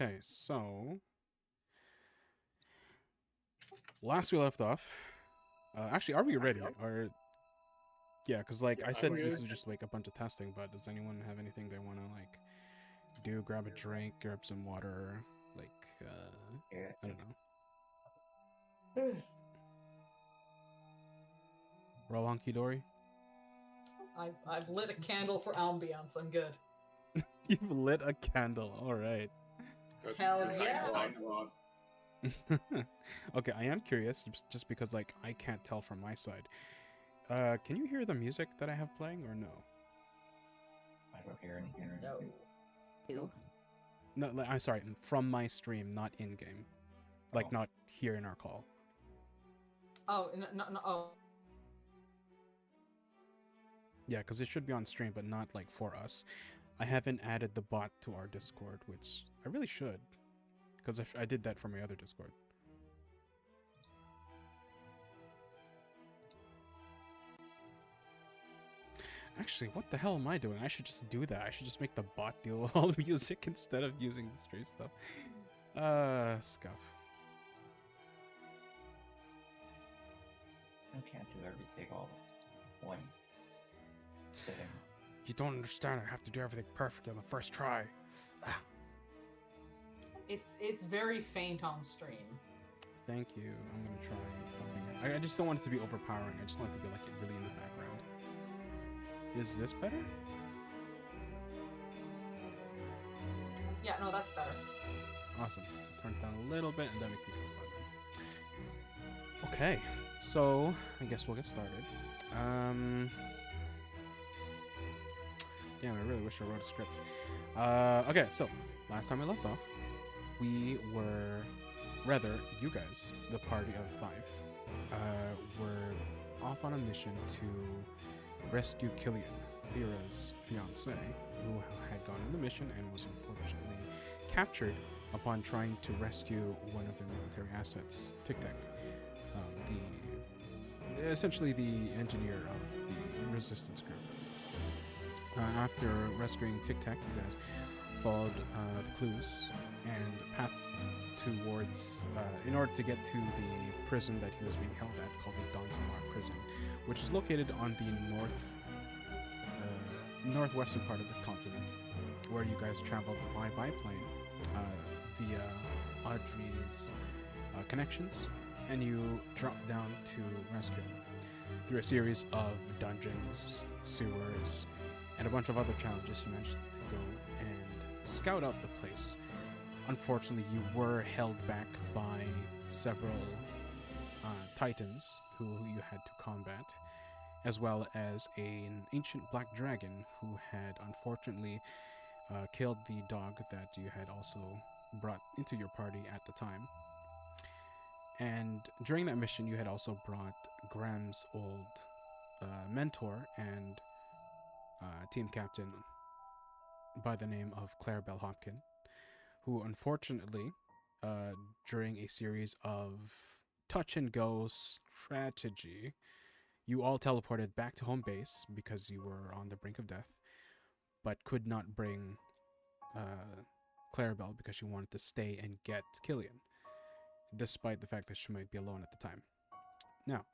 Okay, so last we left off. Actually, are we ready? Or yeah, because like I said, this is just like a bunch of testing. But does anyone have anything they want to like do? Grab a drink, grab some water, like I don't know. Roll honky dory. I've lit a candle for ambiance. I'm good. You've lit a candle. All right. Hell yeah. Okay, I am curious, just because like I can't tell from my side. Can you hear the music that I have playing or no? I don't hear anything. No. No, I'm sorry, from my stream, not in game, like not here in our call. Oh no. Oh. Yeah, because it should be on stream, but not like for us. I haven't added the bot to our Discord, which I really should, because I did that for my other Discord. Actually, what the hell am I doing? I should just do that. I should just make the bot deal with all the music instead of using the stream stuff. Scuff. I can't do everything all one sitting. You don't understand. I have to do everything perfect on the first try. Ah. It's very faint on stream. Thank you. I'm gonna try upping it. I just don't want it to be overpowering. I just want it to be like really in the background. Is this better? Yeah, no, that's better. Awesome. Turn it down a little bit and then we can flip on. Okay, so I guess we'll get started. Damn, I really wish I wrote a script. Okay, so last time I left off, we were, rather, you guys, the party of 5, were off on a mission to rescue Killian, Lyra's fiance, who had gone on the mission and was unfortunately captured upon trying to rescue one of their military assets, Tic Tac, essentially the engineer of the resistance group. After rescuing Tic Tac, you guys followed the clues and path towards, in order to get to the prison that he was being held at, called the Donsamar prison, which is located on the northwestern part of the continent, where you guys traveled by biplane via Audrey's connections, and you dropped down to rescue him through a series of dungeons, sewers, and a bunch of other challenges. You managed to go and scout out the place. Unfortunately, you were held back by several titans who you had to combat, as well as an ancient black dragon who had unfortunately killed the dog that you had also brought into your party at the time. And during that mission, you had also brought Graham's old mentor and team captain by the name of Clarabelle Hopkin, who unfortunately, during a series of touch and go strategy, you all teleported back to home base because you were on the brink of death, but could not bring Clarabelle because she wanted to stay and get Killian, despite the fact that she might be alone at the time. Now,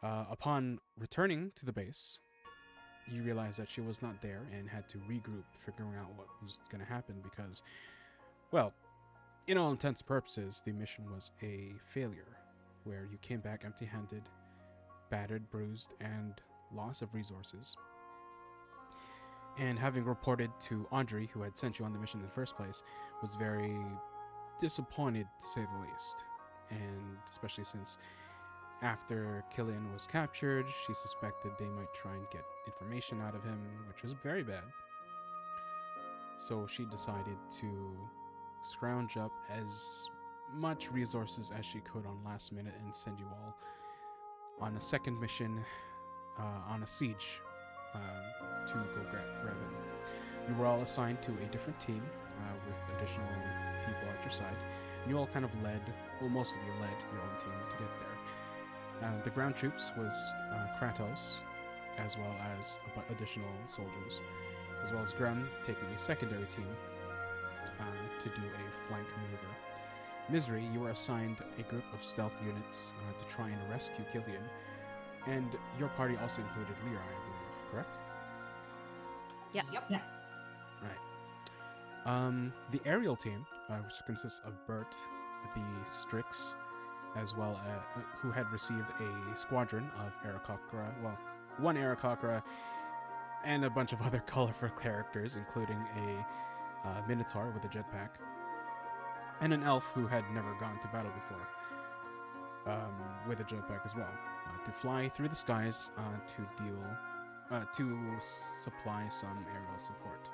upon returning to the base, you realize that she was not there and had to regroup, figuring out what was going to happen because, well, in all intents and purposes, the mission was a failure, where you came back empty-handed, battered, bruised, and loss of resources. And having reported to Audrey, who had sent you on the mission in the first place, was very disappointed, to say the least. And especially since after Killian was captured, she suspected they might try and get information out of him, which was very bad. So she decided to scrounge up as much resources as she could on last minute and send you all on a second mission, on a siege, to go grab him. You were all assigned to a different team with additional people at your side. You all kind of led, well, most of you led your own team to get there. The ground troops was Kratos, as well as additional soldiers, as well as Graham taking a secondary team to do a flank maneuver. Misery, you were assigned a group of stealth units to try and rescue Killian, and your party also included Lyra, I believe, correct? Yep. Yep. Right. The aerial team, which consists of Bert, the Strix, as well as who had received a squadron of Aarakocra, well, one Aarakocra, and a bunch of other colorful characters, including a Minotaur with a jetpack, and an elf who had never gone to battle before, with a jetpack as well, to fly through the skies to supply some aerial support.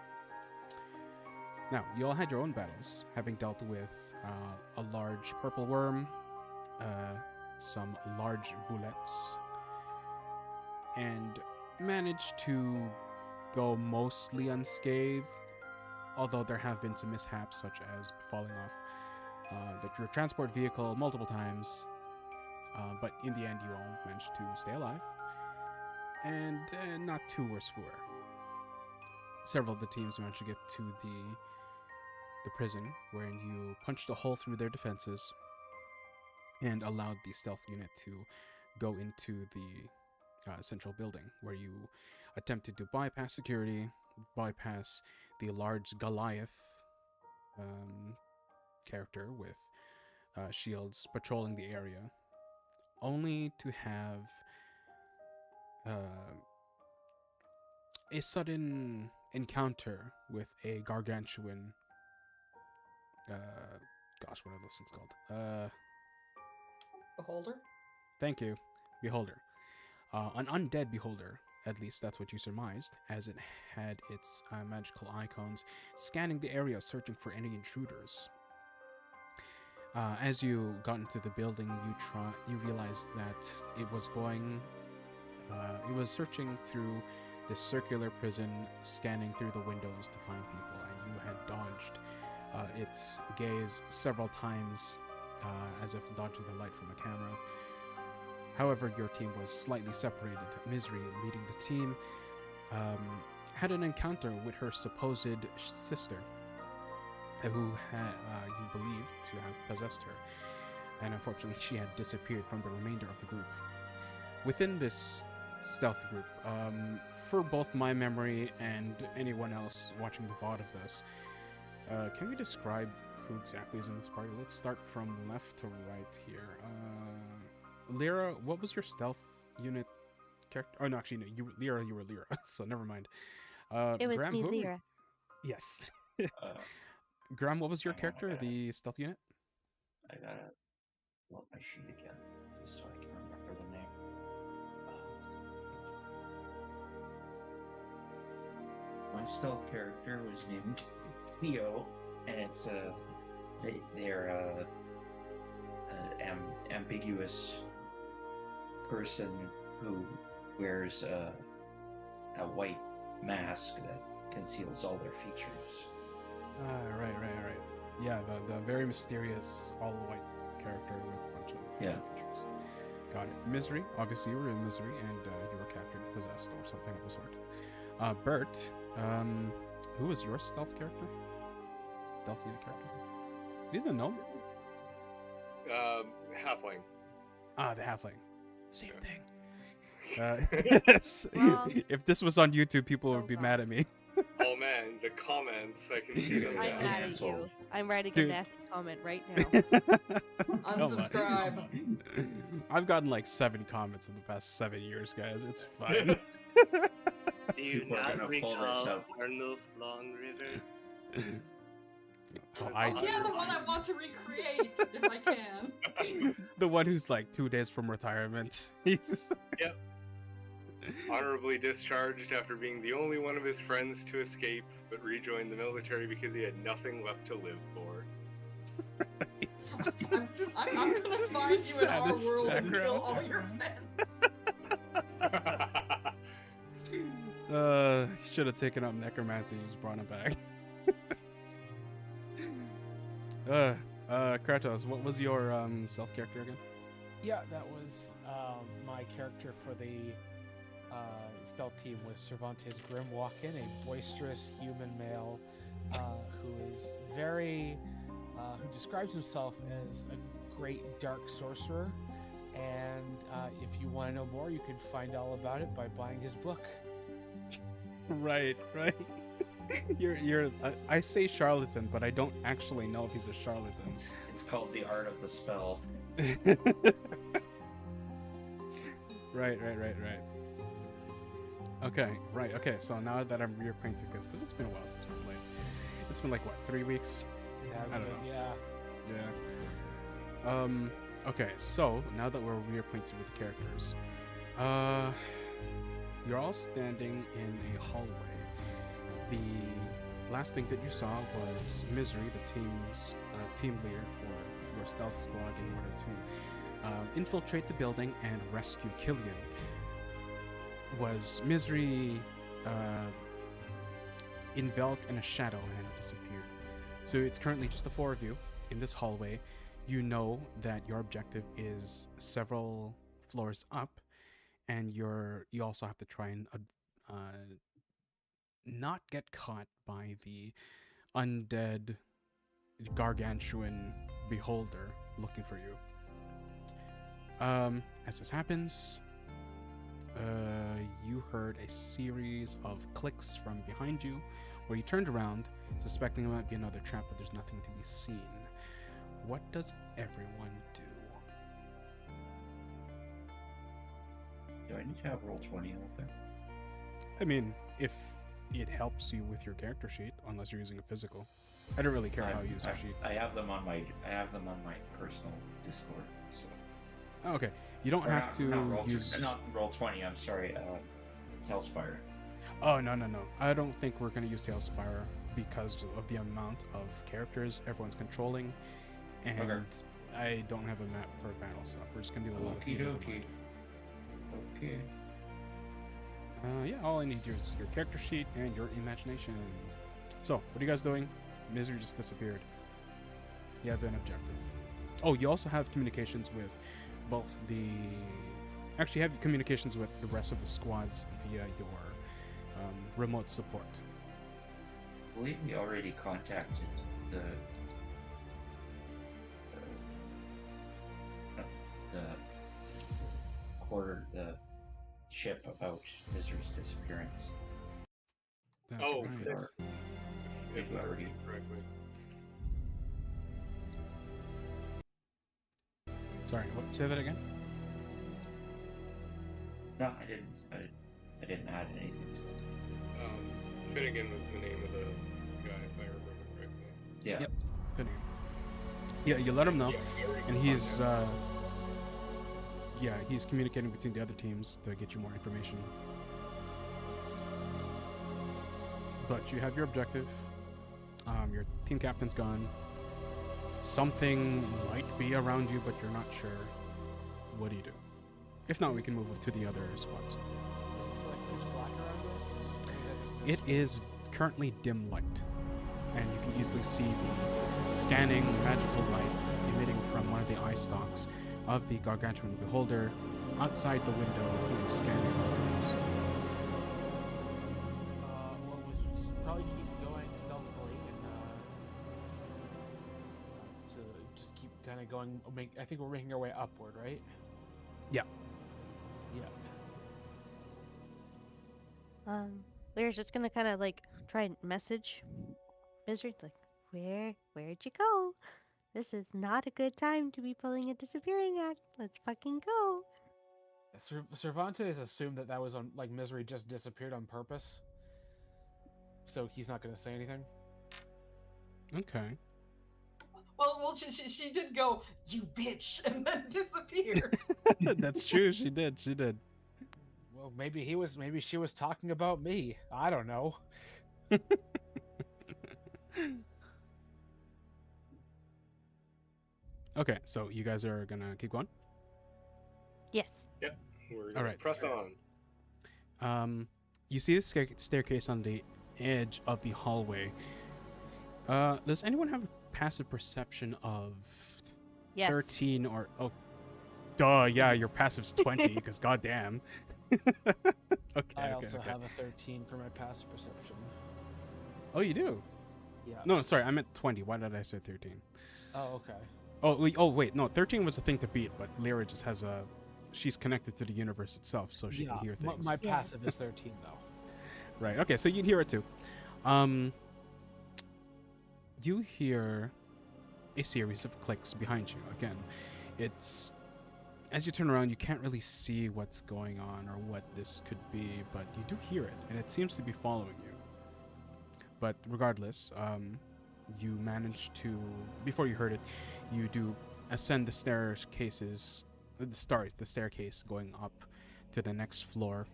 Now, you all had your own battles, having dealt with a large purple worm, some large bullets, and managed to go mostly unscathed, although there have been some mishaps, such as falling off your transport vehicle multiple times, but in the end you all managed to stay alive, and not too worse for wear. Several of the teams managed to get to the prison, wherein you punched a hole through their defenses and allowed the stealth unit to go into the central building, where you attempted to bypass security, bypass the large Goliath character with shields patrolling the area, only to have a sudden encounter with a gargantuan gosh, what are those things called? Beholder? Thank you. Beholder. An undead beholder, at least that's what you surmised, as it had its magical icons scanning the area, searching for any intruders. As you got into the building, you realized that it was searching through this circular prison, scanning through the windows to find people, and you had dodged its gaze several times, as if dodging the light from a camera. However, your team was slightly separated. Misery, leading the team, had an encounter with her supposed sister, who you believed to have possessed her, and unfortunately she had disappeared from the remainder of the group. Within this stealth group, for both my memory and anyone else watching the VOD of this, can we describe who exactly is in this party? Let's start from left to right here. Lyra, what was your stealth unit character? Oh, no, actually, no. You were Lyra, so never mind. It was Graham, me, who? Lyra. Yes. Graham, what was your character, the stealth unit? I gotta load my sheet again, just so I can remember the name. My stealth character was named Theo, and it's they're ambiguous person who wears a white mask that conceals all their features. Right. Yeah, the very mysterious all-white character with a bunch of features. Got it. Misery, obviously you were in Misery, and you were captured, possessed, or something of the sort. Bert, who was your stealth character? Stealth unit character? Is he the gnome? Halfling. The halfling. Same thing. Wrong. If this was on YouTube, people So would be wrong. mad at me. Oh man, the comments, I can see them Yeah. I'm now. mad at cancelled. you. I'm writing Dude. a nasty comment right now. Unsubscribe. I've gotten like 7 comments in the past 7 years, guys. It's fine. Do you People are not gonna pull this recall up. Arnulf Long River? Oh, Oh, yeah, the one I want to recreate, if I can. the one who's like 2 days from retirement. He's Honorably discharged after being the only one of his friends to escape, but rejoined the military because he had nothing left to live for. I'm gonna just find the you in our saddest world and kill background. all your friends. Should have taken up necromancy and just brought him back. Kratos, what was your stealth character again? Yeah, that was my character for the stealth team was Cervantes Grimwalken, a boisterous human male who is who describes himself as a great dark sorcerer. And if you want to know more, you can find all about it by buying his book. Right. I say charlatan, but I don't actually know if he's a charlatan. It's called The Art of the Spell. Right. Okay, so now that I'm reacquainted, because it's been a while since I played. It's been like, what, 3 weeks? It has I don't been, know. yeah. Okay, so now that we're reacquainted with the characters, you're all standing in a hallway. The last thing that you saw was Misery, the team's team leader for your stealth squad, in order to infiltrate the building and rescue Killian. Was Misery enveloped in a shadow and disappeared. So it's currently just the four of you in this hallway. You know that your objective is several floors up, and you also have to try and not get caught by the undead gargantuan beholder looking for you. As this happens, you heard a series of clicks from behind you, where you turned around, suspecting it might be another trap, but there's nothing to be seen. What does everyone do? Do I need to have roll 20 open? I mean, if it helps you with your character sheet, unless you're using a physical. I don't really care how you use your sheet. I have them on my personal Discord. So. Oh, okay, you don't have to use. Not roll 20. I'm sorry. Tailspire. Oh no. I don't think we're gonna use Tailspire because of the amount of characters everyone's controlling, and Okay. I don't have a map for battle stuff. We're just gonna do a lot of Okie dokie. Okay. Yeah, all I need here is your character sheet and your imagination. So, what are you guys doing? Misery just disappeared. You have an objective. Oh, you also have communications with both the... Actually, you have communications with the rest of the squads via your remote support. I believe we already contacted the ship about Misery's disappearance. That's Oh, right. yes. If I already- read correctly. Sorry, what? Say that again? No, I didn't add anything to it. Finnegan was the name of the guy, if I remember correctly. Yeah. Yep. Finnegan. Yeah, you let him know, Yeah, we already and he's contacted. he's communicating between the other teams to get you more information. But you have your objective. Your team captain's gone. Something might be around you, but you're not sure. What do you do? If not, we can move to the other squads. Is it like pitch black around us? Or is that just It is currently dim light, and you can easily see the scanning magical light emitting from one of the eye stalks of the gargantuan beholder outside the window who is scanning over us. Well, we should probably keep going stealthily and to just keep kind of going. I think we're making our way upward, right? Yeah. Yeah. Lyra's just gonna kind of like try and message Misery, like, where'd you go? This is not a good time to be pulling a disappearing act. Let's fucking go. Cervantes assumed that was on, like, Misery just disappeared on purpose, so he's not gonna say anything. Okay. Well, she did go, "You bitch," and then disappear. That's true. She did. Well, maybe she was talking about me. I don't know. Okay, so you guys are gonna keep going. Yes. We're All gonna right. press on. You see this staircase on the edge of the hallway. Does anyone have a passive perception of Yes. 13 or duh, yeah, your passive's 20 because goddamn. I okay. also have a 13 for my passive perception. Oh, you do? Yeah. No, sorry, I meant 20. Why did I say 13? Oh, okay. Oh, wait, no, 13 was the thing to beat, but Lyra just has a... She's connected to the universe itself, so she can hear things. My Yeah. passive is 13 though. Right, okay, so you'd hear it too. You hear a series of clicks behind you. Again, it's... As you turn around, you can't really see what's going on or what this could be, but you do hear it, and it seems to be following you. But regardless, you manage to... Before you heard it, you do ascend the staircases... the staircase going up to the next floor.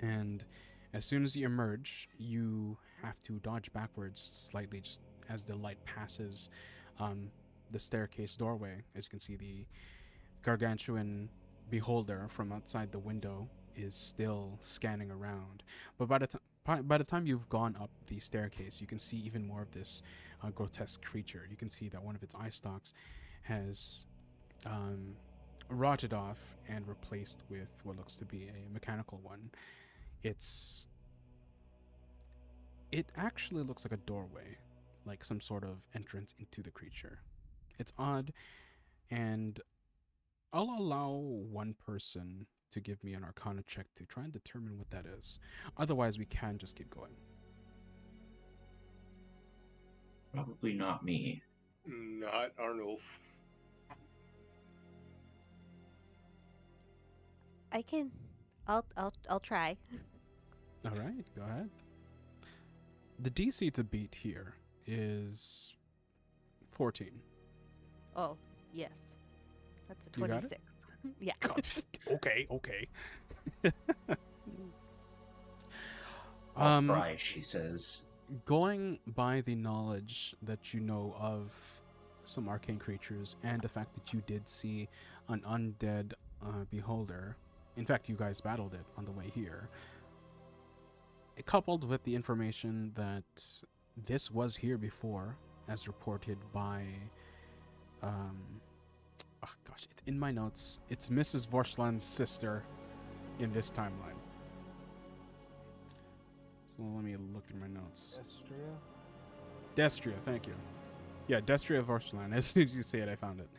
And as soon as you emerge, you have to dodge backwards slightly just as the light passes the staircase doorway. As you can see, the gargantuan beholder from outside the window is still scanning around. But by the time you've gone up the staircase, you can see even more of this grotesque creature. You can see that one of its eye stalks has rotted off and replaced with what looks to be a mechanical one. It actually looks like a doorway, like some sort of entrance into the creature. It's odd, and I'll allow one person to give me an Arcana check to try and determine what that is. Otherwise, we can just keep going. Probably not me. Not Arnulf. I can. I'll try. All right, go ahead. The DC to beat here is 14. Oh, yes. That's a You got it? 26. Yeah. Okay. I'll try, she says. Going by the knowledge that you know of some arcane creatures and the fact that you did see an undead beholder, in fact, you guys battled it on the way here, coupled with the information that this was here before, as reported by, oh gosh, it's in my notes. It's Mrs. Vorsland's sister in this timeline. So let me look through my notes. Estria? Destria, thank you. Yeah, Destria Vorsland. As soon as you say it, I found it.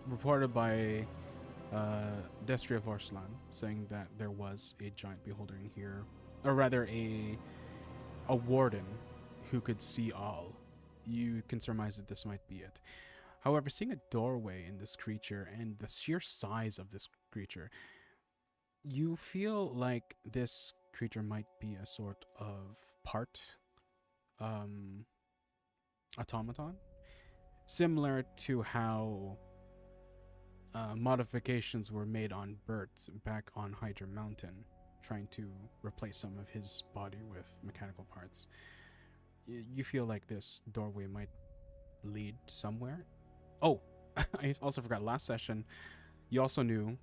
Reported by Destria Vorsland, saying that there was a giant beholder in here, or rather a warden who could see all. You can surmise that this might be it. However, seeing a doorway in this creature and the sheer size of this creature, you feel like this creature might be a sort of part automaton, similar to how modifications were made on Bert back on Hydra Mountain, trying to replace some of his body with mechanical parts. You feel like this doorway might lead somewhere. Oh, I also forgot, last session, you also knew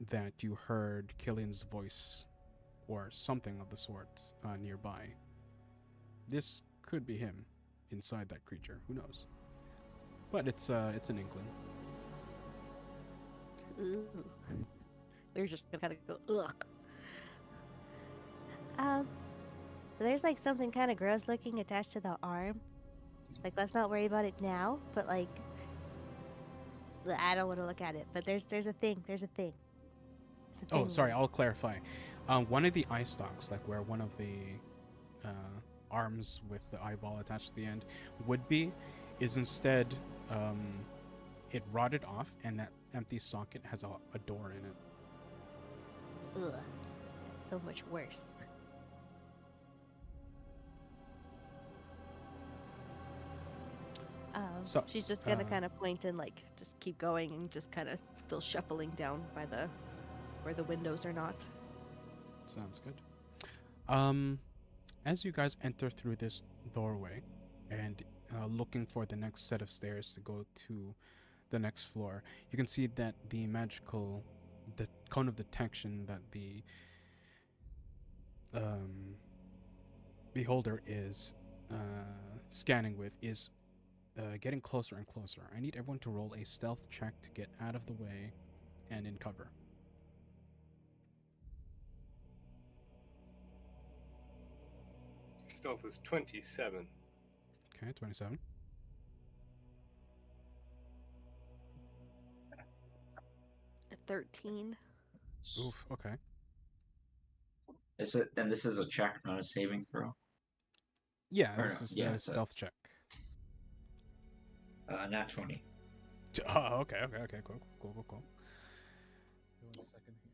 that you heard Killian's voice or something of the sort nearby. This could be him inside that creature. Who knows? But it's an inkling. Ooh. We're just gonna kind of go, ugh. So there's like something kind of gross looking attached to the arm. Like, let's not worry about it now, but like, I don't want to look at it. But there's a thing. There's a thing. Oh, sorry, I'll clarify. One of the eye stalks, like where one of the arms with the eyeball attached to the end would be, is instead it rotted off, and that empty socket has a door in it. Ugh. That's so much worse. So, She's just gonna kind of point and like just keep going and just kind of still shuffling down by the where the windows are not. Sounds good. As you guys enter through this doorway and looking for the next set of stairs to go to the next floor, you can see that the cone of detection that the beholder is scanning with is getting closer and closer. I need everyone to roll a stealth check to get out of the way and in cover. stealth is 27. Okay, 27. A 13. Oof. Okay. Is it? And this is a check, not a saving throw. Yeah, Or this no, is yeah, a it's a- stealth check. Nat 20. Oh, okay, okay, okay, cool, cool, cool, cool. Give me 1 second here.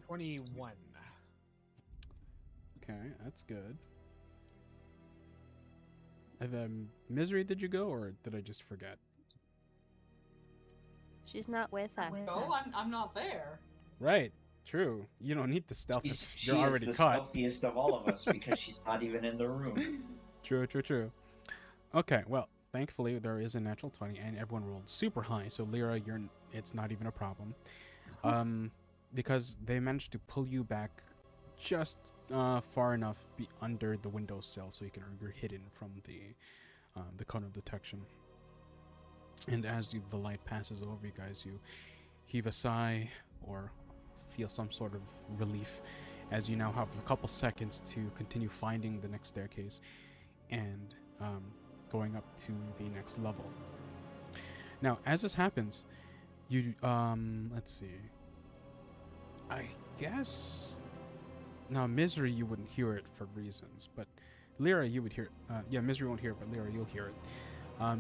21. Okay, that's good. Misery, did you go, or did I just forget? She's not with us. No, I'm not there. Right, true. You don't need the stealth if She you're is already the caught. stealthiest of all of us because she's not even in the room. True, true, true. Okay, well, thankfully there is a natural 20, and everyone rolled super high. So Lyra, it's not even a problem, because they managed to pull you back just far enough be under the windowsill, so you're hidden from the cone of detection. And as the light passes over you guys, you heave a sigh or feel some sort of relief, as you now have a couple seconds to continue finding the next staircase and going up to the next level. Now, as this happens, you let's see. I guess now Misery, you wouldn't hear it for reasons, but Lyra, you would hear it. Yeah, Misery won't hear it, but Lyra, you'll hear it.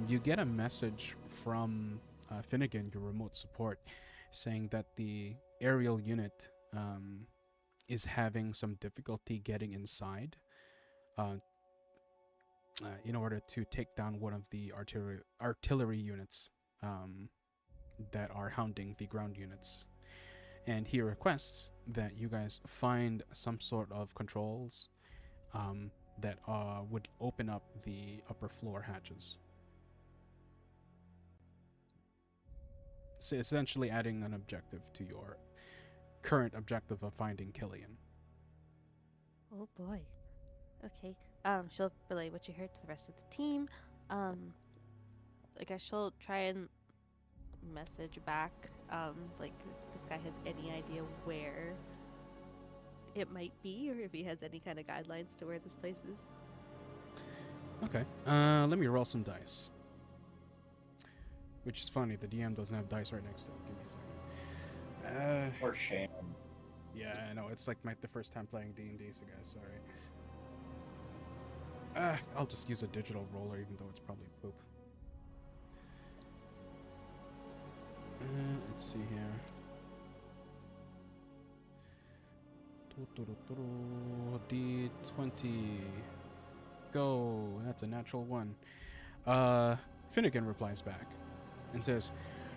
You get a message from Finnegan, your remote support, saying that the aerial unit is having some difficulty getting inside in order to take down one of the artillery units that are hounding the ground units. And he requests that you guys find some sort of controls that would open up the upper floor hatches. So essentially adding an objective to your current objective of finding Killian. Oh boy. Okay. She'll relay what you heard to the rest of the team. I guess she'll try and message back, like this guy has any idea where it might be, or if he has any kind of guidelines to where this place is. Okay. Let me roll some dice. Which is funny, the DM doesn't have dice right next to it. Give me a second. Or shame. Yeah, I know. It's like the first time playing D&D, so guys, sorry. I'll just use a digital roller, even though it's probably poop. Let's see here. D20. Go. That's a natural 1. Finnegan replies back and says,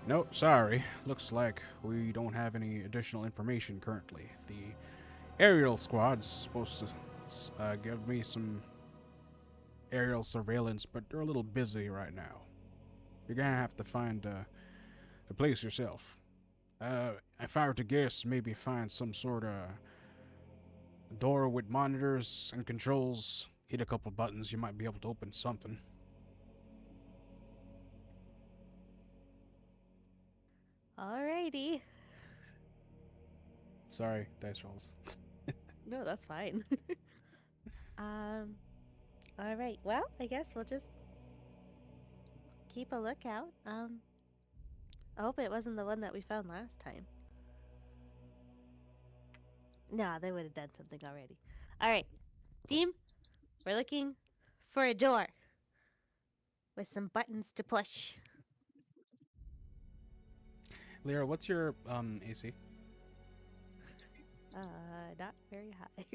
"No, sorry. Looks like we don't have any additional information currently. The aerial squad's supposed to give me some aerial surveillance, but they're a little busy right now. You're gonna have to find a place yourself. If I were to guess, maybe find some sort of door with monitors and controls. Hit a couple buttons, you might be able to open something." Alrighty. Sorry, dice rolls. No, that's fine. Alright. Well, I guess we'll just keep a lookout. I hope it wasn't the one that we found last time. Nah, they would have done something already. Alright. Team, we're looking for a door with some buttons to push. Lyra, what's your AC? Not very high.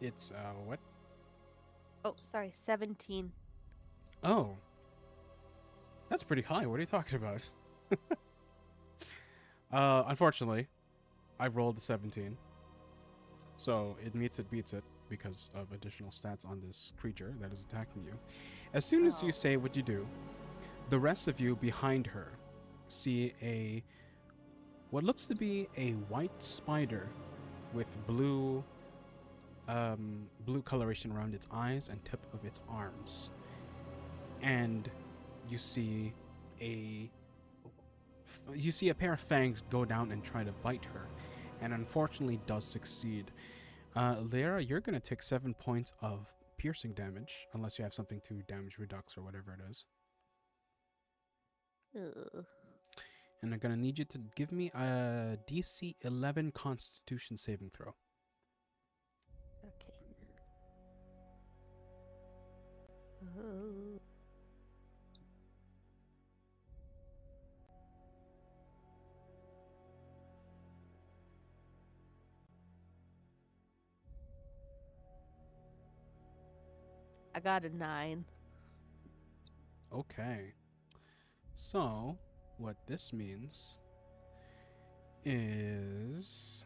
It's what? Oh, sorry, 17. Oh. That's pretty high. What are you talking about? Unfortunately, I rolled a 17. So it meets it, beats it because of additional stats on this creature that is attacking you. As soon as you Oh. say what you do, the rest of you behind her see what looks to be a white spider with blue coloration around its eyes and tip of its arms. And you see a pair of fangs go down and try to bite her, and unfortunately does succeed. Lyra, you're going to take 7 points of piercing damage, unless you have something to damage redux or whatever it is. Ugh. And I'm going to need you to give me a DC 11 Constitution saving throw. Okay. Oh. I got a 9. Okay. So, what this means is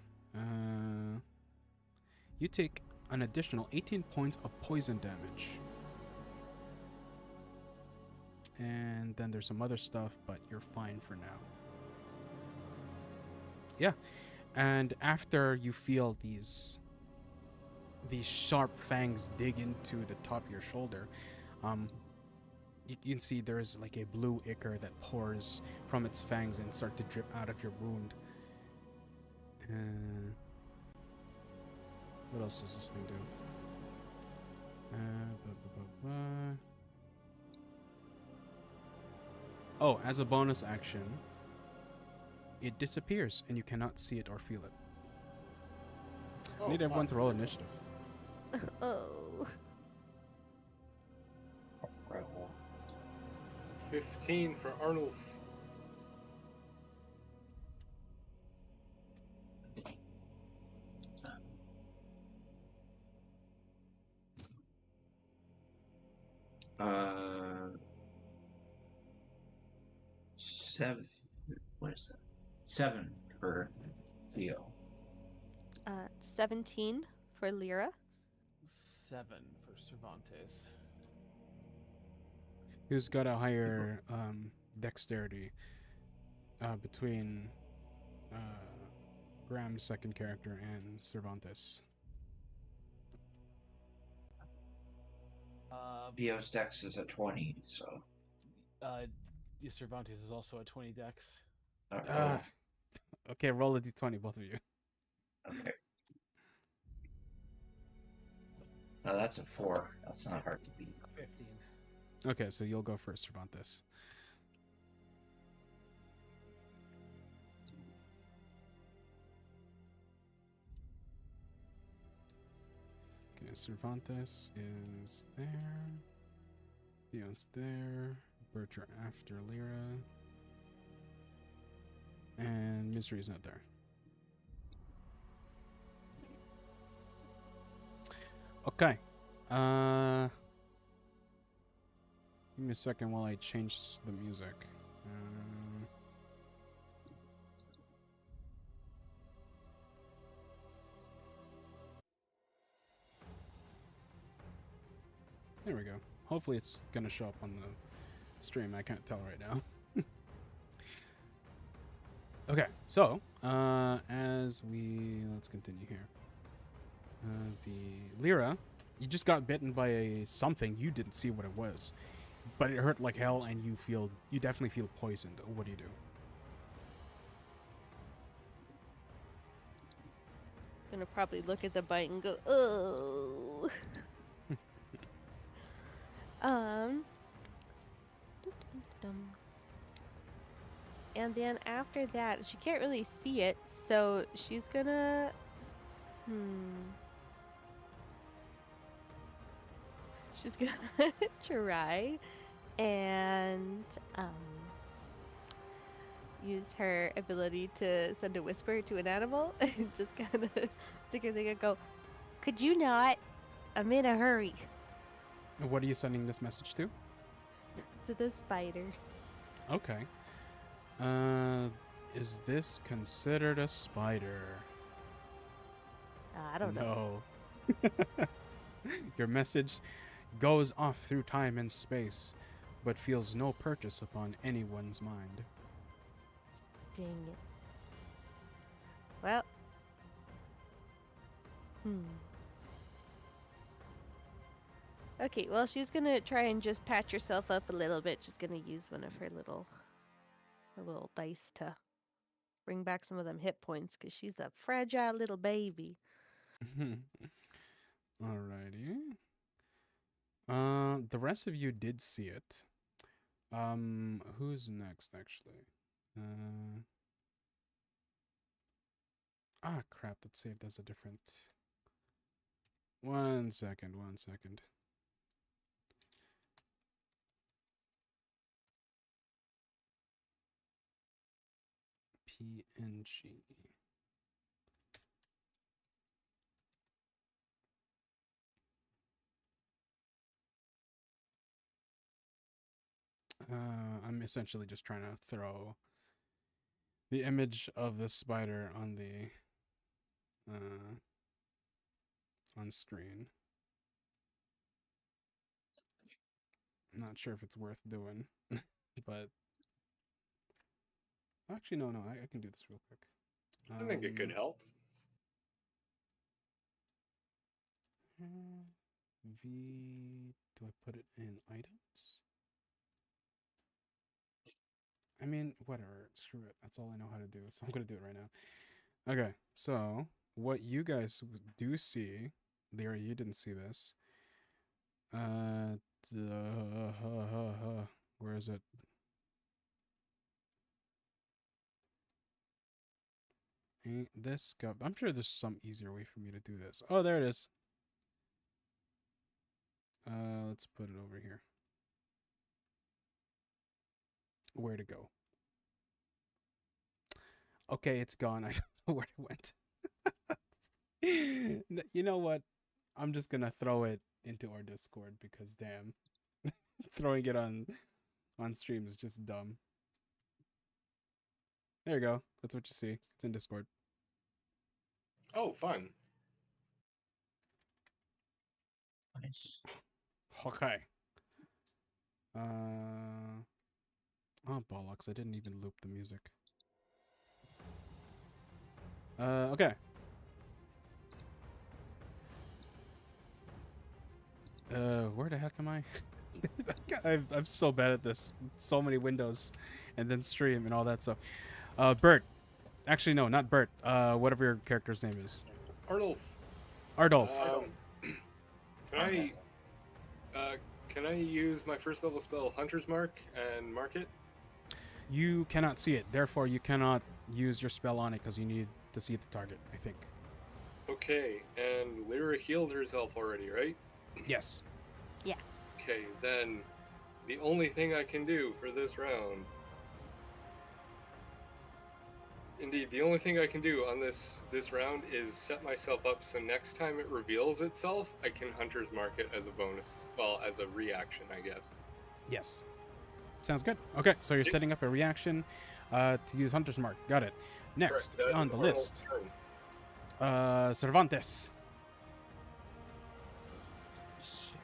you take an additional 18 points of poison damage. And then there's some other stuff, but you're fine for now. Yeah. And after you feel these sharp fangs dig into the top of your shoulder, you can see there is like a blue ichor that pours from its fangs and start to drip out of your wound. What else does this thing do? Oh, as a bonus action, it disappears and you cannot see it or feel it. I need everyone to roll initiative. Oh. Incredible. 15 for Arnulf. Seven. What is that? 7 for Theo. 17 for Lyra. 7 for Cervantes. Who's got a higher dexterity between Graham's second character and Cervantes? Theo's dex is a 20, so. Cervantes is also a 20 dex. Ah. Okay, roll a d20, both of you. Okay. No, that's a 4. That's not hard to beat. 15. Okay, so you'll go first, Cervantes. Okay, Cervantes is there. Theo's there. Berger after Lyra. And Misery's not there. Okay. Give me a second while I change the music. There we go. Hopefully it's gonna show up on the stream. I can't tell right now. Okay, so let's continue here. The Lyra, you just got bitten by something. You didn't see what it was, but it hurt like hell, and you definitely feel poisoned. What do you do? Gonna probably look at the bite and go, oh. Dum-dum-dum. And then after that, she can't really see it, so she's gonna, she's gonna try and use her ability to send a whisper to an animal and just kind of stick her thing and go, could you not? I'm in a hurry. What are you sending this message to? To the spider. Okay. Is this considered a spider? I don't know. No. Your message goes off through time and space, but feels no purchase upon anyone's mind. Dang it. Well. Okay, well, she's gonna try and just patch herself up a little bit. She's gonna use one of her little dice to bring back some of them hit points, because she's a fragile little baby. Alrighty. The rest of you did see it. Who's next, actually? Crap, let's see if there's a different... One second. PNG. I'm essentially just trying to throw the image of the spider on the on screen. Not sure if it's worth doing, but actually no, I can do this real quick. I think it could help. Do I put it in items? I mean, whatever. Screw it. That's all I know how to do, so I'm gonna do it right now. Okay, so what you guys do see, Lyra, you didn't see this. Where is it? Ain't this go? I'm sure there's some easier way for me to do this. Oh, there it is. Let's put it over here. Where to go? Okay, it's gone. I don't know where it went. You know what? I'm just gonna throw it into our Discord because damn, throwing it on stream is just dumb. There you go. That's what you see. It's in Discord. Oh, fun. Nice. Okay. Oh bollocks! I didn't even loop the music. Okay. Where the heck am I? I'm so bad at this. So many windows, and then stream and all that stuff. Bert. Actually, no, not Bert. Whatever your character's name is. Arnulf. Ardolph. Can I use my first level spell Hunter's Mark and mark it? You cannot see it. Therefore, you cannot use your spell on it because you need to see the target, I think. Okay, and Lyra healed herself already, right? Yes. Yeah. Okay, then the only thing I can do for this round... Indeed, the only thing I can do on this round is set myself up so next time it reveals itself, I can Hunter's Mark it as a bonus. Well, as a reaction, I guess. Yes. Sounds good. Okay, so you're setting up a reaction to use Hunter's Mark. Got it. Next Correct, on the Arnold's list, turn. Cervantes. Let's see.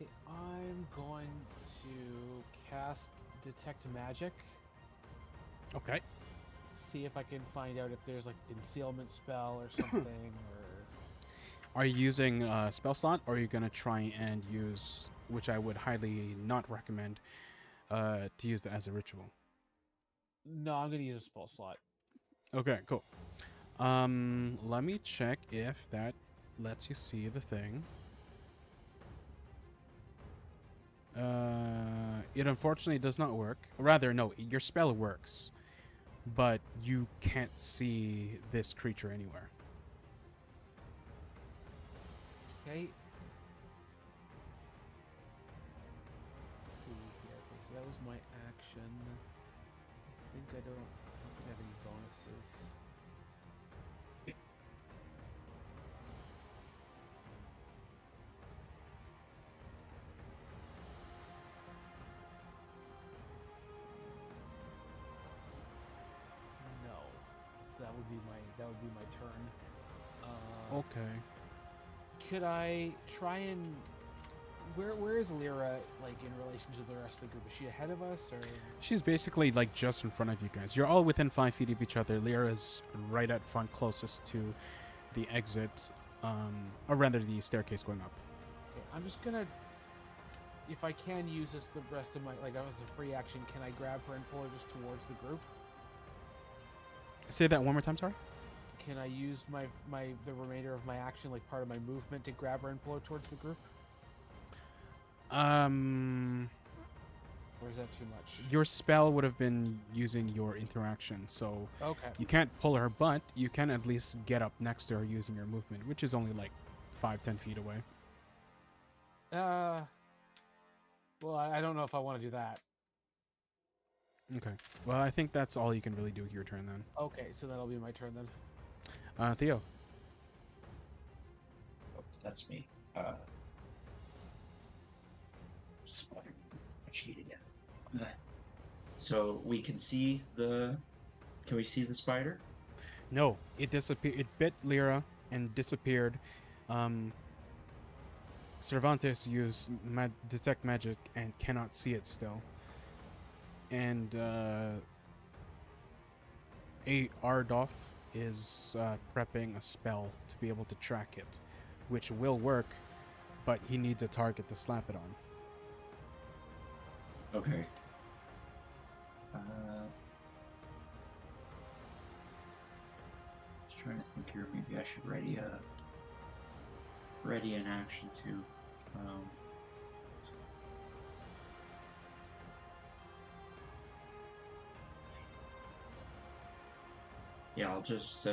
Okay, I'm going to cast Detect Magic. Okay. See if I can find out if there's like a concealment spell or something, or... Are you using a spell slot, or are you going to try and use, which I would highly not recommend, to use that as a ritual? No, I'm going to use a spell slot. Okay, cool. Let me check if that lets you see the thing. It unfortunately does not work. Rather, no, your spell works, but you can't see this creature anywhere. Okay. Let's see here. Okay, so that was my action. I think I don't have any bonuses. would be my turn. Okay. Could I try and where is Lyra like in relation to the rest of the group? Is she ahead of us or? She's basically like just in front of you guys. You're all within 5 feet of each other. Lyra is right at front, closest to the exit, or rather the staircase going up. Okay, I'm just gonna, if I can use this the rest of my like that was a free action. Can I grab her and pull her just towards the group? Say that one more time. Sorry. Can I use the remainder of my action, like part of my movement, to grab her and pull her towards the group? Or is that too much? Your spell would have been using your interaction, so Okay. you can't pull her, but you can at least get up next to her using your movement, which is only like 5-10 feet away. Well, I don't know if I want to do that. Okay. Well, I think that's all you can really do with your turn then. Okay, so that'll be my turn then. Theo. Oh, that's me. Just my sheet again. So we can see the. Can we see the spider? No, it disappeared. It bit Lyra and disappeared. Cervantes used detect magic and cannot see it still. And Ardolf is prepping a spell to be able to track it, which will work, but he needs a target to slap it on. Okay. Just trying to think here. Maybe I should ready an action too. Yeah, I'll just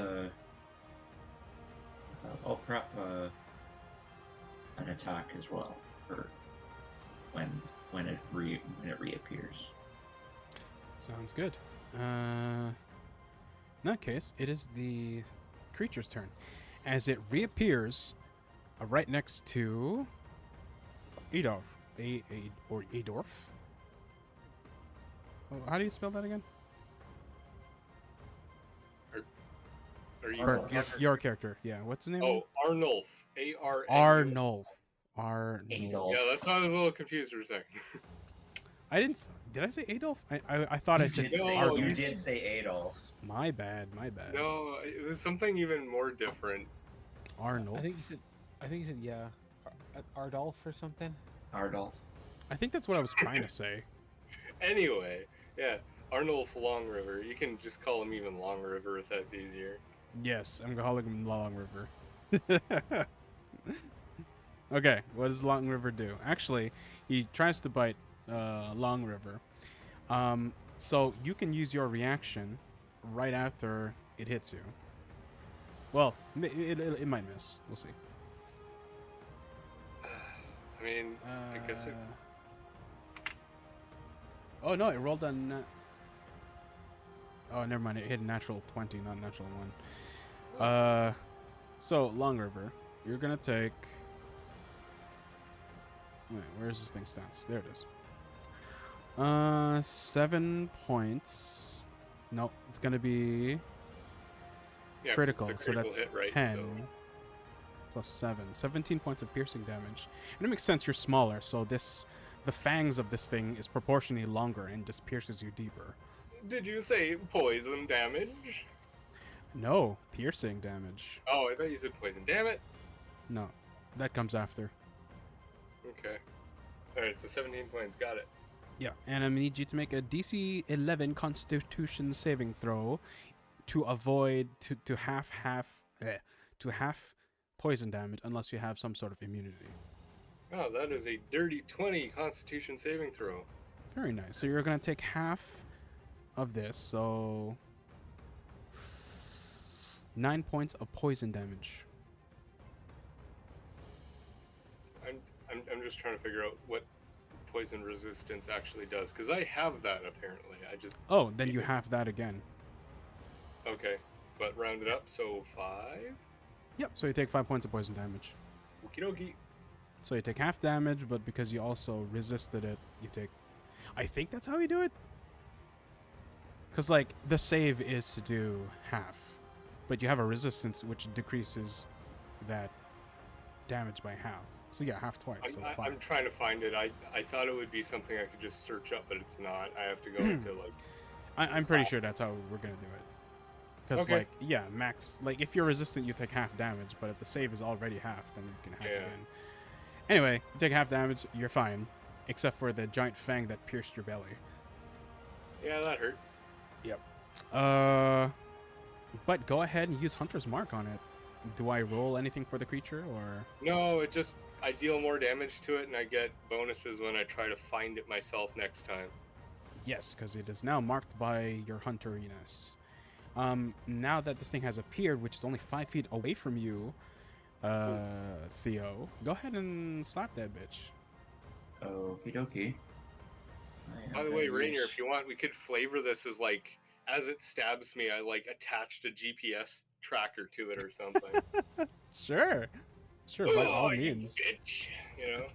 I'll prep an attack as well for when it reappears. Sounds good. In that case, it is the creature's turn. As it reappears right next to Adolf. Or Adorf. Oh, how do you spell that again? Are you Or your character. Yeah, what's his name? Oh, Arnulf. A-R-N-U-F. Arnulf. Arnulf. Adolf. Yeah, that's why I was a little confused for a second. I didn't. Did I say Adolf? I thought I said say- Arnulf. you did say Adolf. My bad. No, it was something even more different. Arnulf. I think you said yeah, Ardolf or something. Ardolf. I think that's what I was trying to say. Anyway, yeah, Arnulf Long River. You can just call him even Long River if that's easier. Yes, I'm calling him Long River. Okay, what does Long River do? Actually, he tries to bite Long River. So you can use your reaction right after it hits you. Well, it might miss. We'll see. I mean, I guess it... Oh no, it rolled on. Oh, never mind. It hit a natural 20, not a natural 1. So Long River, you're gonna take. Wait, where's this thing stats? There it is. 7 points. No, it's gonna be Yeah, 'cause critical. it's a So critical that's hit, right? 10 So- plus 7. 17 points of piercing damage. And it makes sense. You're smaller, so the fangs of this thing is proportionally longer and just pierces you deeper. Did you say poison damage? No, piercing damage. Oh, I thought you said poison. Damn it. No, that comes after. Okay. Alright, so 17 points. Got it. Yeah, and I need you to make a DC 11 Constitution saving throw to avoid to half poison damage unless you have some sort of immunity. Oh, that is a dirty 20 Constitution saving throw. Very nice. So you're gonna take half of this, so 9 points of poison damage. I'm just trying to figure out what poison resistance actually does, because I have that apparently. I just Oh, then you have that again. okay, but round it up, so 5. Yep. So you take 5 points of poison damage. Okie dokie. So you take half damage, but because you also resisted it, you take. I think that's how you do it. Because like the save is to do half. but you have a resistance which decreases that damage by half. So yeah, half twice. So 5. I'm trying to find it. I thought it would be something I could just search up, but it's not. I have to go into like. I'm pretty sure that's how we're gonna do it. Because Okay. like yeah, max like if you're resistant, you take half damage, but if the save is already half, then you can hack it Yeah. in. Anyway, you take half damage, you're fine, except for the giant fang that pierced your belly. Yeah, that hurt. But go ahead and use Hunter's Mark on it. Do I roll anything for the creature or? No, I deal more damage to it, and I get bonuses when I try to find it myself next time. Yes, because it is now marked by your hunteriness. Now that this thing has appeared, which is only 5 feet away from you, Theo, go ahead and slap that bitch. Okie dokie. By the way, Rainier, if you want, we could flavor this as like, as it stabs me, I like attached a GPS tracker to it or something. Sure, by all Oh, you means. bitch, you know.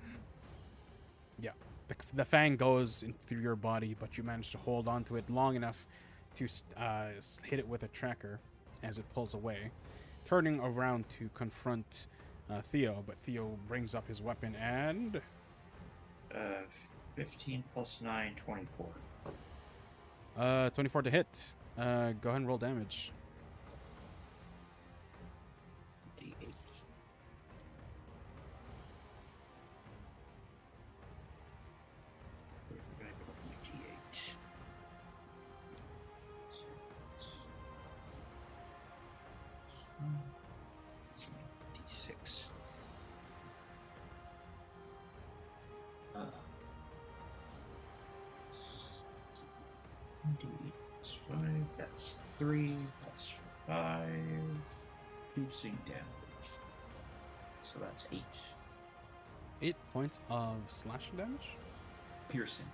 The fang goes in through your body, but you manage to hold onto it long enough to hit it with a tracker as it pulls away, turning around to confront Theo. But Theo brings up his weapon and 15 plus 9, 24. 24 to hit. Go ahead and roll damage. D8. Where did I put my D8? D6. D8 is 5. That's 3. That's 5. Piercing damage. So that's 8. 8 points of slashing damage. Piercing.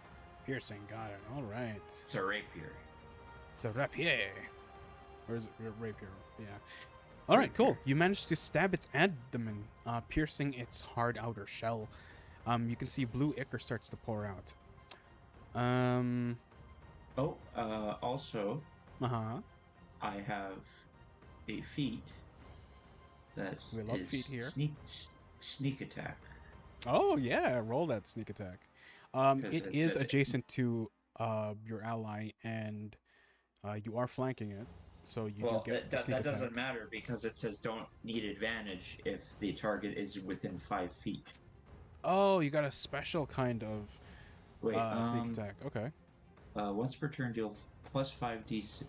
Piercing, got it. All right. It's a rapier. It's a rapier. Or is it rapier? Yeah. All right, cool. You managed to stab its abdomen, piercing its hard outer shell. You can see blue ichor starts to pour out. Also, Uh-huh. I have a feat that We love is feat here. Sneak attack. Oh, yeah. Roll that sneak attack. 'Cause It it is says- adjacent to your ally, and you are flanking it. So you Well, do get the that sneak attack. doesn't matter because it says don't need advantage if the target is within 5 feet. Oh, you got a special kind of Wait, sneak attack. Okay. once per turn, deal plus 5d6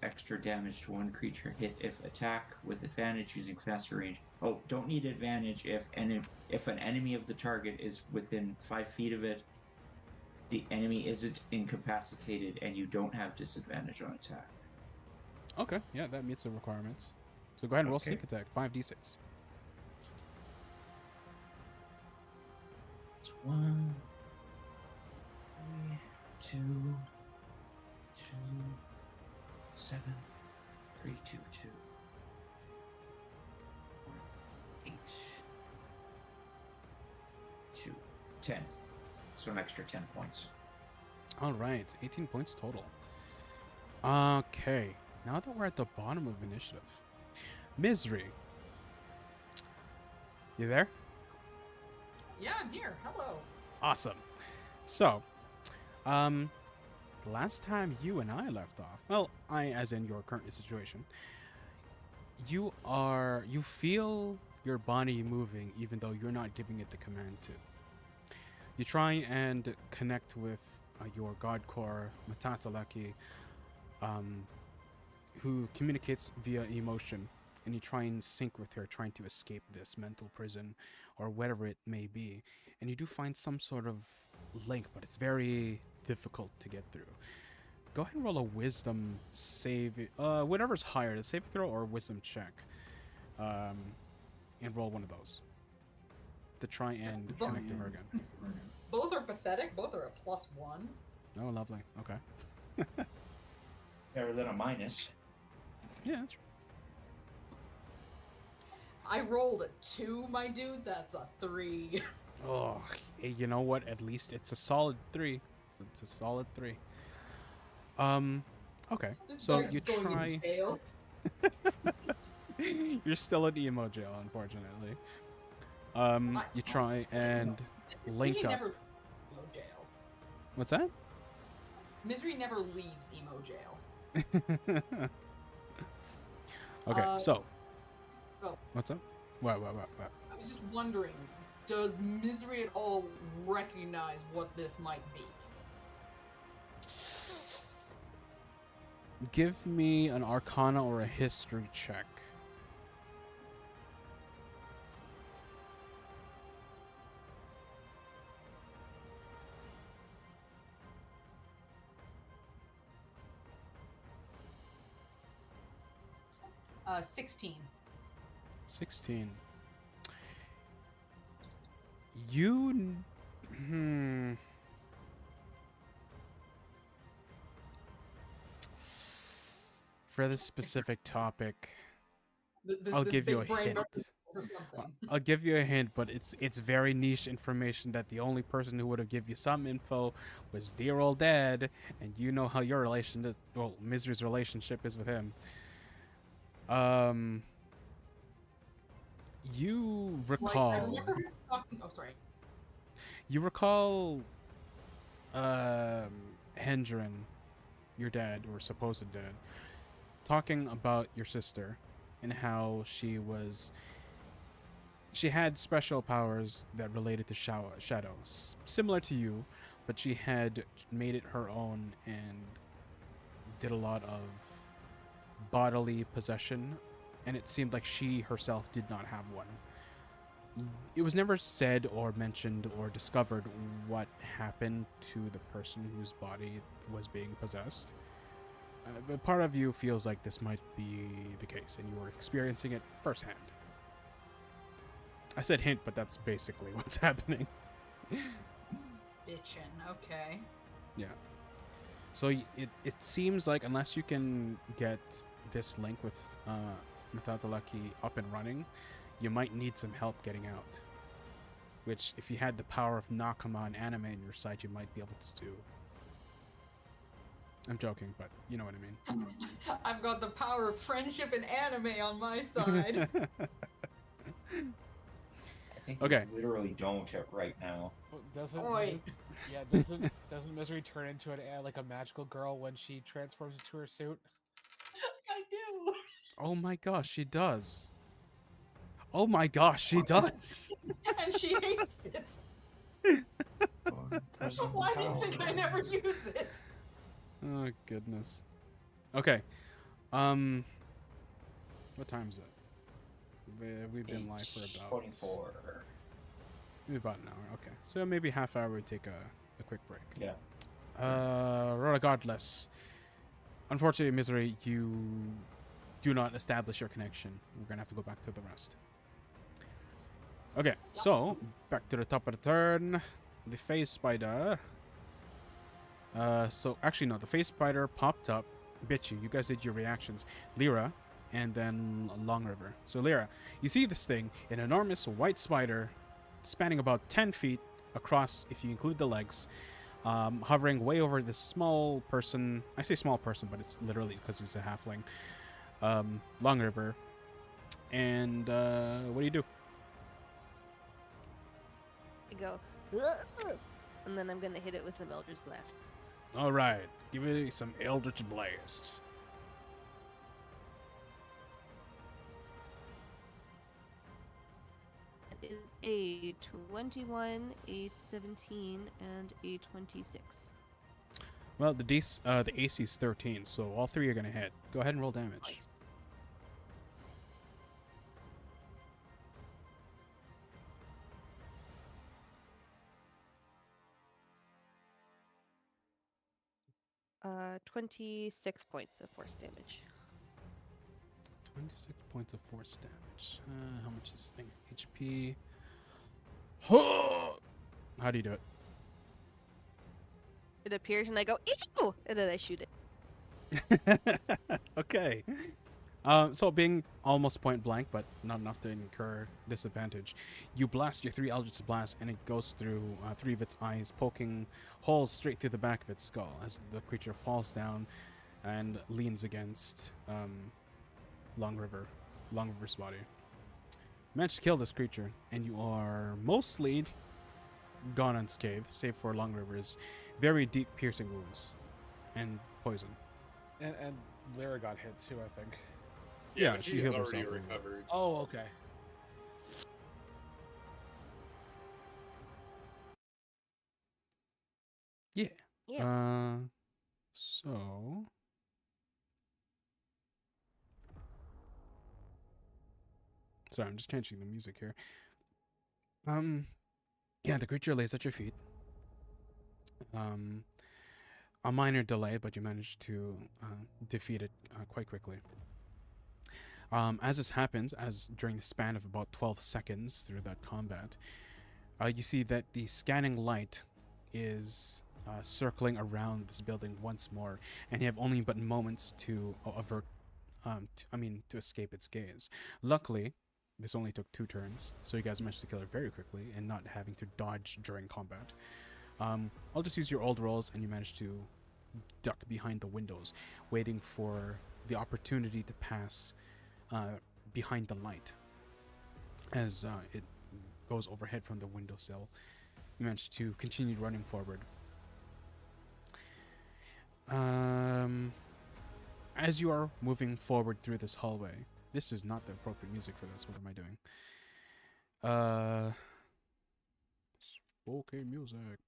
extra damage to one creature hit if attack with advantage using faster range. Oh, don't need advantage if an enemy of the target is within 5 feet of it. The enemy isn't incapacitated, and you don't have disadvantage on attack. Okay. Yeah, that meets the requirements. So go ahead and roll Okay. sneak attack. 5d6. It's 1, 3, 2, 7, 3, 2, 2, 1, 8, 2, 10. So an extra 10 points. All right. 18 points total. Okay. Now that we're at the bottom of initiative. Misery. You there? Yeah, I'm here. Hello. Awesome. So, the last time you and I left off, well, I as in your current situation, you feel your body moving even though you're not giving it the command to. You try and connect with your god core, Matatalaki, who communicates via emotion, and you try and sync with her, trying to escape this mental prison or whatever it may be. And you do find some sort of link, but it's very difficult to get through. Go ahead and roll a wisdom save, whatever's higher, the saving throw or wisdom check, and roll one of those to try and connect to her again. Both are pathetic. Both are a +1. Oh, lovely. Okay. Better than a minus. Yeah, that's right. I rolled a 2, my dude. That's a 3. Oh, hey, you know what? At least it's a solid 3. It's a solid 3. Okay, This so dice you is going try. into jail. You're still in emo jail, unfortunately. You try Misery and link up. never emo jail. What's that? Misery never leaves emo jail. Okay, so oh. what's up? What? I was just wondering, does Misery at all recognize what this might be? Give me an Arcana or a History check. Uh, 16. 16. You. For this specific topic, I'll This give you a big brain hint. or something. I'll give you a hint, but it's very niche information that the only person who would have give you some info was dear old dad, and you know how your Misery's relationship is with him. You recall. Like, I remember her talking. Oh, sorry. You recall. Hendren, your dad or supposed dad, talking about your sister and how she had special powers that related to shadows, similar to you, but she had made it her own and did a lot of bodily possession, and it seemed like she herself did not have one. It was never said or mentioned or discovered what happened to the person whose body was being possessed. But part of you feels like this might be the case, and you were experiencing it firsthand. I said hint, but that's basically what's happening. Bitchin', okay. Yeah. So it seems like unless you can get this link with Metatalaki up and running, you might need some help getting out. Which, if you had the power of Nakama and anime on your side, you might be able to do. I'm joking, but you know what I mean. I've got the power of friendship and anime on my side. I think Okay. we literally don't right now. Well, Doesn't Oi. doesn't Misery turn into like a magical girl when she transforms into her suit? I do. Oh my gosh, she does. Oh my gosh, she does. And she hates it. Why do you think I never use it? Oh goodness. Okay. What time is it? We've been live for about 24. maybe about an hour. Okay, so maybe half hour. We take a quick break. Yeah. Regardless, unfortunately, Misery, you do not establish your connection. We're gonna have to go back to the rest. Okay, so back to the top of the turn. The phase spider. So actually no, the phase spider popped up, bit you. You guys did your reactions. Lyra, and then Long River. So Lyra, you see this thing, an enormous white spider, spanning about 10 feet across, if you include the legs, hovering way over this small person. I say small person, but it's literally because he's a halfling. Long River. And what do you do? I go, and then I'm gonna hit it with some Eldritch Blasts. All right, give me some Eldritch Blast. It is a 21, a 17, and a 26. Well, the AC is 13, so all three are gonna hit. Go ahead and roll damage. Nice. Uh, 26 points of force damage. 26 points of force damage. How much is this thing? HP. How do you do it? It appears and I go, ew! And then I shoot it. Okay. So being almost point blank, but not enough to incur disadvantage, you blast your 3 Eldritch Blasts, and it goes through 3 of its eyes, poking holes straight through the back of its skull as the creature falls down, and leans against Long River's body. Managed to kill this creature, and you are mostly gone unscathed, save for Long River's very deep piercing wounds and poison. And Lyra got hit too, I think. Yeah, but she she's healed already herself a little bit. recovered. Oh, okay. Yeah. Yeah. So sorry, I'm just changing the music here. Yeah, the creature lays at your feet. A minor delay, but you managed to defeat it quite quickly. As this happens, as during the span of about 12 seconds through that combat, you see that the scanning light is circling around this building once more, and you have only but moments to to escape its gaze. Luckily, this only took 2 turns, so you guys managed to kill her very quickly and not having to dodge during combat. I'll just use your old rolls, and you managed to duck behind the windows, waiting for the opportunity to pass behind the light. As it goes overhead from the windowsill, you managed to continue running forward. As you are moving forward through this hallway, this is not the appropriate music for this. What am I doing? Okay, music.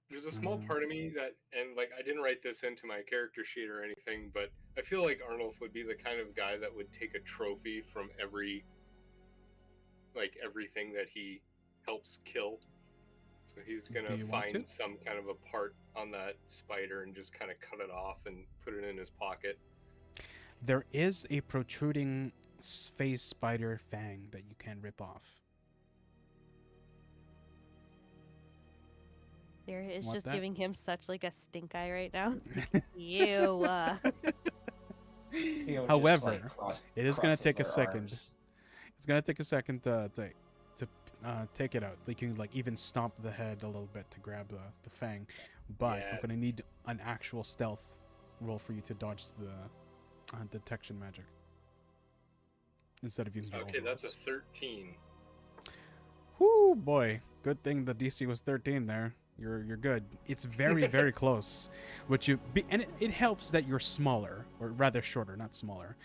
There's a small part of me that, and like I didn't write this into my character sheet or anything, but I feel like Arnulf would be the kind of guy that would take a trophy from everything that he helps kill. So he's gonna find some kind of a part on that spider and just kind of cut it off and put it in his pocket. There is a protruding phase spider fang that you can rip off. There is Want just that? giving him such like a stink eye right now. Ew. You know, just, However, like, it is going to crosses take a their second. arms. It's going to take a second to take it out. Like, you can like even stomp the head a little bit to grab the fang, but I'm going to need an actual stealth roll for you to dodge the detection magic instead of using your Okay, own that's a rolls. 13. Whoo, boy. Good thing the DC was 13 there. You're good. It's very, very close. And it helps that you're smaller, or rather shorter, not smaller.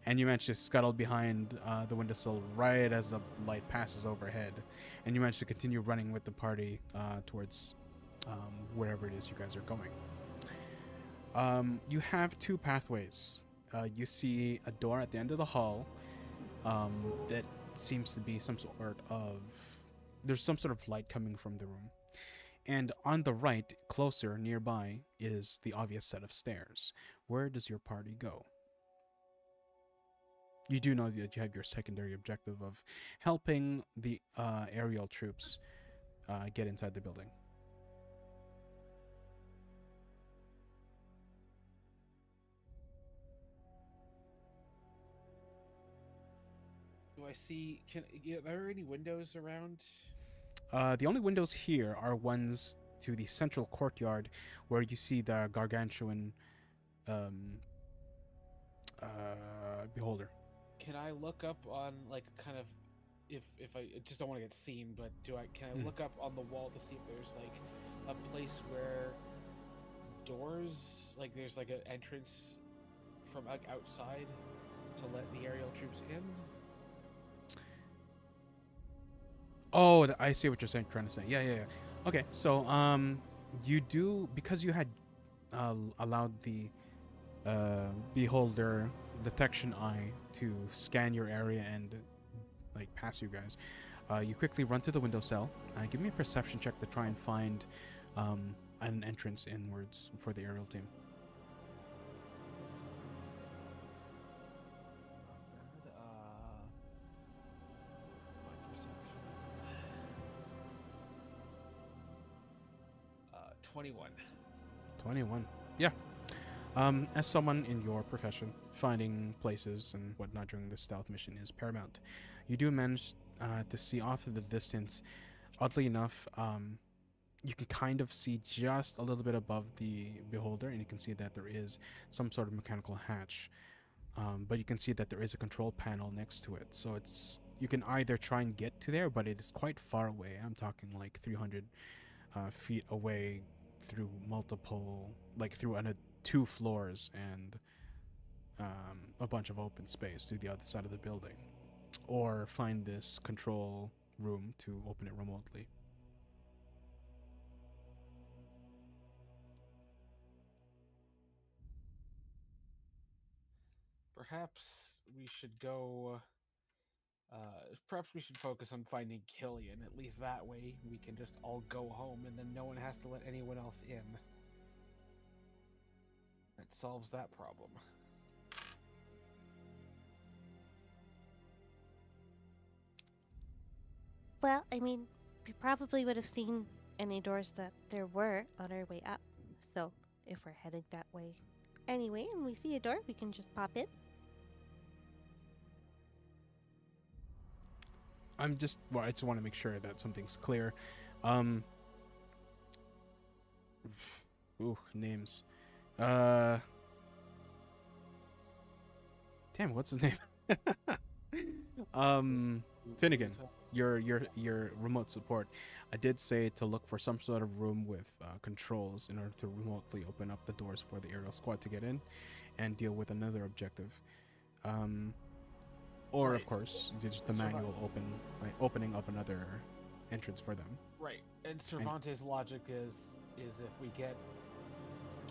And you managed to scuttle behind the windowsill right as the light passes overhead. And you managed to continue running with the party towards wherever it is you guys are going. You have 2 pathways. You see a door at the end of the hall that seems to be there's some sort of light coming from the room. And on the right, closer nearby, is the obvious set of stairs. Where does your party go? You do know that you have your secondary objective of helping the aerial troops get inside the building. Do I see? Are there any windows around? The only windows here are ones to the central courtyard, where you see the gargantuan beholder. Can I look up on like kind of, if I just don't want to get seen, but can I look up on the wall to see if there's like a place where doors, like there's like an entrance from like outside to let the aerial troops in? Oh, I see what you're trying to say. Yeah. Okay, so you do, because you had allowed the beholder detection eye to scan your area and like pass you guys. You quickly run to the windowsill. Give me a perception check to try and find an entrance inwards for the aerial team. My perception. 21. 21. Yeah. As someone in your profession, finding places and whatnot during this stealth mission is paramount. You do manage to see off in the distance, oddly enough, you can kind of see just a little bit above the beholder, and you can see that there is some sort of mechanical hatch. But you can see that there is a control panel next to it. So you can either try and get to there, but it is quite far away. I'm talking like 300 feet away through through 2 floors and a bunch of open space to the other side of the building. Or find this control room to open it remotely. Perhaps we should go. Perhaps we should focus on finding Killian. At least that way we can just all go home, and then no one has to let anyone else in. That solves that problem. Well, I mean, we probably would have seen any doors that there were on our way up. So, if we're heading that way anyway and we see a door, we can just pop in. I just want to make sure that something's clear. Names. Damn, what's his name? Finnegan, your remote support. I did say to look for some sort of room with controls in order to remotely open up the doors for the aerial squad to get in and deal with another objective. Or Right. of course, just the So manual opening up another entrance for them. Right. And Cervantes' logic is if we get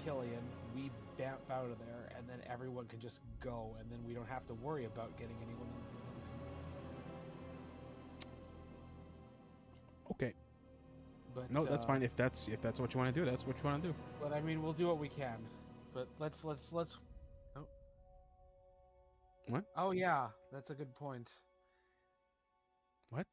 Killian, we bamf out of there, and then everyone can just go, and then we don't have to worry about getting anyone in. Okay. But No, that's fine. If that's what you want to do, that's what you want to do. But I mean, we'll do what we can. But let's. Oh. What? Oh yeah, that's a good point. What?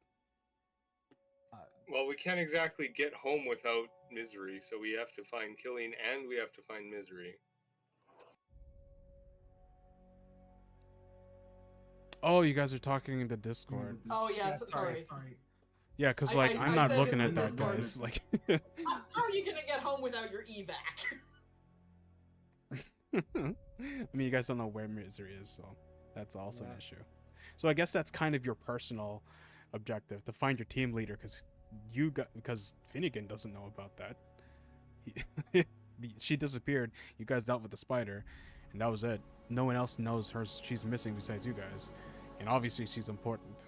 Well, we can't exactly get home without Misery, so we have to find Killian and we have to find Misery. Oh, you guys are talking in the Discord. Oh yeah, Yeah, sorry. Yeah, because I- like I- I'm I not said it looking in at that, Discord. guys. Like, How are you gonna get home without your evac? I mean, you guys don't know where Misery is, so that's also an Yeah. issue. So I guess that's kind of your personal objective, to find your team leader, because Finnegan doesn't know about that. She disappeared. You guys dealt with the spider, and that was it. No one else knows she's missing besides you guys, and obviously she's important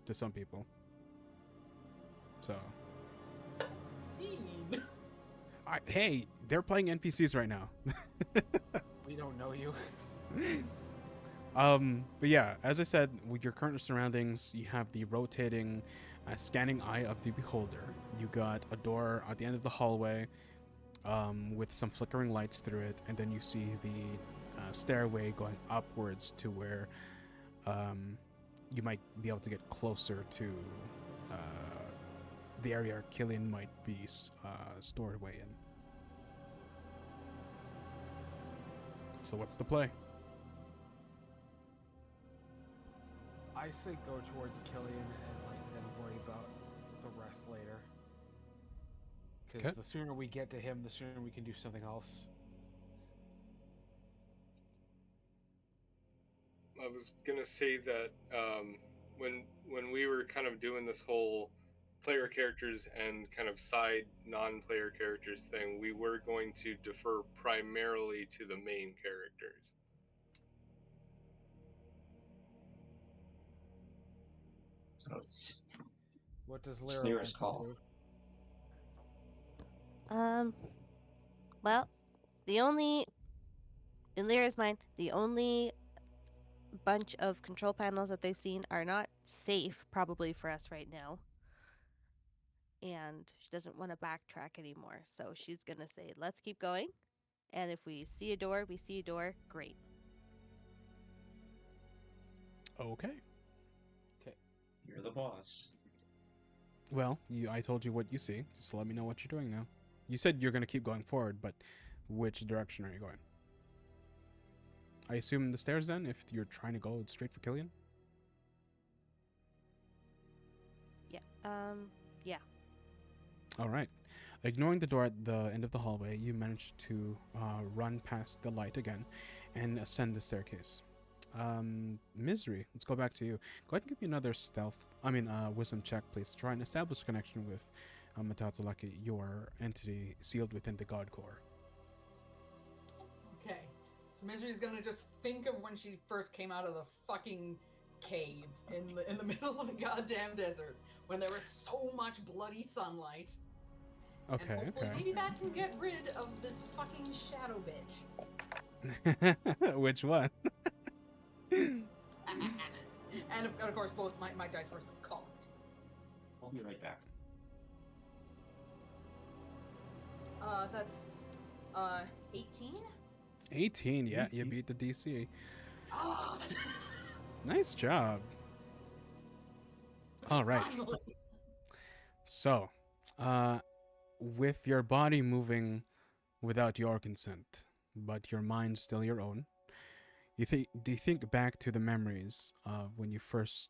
to some people. So, Mean. hey, they're playing NPCs right now. We don't know you. But yeah, as I said, with your current surroundings, you have the rotating, scanning eye of the beholder. You got a door at the end of the hallway, with some flickering lights through it, and then you see the stairway going upwards to where you might be able to get closer to the area Killian might be stored away in. So what's the play? I say go towards Killian and then worry about the rest later. Because Okay. the sooner we get to him, the sooner we can do something else. I was gonna say that when we were kind of doing this whole player characters and kind of side non-player characters thing, we were going to defer primarily to the main characters. So it's What does It's Lyra Lyra's want to call. do? Well, in Lyra's mind, the only bunch of control panels that they've seen are not safe, probably for us right now. And she doesn't want to backtrack anymore, so she's gonna say, "Let's keep going." And if we see a door, we see a door. Great. Okay. You're the boss. Well, I told you what you see. Just let me know what you're doing now. You said you're going to keep going forward, but which direction are you going? I assume the stairs then, if you're trying to go straight for Killian? Yeah. Yeah. All right. Ignoring the door at the end of the hallway, you manage to run past the light again and ascend the staircase. Misery, let's go back to you. Go ahead and give me another wisdom check, please. Try and establish a connection with Matatalaki, your entity sealed within the God Core. Okay. So Misery's gonna just think of when she first came out of the fucking cave in the middle of the goddamn desert when there was so much bloody sunlight. Okay, And hopefully okay. maybe that can get rid of this fucking shadow bitch. Which one? And of course, both my dice were cocked. I'll be right back. That's 18. 18, yeah, you beat the DC. Oh, Nice job. All right. finally. So, with your body moving without your consent, but your mind still your own, do you think back to the memories of when you first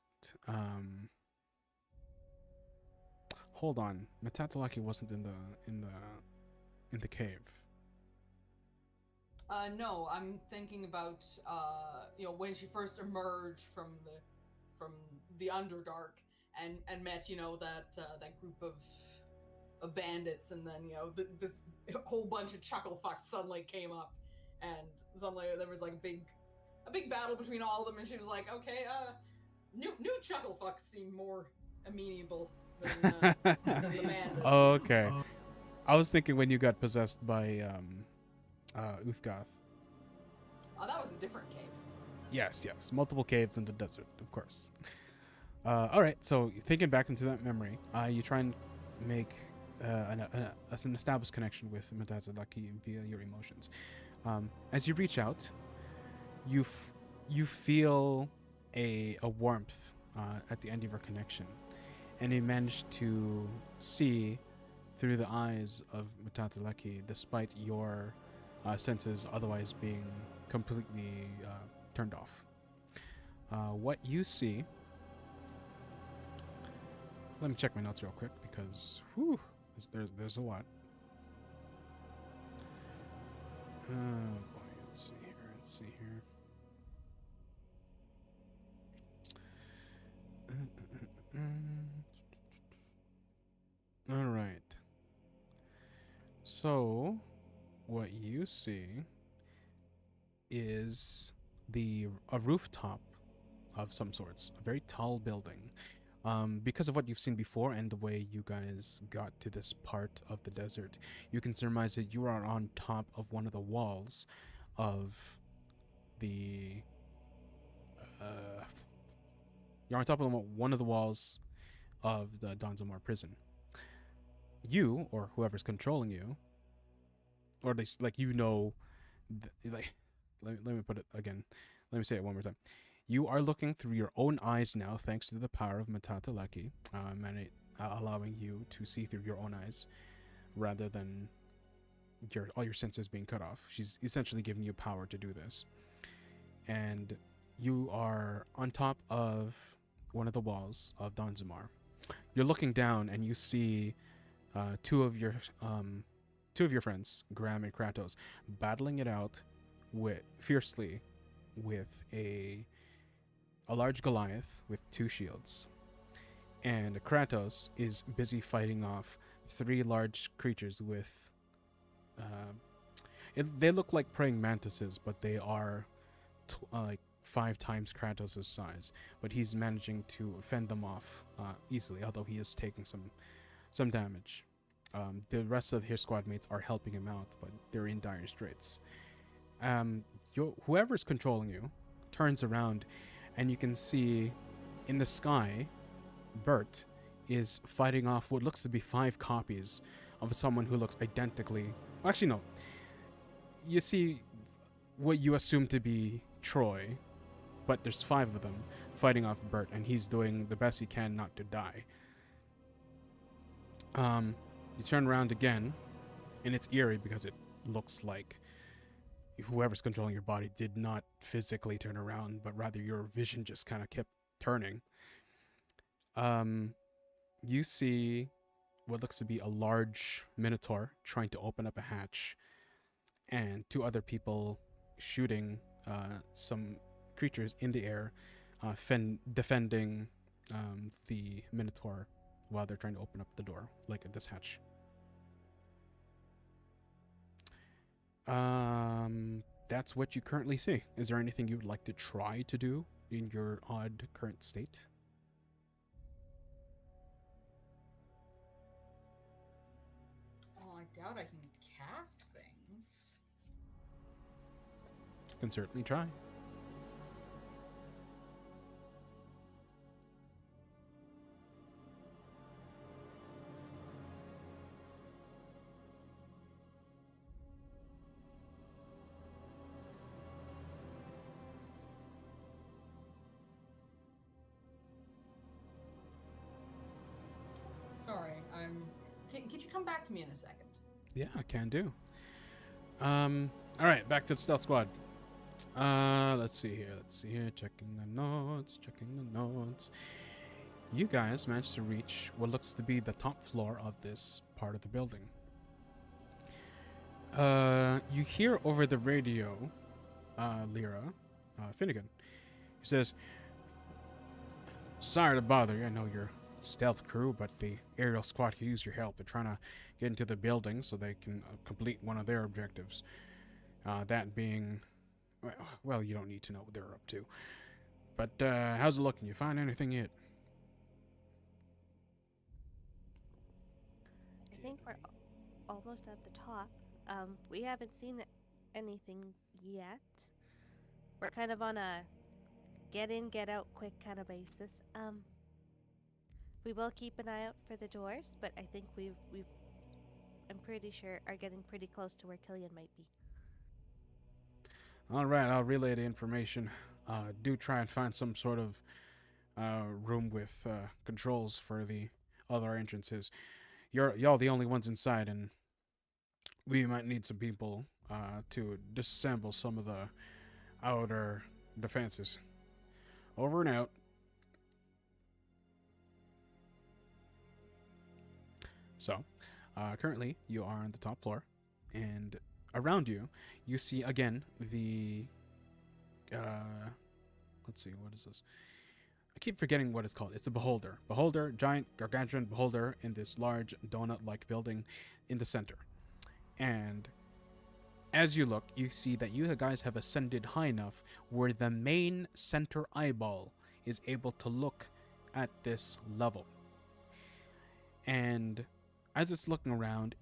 hold on, Matatalaki wasn't in the cave. No, I'm thinking about when she first emerged from the Underdark and met that group of bandits, and then this whole bunch of chuckle fucks suddenly came up, and suddenly there was like a big battle between all of them, and she was like, okay, new chuckle fucks seem more amenable than the bandits. Okay. I was thinking when you got possessed by Uthgoth. Oh, that was a different cave. Yes. Multiple caves in the desert, of course. All right, so thinking back into that memory, you try and make an established connection with Matatalaki via your emotions. As you reach out, you feel a warmth at the end of your connection, and you manage to see through the eyes of Matatalaki, despite your senses otherwise being completely turned off. What you see... Let me check my notes real quick because there's a lot. Oh boy, let's see here. All right. So, what you see is a rooftop of some sorts, a very tall building. Because of what you've seen before and the way you guys got to this part of the desert, you can surmise that you are on top of one of the walls of the... you're on top of one of the walls of the Donzamar prison. You, or whoever's controlling you, or at least, let me put it again. Let me say it one more time. You are looking through your own eyes now, thanks to the power of Matatalaki, allowing you to see through your own eyes, rather than all your senses being cut off. She's essentially giving you power to do this. And you are on top of one of the walls of Donzamar. You're looking down, and you see two of your friends, Graham and Kratos, battling it out fiercely with a large Goliath with two shields. And Kratos is busy fighting off three large creatures with... they look like praying mantises, but they are like 5 times Kratos' size. But he's managing to fend them off easily, although he is taking some damage. The rest of his squad mates are helping him out, but they're in dire straits. Whoever's controlling you turns around, and you can see in the sky, Bert is fighting off what looks to be 5 copies of someone who looks identically... Well, actually, no. You see what you assume to be Troy, but there's 5 of them fighting off Bert, and he's doing the best he can not to die. You turn around again, and it's eerie because it looks like whoever's controlling your body did not physically turn around, but rather your vision just kind of kept turning. You see what looks to be a large minotaur trying to open up a hatch, and two other people shooting some creatures in the air, defending the minotaur while they're trying to open up the door, like this hatch. That's what you currently see. Is there anything you'd like to try to do in your odd current state? Oh, I doubt I can cast things. Can certainly try. Sorry, could you come back to me in a second? Yeah, I can do. All right, back to the stealth squad. Let's see here. Checking the notes. You guys managed to reach what looks to be the top floor of this part of the building. You hear over the radio, Lyra, Finnegan. He says, "Sorry to bother you. I know you're stealth crew, but the aerial squad could use your help. They're trying to get into the building so they can complete one of their objectives. That being, well, you don't need to know what they're up to. But how's it looking? You find anything yet?" I think we're almost at the top. We haven't seen anything yet. We're kind of on a get in, get out quick kind of basis. We will keep an eye out for the doors, but I think I'm pretty sure are getting pretty close to where Killian might be. All right, I'll relay the information. Do try and find some sort of room with controls for the other entrances. Y'all the only ones inside, and we might need some people to disassemble some of the outer defenses. Over and out. So, currently, you are on the top floor, and around you, you see again the. Let's see, what is this? I keep forgetting what it's called. It's a beholder. Beholder, giant, gargantuan beholder in this large donut-like building in the center. And as you look, you see that you guys have ascended high enough where the main center eyeball is able to look at this level. And as it's looking around,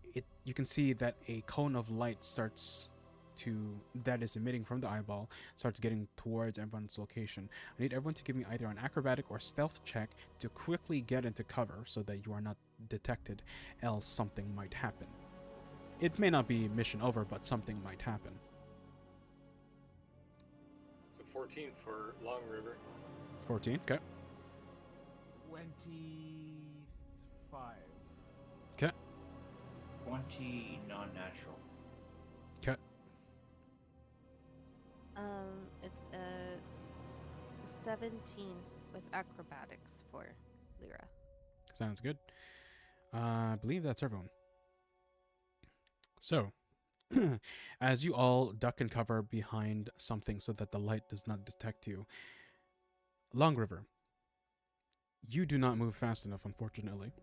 you can see that a cone of light that is emitting from the eyeball starts getting towards everyone's location. I need everyone to give me either an acrobatic or stealth check to quickly get into cover so that you are not detected, else something might happen. It may not be mission over, but something might happen. It's a 14 for Long River. 14, okay. 25. Okay. 20 non-natural. Okay. It's a 17 with acrobatics for Lyra. Sounds good. I believe that's everyone. So, as you all duck and cover behind something so that the light does not detect you, Long River, you do not move fast enough, unfortunately.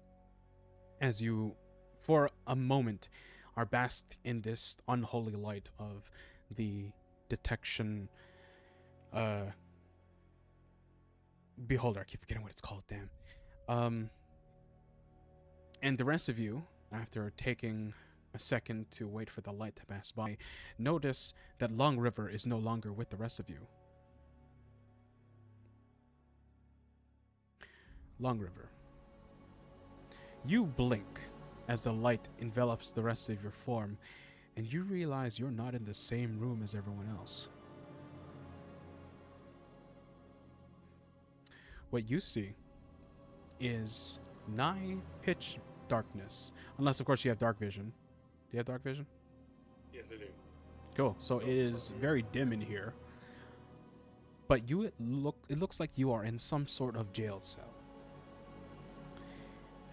As you, for a moment, are basked in this unholy light of the detection beholder. I keep forgetting what it's called, damn. And the rest of you, after taking a second to wait for the light to pass by, notice that Long River is no longer with the rest of you. Long River. You blink as the light envelops the rest of your form, and you realize you're not in the same room as everyone else. What you see is nigh pitch darkness, unless of course you have dark vision. Do you have dark vision? Yes, I do. Cool. So it is very dim in here, but it looks like you are in some sort of jail cell.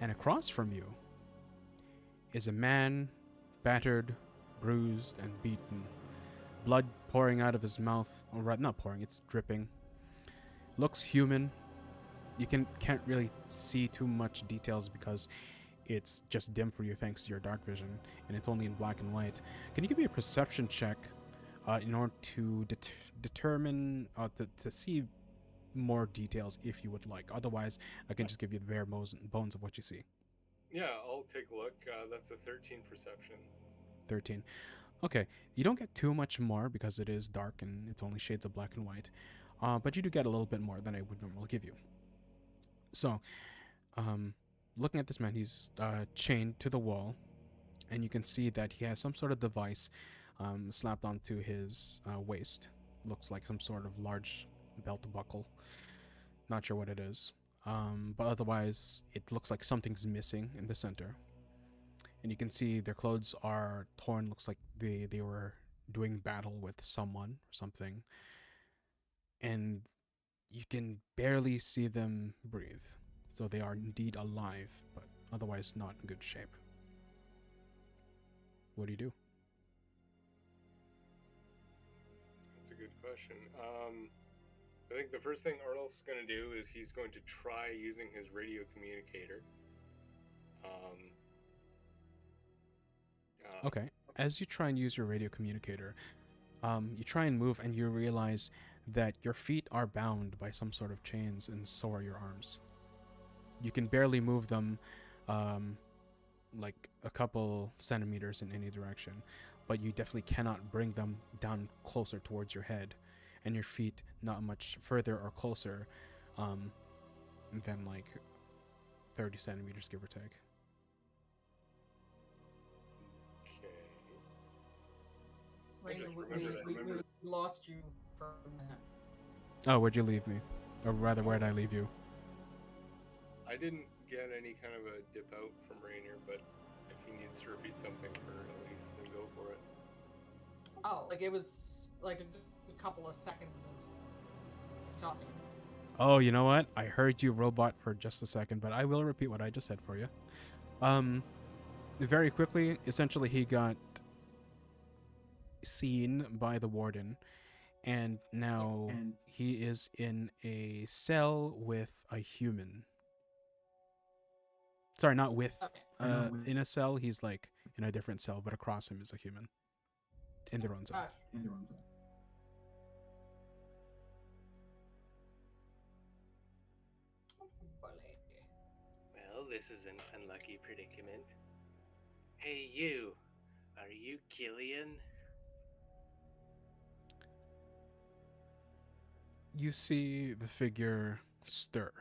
And across from you, is a man, battered, bruised, and beaten. Blood pouring out of his mouth, or rather, not pouring, it's dripping. Looks human. You can't really see too much details because it's just dim for you thanks to your dark vision, and it's only in black and white. Can you give me a perception check in order to determine, to see more details if you would like? Otherwise, I can just give you the bare bones of what you see. Yeah, I'll take a look. That's a 13 perception. 13. Okay, you don't get too much more because it is dark and it's only shades of black and white, but you do get a little bit more than I would normally give you. So, looking at this man, he's chained to the wall, and you can see that he has some sort of device slapped onto his waist. Looks like some sort of large belt buckle. Not sure what it is. But otherwise, it looks like something's missing in the center. And you can see their clothes are torn. Looks like they were doing battle with someone or something. And you can barely see them breathe. So they are indeed alive, but otherwise not in good shape. What do you do? That's a good question. I think the first thing Arnulf's going to do is he's going to try using his radio communicator. Okay. As you try and use your radio communicator, you try and move, and you realize that your feet are bound by some sort of chains, and so are your arms. You can barely move them like a couple centimeters in any direction, but you definitely cannot bring them down closer towards your head, and your feet not much further or closer than like 30 centimeters, give or take. Rainer, just we remembered lost you for a minute. Oh, where'd you leave me? Or rather, where'd I leave you? I didn't get any kind of a dip out from Rainier, but if he needs to repeat something for Elise, then go for it. Oh, like it was like a couple of seconds of talking. Oh, you know what? I heard you, robot, for just a second, but I will repeat what I just said for you. Very quickly, essentially, he got seen by the warden, and now he is in a cell with a human. Sorry, not with. Okay. In a cell, he's like in a different cell, but across him is a human. In their own cell. Well, this is an unlucky predicament. Hey, you. Are you Killian? You see the figure stir.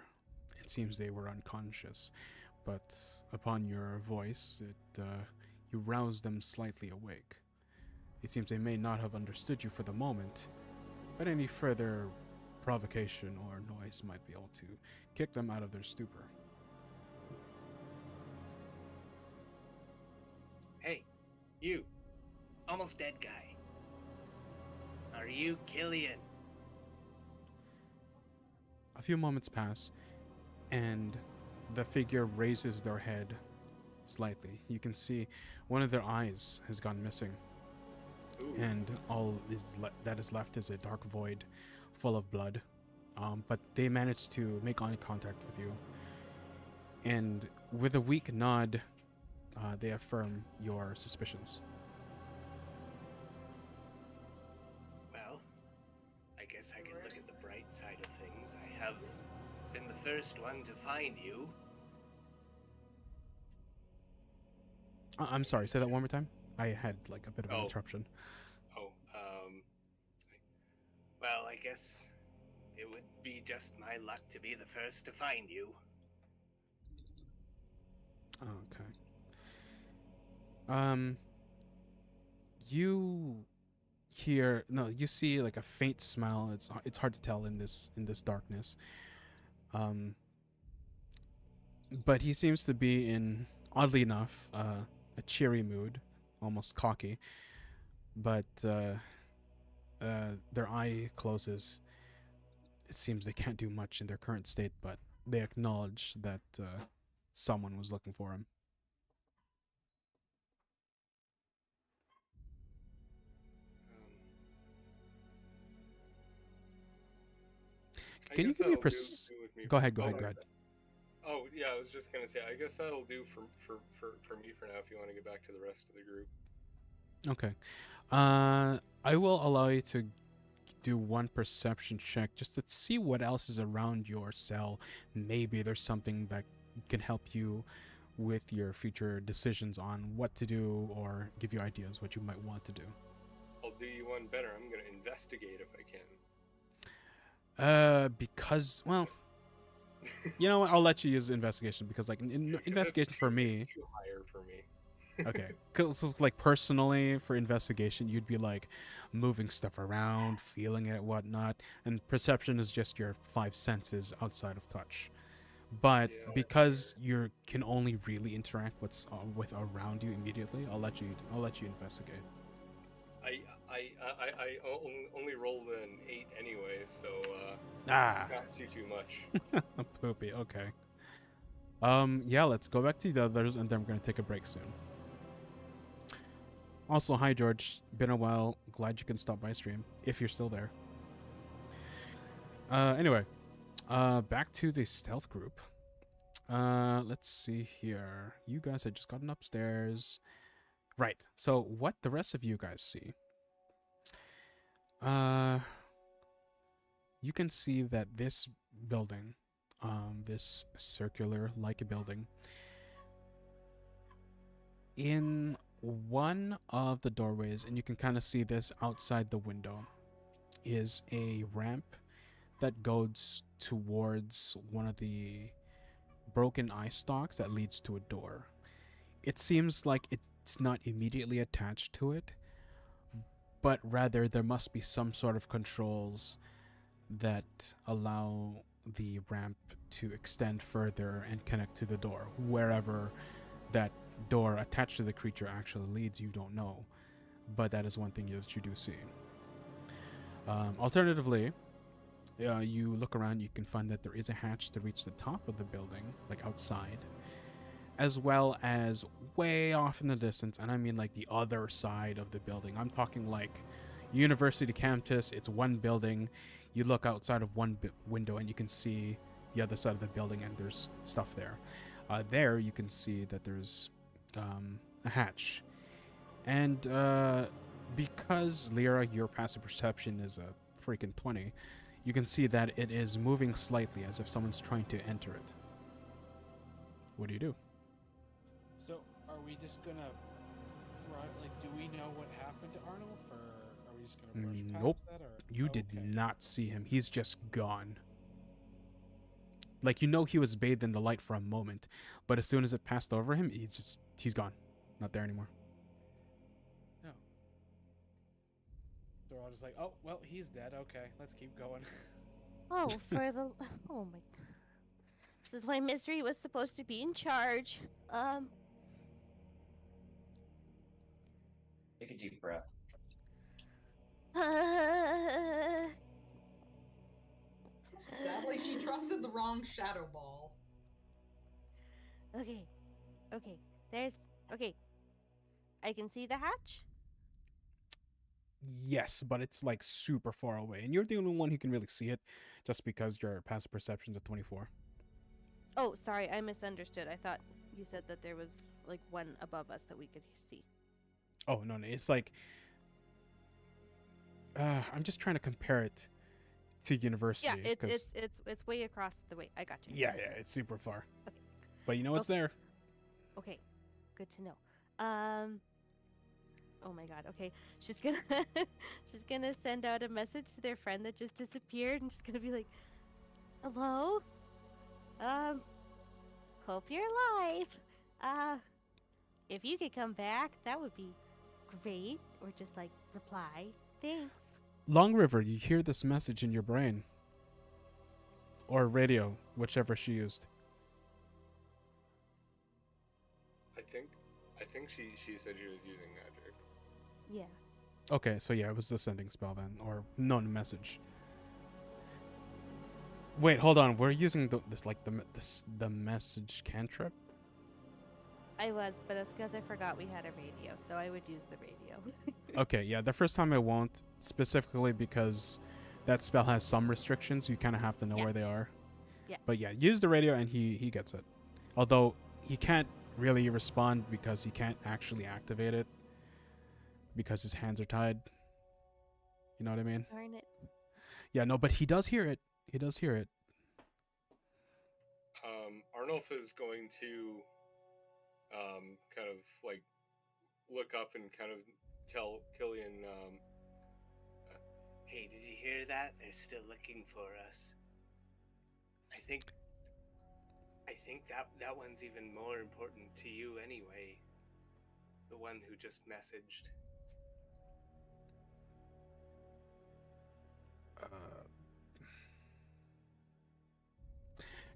It seems they were unconscious, but upon your voice, you rouse them slightly awake. It seems they may not have understood you for the moment, but any further provocation or noise might be able to kick them out of their stupor. Hey, you. Almost dead guy. Are you Killian? A few moments pass, and the figure raises their head slightly. You can see one of their eyes has gone missing. Ooh. And all that is left is a dark void full of blood. But they managed to make eye contact with you. And with a weak nod, they affirm your suspicions. Well, I guess I can look at the bright side of things. I have been the first one to find you. I'm sorry, say that one more time? I had like a bit of an interruption. Well, I guess it would be just my luck to be the first to find you. Okay. You see like a faint smile. It's hard to tell in this darkness. But he seems to be in, oddly enough, a cheery mood, almost cocky. But their eye closes. It seems they can't do much in their current state, but they acknowledge that someone was looking for him. I Can you guess give me a that'll pers- do with me. Go ahead, go Oh, ahead, go what's ahead. that? Oh, yeah, I was just gonna say. I guess that'll do for me for now. If you want to get back to the rest of the group. Okay. I will allow you to do one perception check just to see what else is around your cell. Maybe there's something that can help you with your future decisions on what to do or give you ideas what you might want to do. I'll do you one better. I'm gonna investigate if I can. Because, well, you know what? I'll let you use investigation because, like, investigation for me. It's too higher for me. Okay, because like personally for investigation, you'd be like moving stuff around, feeling it, whatnot, and perception is just your five senses outside of touch. But Yeah, because you can only really interact with around you immediately, I'll let you investigate. I only rolled an 8 anyway, so Ah, it's not too much. poopy. Okay. Yeah, let's go back to the others, and then we're gonna take a break soon. Also, hi George. Been a while. Glad you can stop by stream if you're still there. Anyway, back to the stealth group. Let's see here. You guys had just gotten upstairs. Right. So what the rest of you guys see? You can see that this building, this circular-like building, in one of the doorways, and you can kind of see this outside the window, is a ramp that goes towards one of the broken eye stalks that leads to a door. It seems like it's not immediately attached to it, but rather there must be some sort of controls that allow the ramp to extend further and connect to the door. Wherever that door attached to the creature actually leads, you don't know, but that is one thing that you do see. Alternatively, you look around, you can find that there is a hatch to reach the top of the building, like outside, as well as way off in the distance, and I mean like the other side of the building. I'm talking like university campus. It's one building. You look outside of one window and you can see the other side of the building, and there's stuff there. There you can see that there's a hatch, and because Lyra, your passive perception is a freaking 20, you can see that it is moving slightly as if someone's trying to enter it. What do you do? So, are we just gonna, like, do we know what happened to Arnold, or are we just gonna brush past Nope. that? Or You did okay. not see him. He's just gone. Like, you know, he was bathed in the light for a moment, but as soon as it passed over him, he's gone. Not there anymore. No. So we're all just like, oh well, he's dead. Okay, let's keep going. Oh, for the oh my! This is why Misery was supposed to be in charge. Take a deep breath. Sadly, she trusted the wrong shadow ball. Okay, okay. I can see the hatch. Yes, but it's like super far away, and you're the only one who can really see it, just because your passive perception's at 24. Oh, sorry, I misunderstood. I thought you said that there was like one above us that we could see. Oh no, it's like I'm just trying to compare it to university. Yeah, 'cause- it's way across the way. I got you. yeah, it's super far. Okay. But you know it's there. Okay, good to know. Oh my god. Okay, she's gonna she's gonna send out a message to their friend that just disappeared, and she's gonna be like, "Hello, hope you're alive. If you could come back, that would be great." Or just like reply, "Thanks." Long River, you hear this message in your brain. Or radio, whichever she used. I think she said she was using magic. Yeah. Okay, so yeah, it was the sending spell then, or known message. Wait, hold on. We're using the message cantrip. I was, but it's because I forgot we had a radio, so I would use the radio. Okay, yeah, the first time I won't, specifically because that spell has some restrictions. You kind of have to know Yeah. where they are. Yeah. But yeah, use the radio and he gets it. Although he can't really respond because he can't actually activate it because his hands are tied. You know what I mean? Darn it. Yeah, no, but he does hear it. He does hear it. Arnulf is going to kind of like look up and kind of tell Killian, Hey, did you hear that? They're still looking for us. I think that one's even more important to you anyway. The one who just messaged.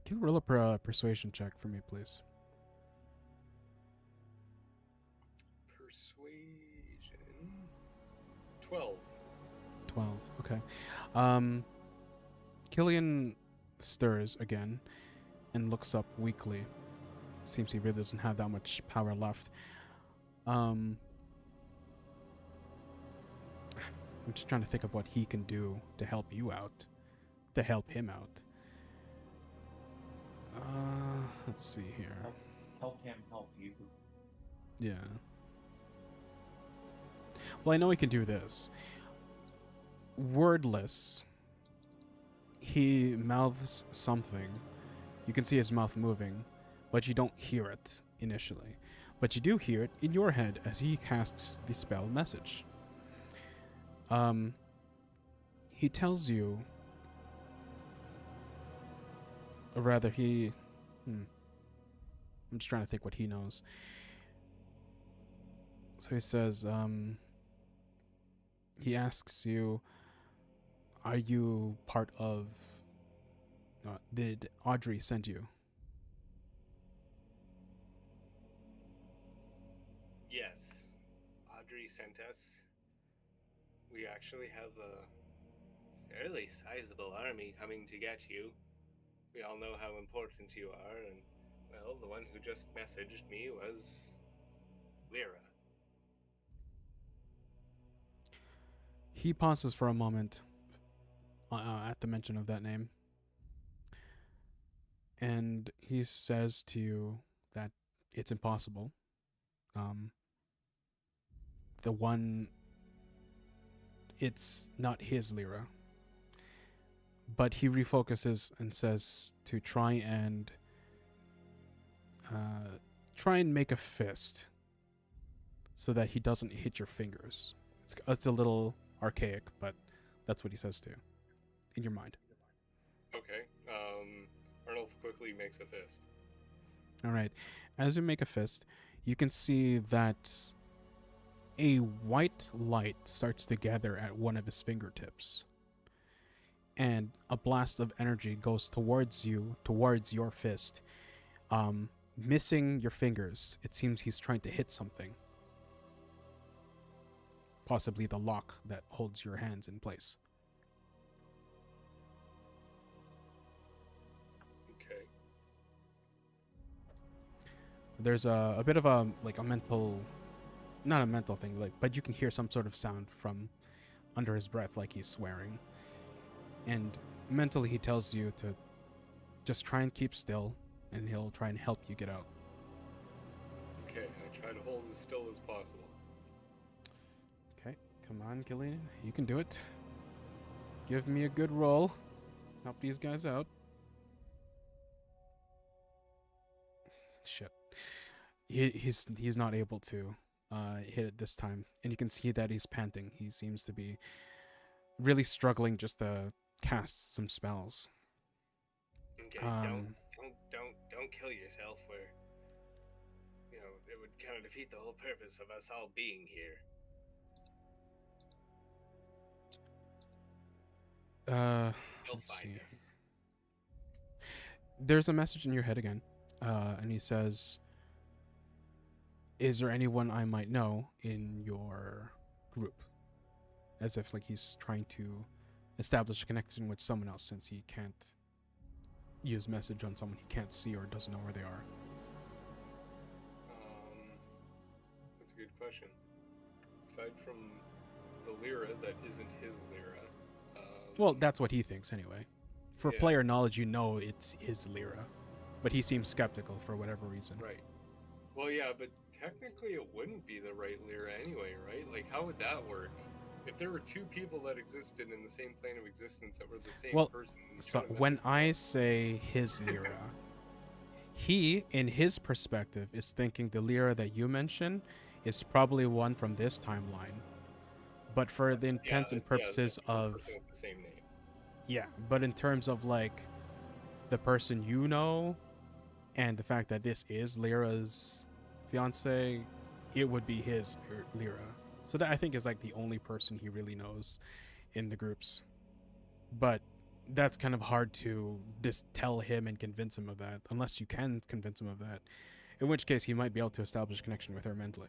Can you roll a persuasion check for me, please? Persuasion 12. 12. Okay. Killian stirs again and looks up weakly. Seems he really doesn't have that much power left. I'm just trying to think of what he can do to help you out. To help him out. Let's see here. Help him help you. Yeah. Well, I know he can do this. Wordless, he mouths something. You can see his mouth moving, but you don't hear it initially. But you do hear it in your head as he casts the spell message. He tells you, or rather I'm just trying to think what he knows. So he says, he asks you, are you part of, did Audrey send you? Yes, Audrey sent us. We actually have a fairly sizable army coming to get you. We all know how important you are, and, well, the one who just messaged me was Lyra. He pauses for a moment at the mention of that name. And he says to you that it's impossible. It's not his Lyra. But he refocuses and says to try and make a fist so that he doesn't hit your fingers. It's a little archaic, but that's what he says to you in your mind. Okay. Arnulf quickly makes a fist. All right. As you make a fist, you can see that a white light starts to gather at one of his fingertips. And a blast of energy goes towards you, towards your fist, missing your fingers. It seems he's trying to hit something. Possibly the lock that holds your hands in place. Okay. There's a bit of a mental, not a mental thing, but you can hear some sort of sound from under his breath, like he's swearing. And mentally he tells you to just try and keep still, and he'll try and help you get out. Okay, I try to hold as still as possible. Okay, come on, Killian. You can do it. Give me a good roll. Help these guys out. Shit. He's not able to hit it this time. And you can see that he's panting. He seems to be really struggling just to cast some spells. Okay, don't kill yourself. Where, it would kind of defeat the whole purpose of us all being here. You'll Let's find see. us. There's a message in your head again, and he says, is there anyone I might know in your group? As if he's trying to establish a connection with someone else, since he can't use message on someone he can't see or doesn't know where they are. That's a good question. Aside from the Lyra that isn't his Lyra, Well, that's what he thinks anyway. For Yeah. player knowledge, you know it's his Lyra, but he seems skeptical for whatever reason. Right. Well, yeah, but technically it wouldn't be the right Lyra anyway, right? Like, how would that work? If there were two people that existed in the same plane of existence that were the same Well, person, it So kinda when messes I up. say his Lyra, he, in his perspective, is thinking the Lyra that you mentioned is probably one from this timeline. But for the intents and purposes the of person with the same name. yeah, but in terms of like the person you know and the fact that this is Lyra's fiance, it would be his Lyra. So that I think is like the only person he really knows in the groups. But that's kind of hard to just tell him and convince him of that, unless you can convince him of that. In which case, he might be able to establish a connection with her mentally.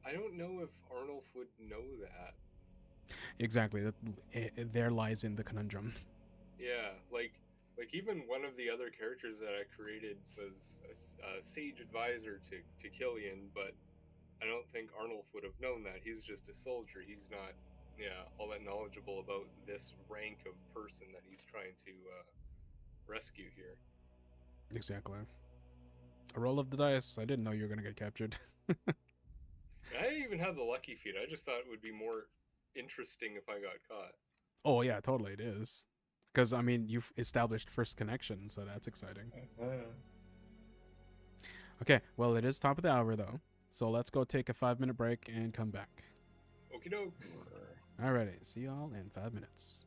I don't know if Arnulf would know that. Exactly. There lies in the conundrum. Yeah, like even one of the other characters that I created was a sage advisor to Killian, but I don't think Arnulf would have known that. He's just a soldier. He's not, all that knowledgeable about this rank of person that he's trying to rescue here. Exactly. A roll of the dice. I didn't know you were going to get captured. I didn't even have the lucky feat. I just thought it would be more interesting if I got caught. Oh, yeah, totally it is. Because, I mean, you've established first connection, so that's exciting. Okay, well, it is top of the hour, though. So let's go take a 5-minute break and come back. Okie dokes. Alrighty, see y'all in 5 minutes.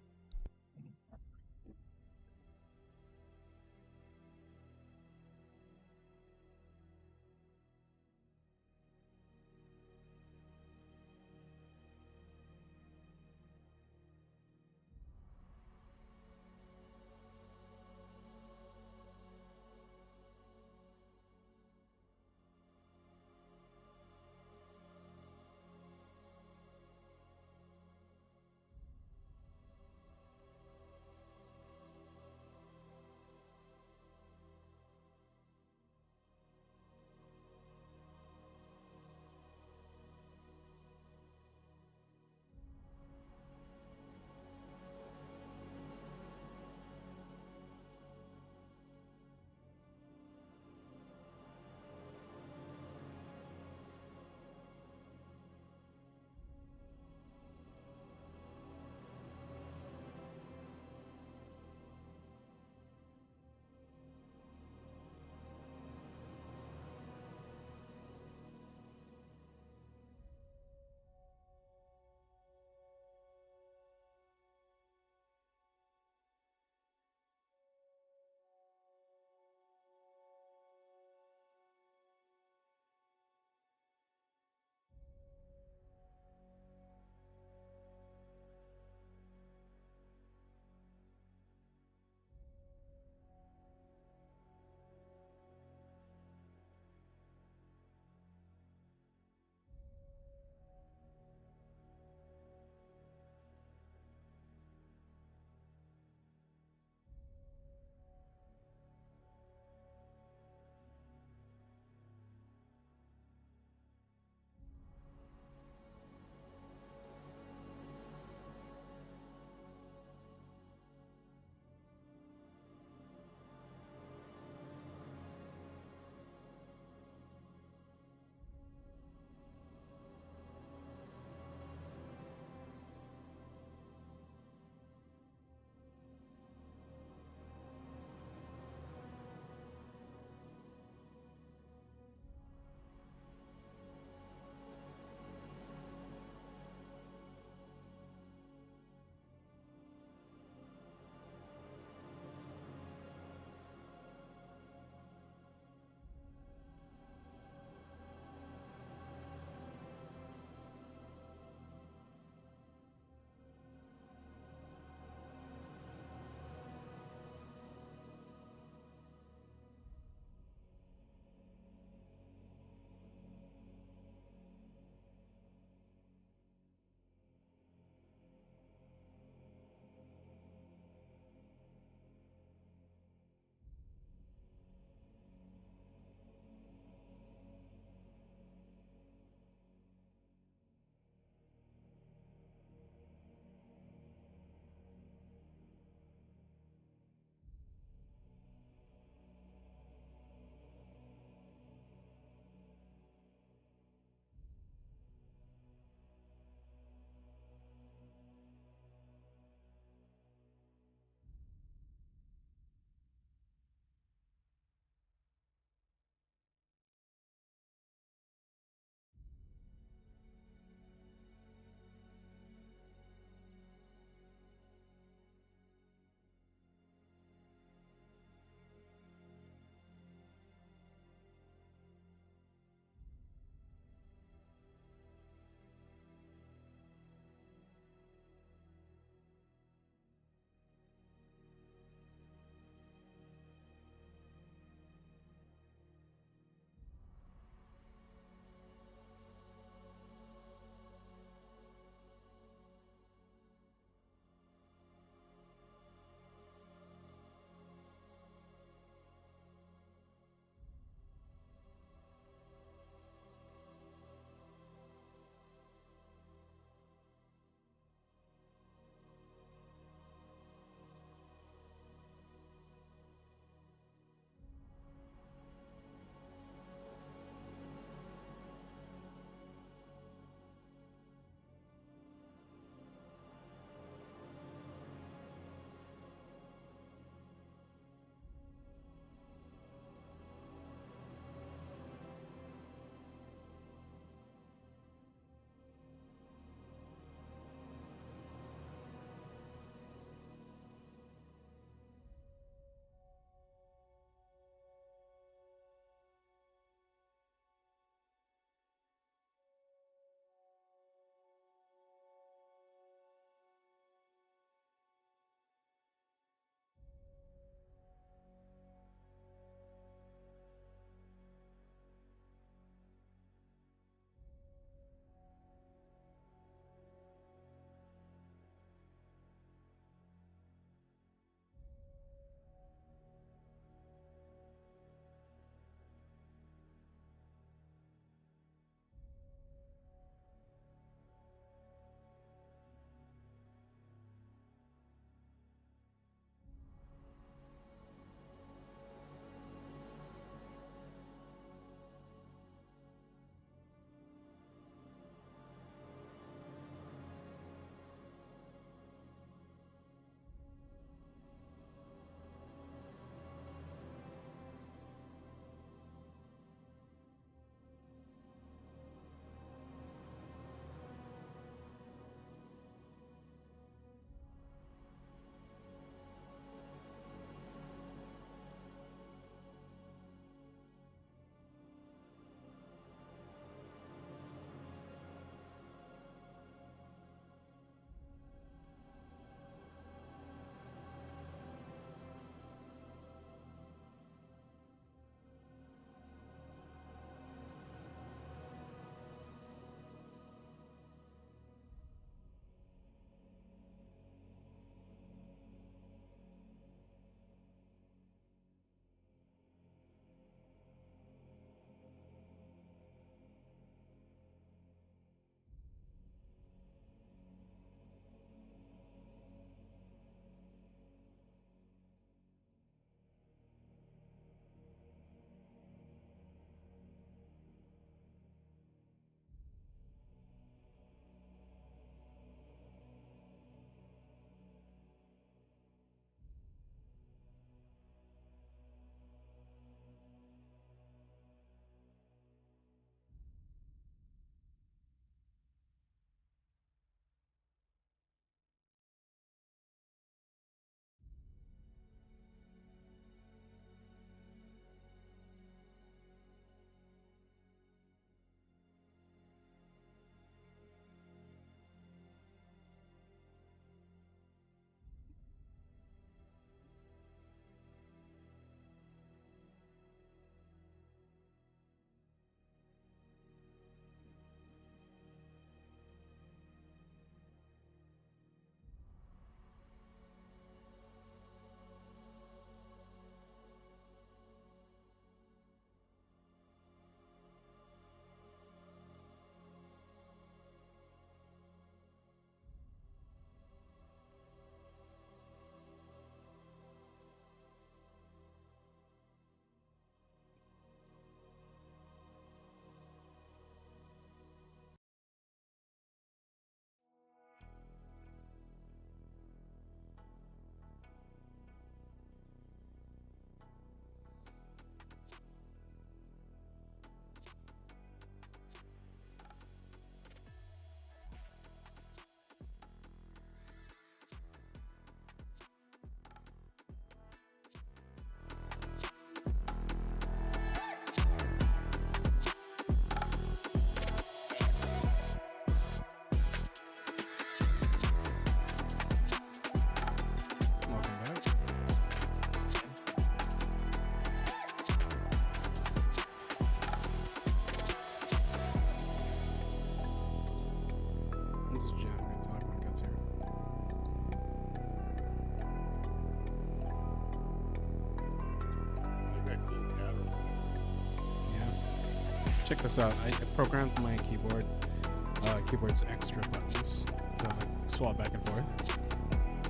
check this out. I programmed my keyboard's extra buttons to like swap back and forth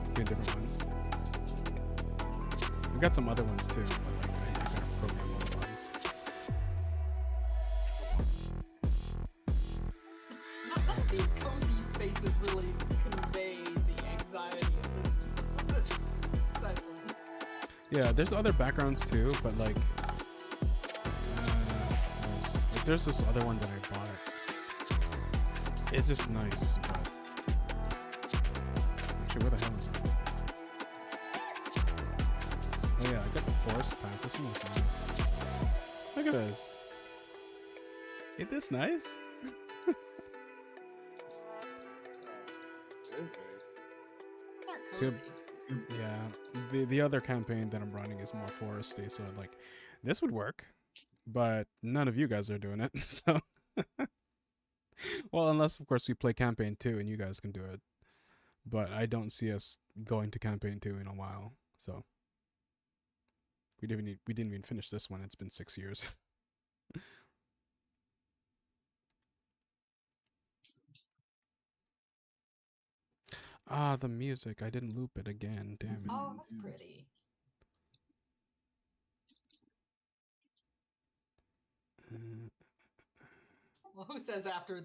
between different ones. I've got some other ones too, but like I gotta program all the ones. None of these cozy spaces really convey the anxiety of this segment. Yeah, there's other backgrounds too, but like, there's this other one that I bought. It's just nice, but actually, where the hell is it? Oh yeah, I got the forest pack. This one is nice. Look at this. Ain't this nice? It is nice. These are Too- cozy. Yeah, the other campaign that I'm running is more foresty, so like this would work, but none of you guys are doing it. So, well, unless of course we play campaign 2 and you guys can do it, but I don't see us going to campaign 2 in a while. So we didn't even finish this one. It's been 6 years. Ah, the music. I didn't loop it again. Damn it. Oh, that's pretty. Uh, Well, who says after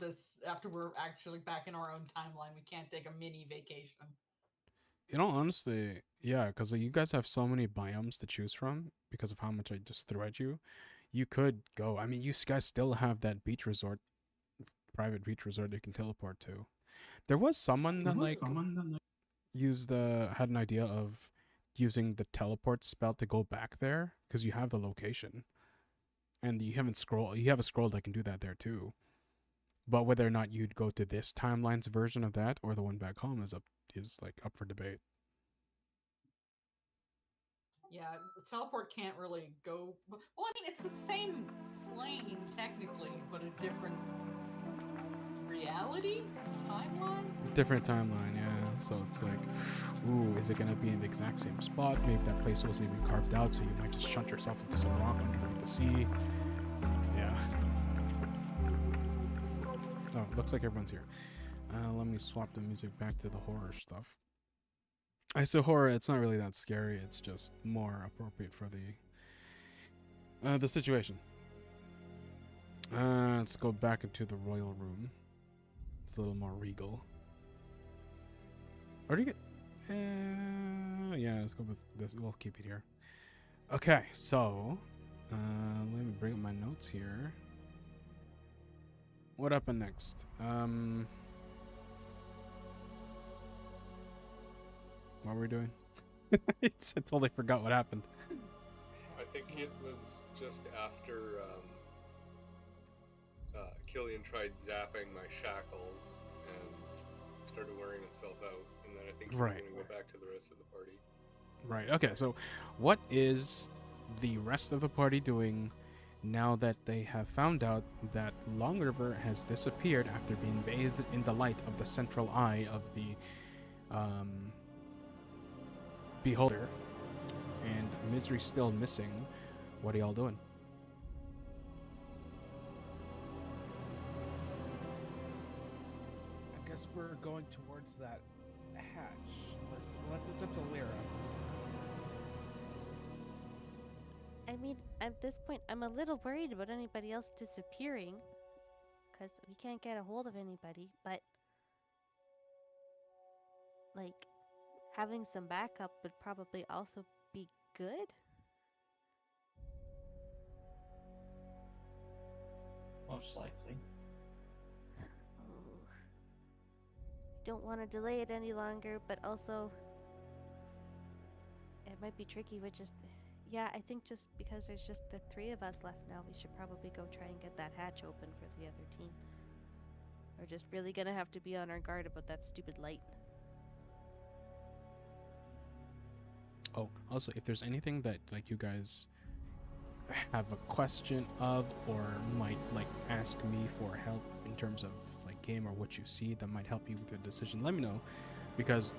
we're actually back in our own timeline, we can't take a mini vacation? In all honesty, yeah, because you guys have so many biomes to choose from because of how much I just threw at you. You could go. I mean, you guys still have that beach resort, private beach resort you can teleport to. There was someone that had an idea of using the teleport spell to go back there because you have the location, and you have a scroll that can do that there too. But whether or not you'd go to this timeline's version of that or the one back home is up for debate. Yeah, the teleport can't really go. Well, I mean, it's the same plane technically, but a different reality timeline. Different timeline, yeah. So it's like, ooh, is it gonna be in the exact same spot? Maybe that place wasn't even carved out, so you might just shunt yourself into some rock underneath the sea. Yeah. Oh, looks like everyone's here. Let me swap the music back to the horror stuff. I say horror, it's not really that scary, it's just more appropriate for the situation. Let's go back into the royal room. It's a little more regal. Or do you get... yeah, let's go with this. We'll keep it here. Okay, so... let me bring up my notes here. What happened next? What were we doing? I totally forgot what happened. I think it was just after Killian tried zapping my shackles and started wearing himself out, and then I think we're Right. going to go back to the rest of the party. Right, okay, so what is the rest of the party doing now that they have found out that Long River has disappeared after being bathed in the light of the central eye of the beholder, and Misery's still missing? What are y'all doing? I guess we're going towards that hatch. It's up to Lyra. I mean, at this point, I'm a little worried about anybody else disappearing, because we can't get a hold of anybody, but, like, having some backup would probably also be good. Most likely. Oh. Don't want to delay it any longer, but also it might be tricky with just... Yeah, I think just because there's just the 3 of us left now, we should probably go try and get that hatch open for the other team. We're just really gonna have to be on our guard about that stupid light. Oh, also, if there's anything that like you guys have a question of or might like ask me for help in terms of like game or what you see that might help you with your decision, let me know, because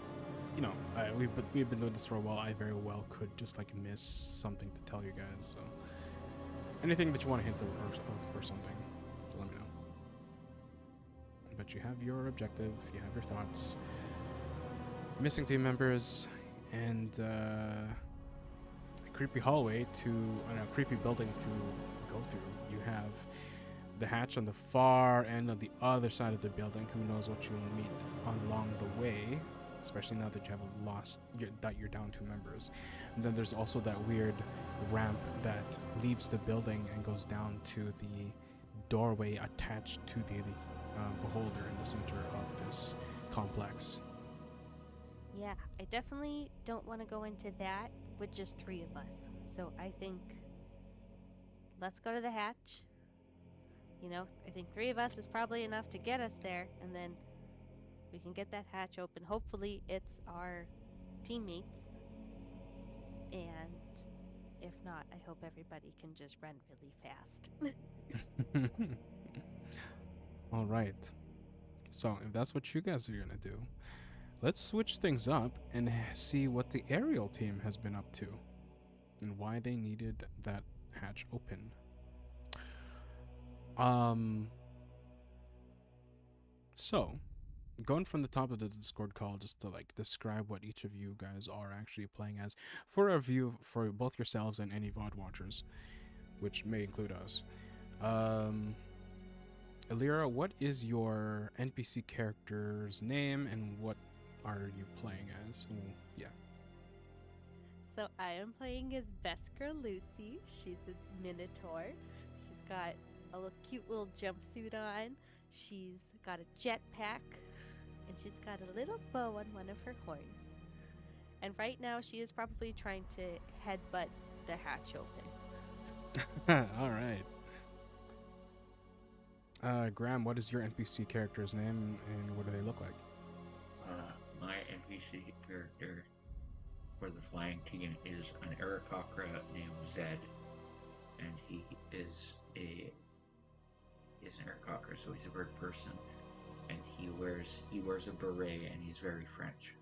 you know we've been doing this for a while. I very well could just like miss something to tell you guys. So anything that you want to hint of or something. but you have your objective, you have your thoughts. Missing team members, and a creepy hallway a creepy building to go through. You have the hatch on the far end of the other side of the building. Who knows what you'll meet along the way, especially now that you're down 2 members. And then there's also that weird ramp that leaves the building and goes down to the doorway attached to the beholder in the center of this complex. Yeah, I definitely don't want to go into that with just 3 of us. So I think let's go to the hatch. I think 3 of us is probably enough to get us there, and then we can get that hatch open. Hopefully it's our teammates. And if not, I hope everybody can just run really fast. All right. So if that's what you guys are gonna do, let's switch things up and see what the aerial team has been up to and why they needed that hatch open. So going from the top of the Discord call, just to describe what each of you guys are actually playing as for a view for both yourselves and any VOD watchers, which may include us. Elira, what is your NPC character's name and what are you playing as? Well, yeah. So I am playing as Vesker Lucy. She's a Minotaur. She's got a cute little jumpsuit on. She's got a jetpack. And she's got a little bow on one of her horns. And right now she is probably trying to headbutt the hatch open. All right. Graham, what is your NPC character's name and what do they look like? My NPC character for the flying team is an Aarakocra named Zed, and he is an Aarakocra, so he's a bird person, and he wears a beret, and he's very French.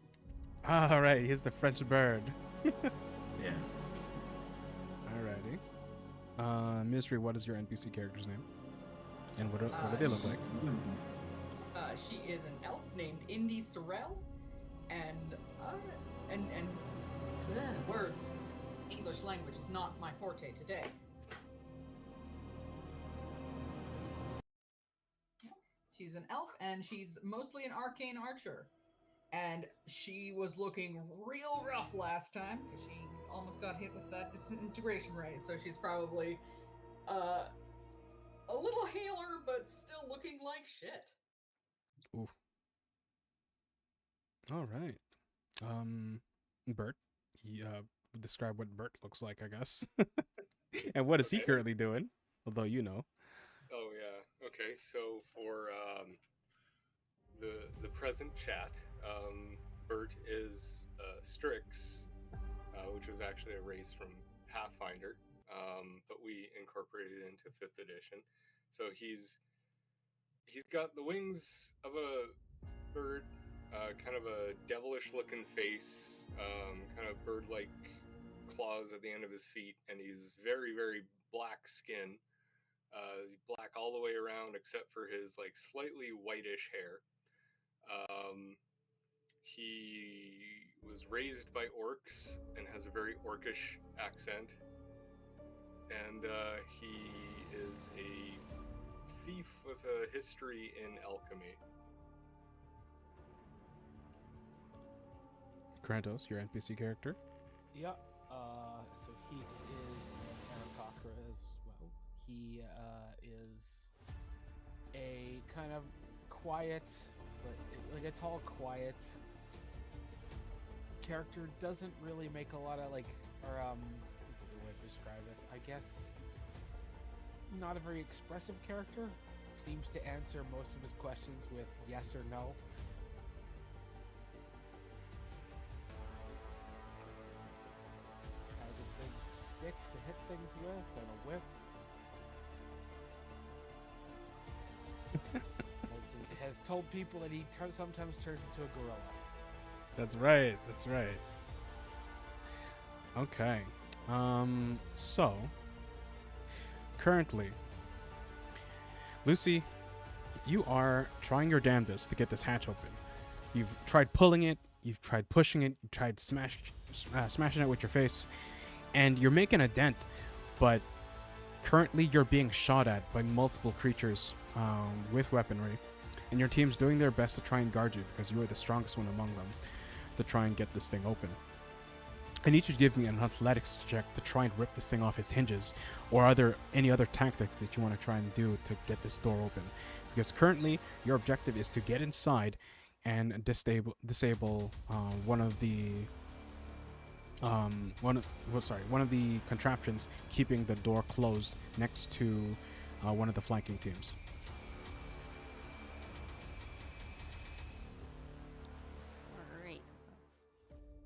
All right, he's the French bird. Yeah. Alrighty. Misery, what is your NPC character's name? And what do they look like? She is an elf named Indy Sorrel, and words. English language is not my forte today. She's an elf, and she's mostly an arcane archer. And she was looking real rough last time, because she almost got hit with that disintegration ray, so she's probably a little healer, but still looking like shit. Oof. All right. Bert, describe what Bert looks like, I guess. And what is he currently doing? Although you know. Oh yeah. Okay. So for the present chat, Bert is Strix, which was actually a race from Pathfinder, but we incorporated it into 5th edition. So he's got the wings of a bird, kind of a devilish looking face, kind of bird-like claws at the end of his feet, and he's very, very black skin. Black all the way around except for his slightly whitish hair. He was raised by orcs and has a very orcish accent. And he is a thief with a history in alchemy. Kratos, your NPC character? Yeah. So he is an Aarakocra as well. He is a kind of quiet, but a tall, quiet character. Doesn't really make a lot of what's a good way to describe it? I guess not a very expressive character. Seems to answer most of his questions with yes or no. Has a big stick to hit things with and a whip. has told people that he sometimes turns into a gorilla. That's right. That's right. Okay. So currently, Lucy, you are trying your damnedest to get this hatch open. You've tried pulling it, you've tried pushing it, you tried smashing it with your face, and you're making a dent, but currently you're being shot at by multiple creatures with weaponry, and your team's doing their best to try and guard you because you are the strongest one among them to try and get this thing open. I need you to give me an athletics check to try and rip this thing off its hinges, or are there any other tactics that you want to try and do to get this door open? Because currently your objective is to get inside and disable one of the contraptions keeping the door closed next to one of the flanking teams. All right, let's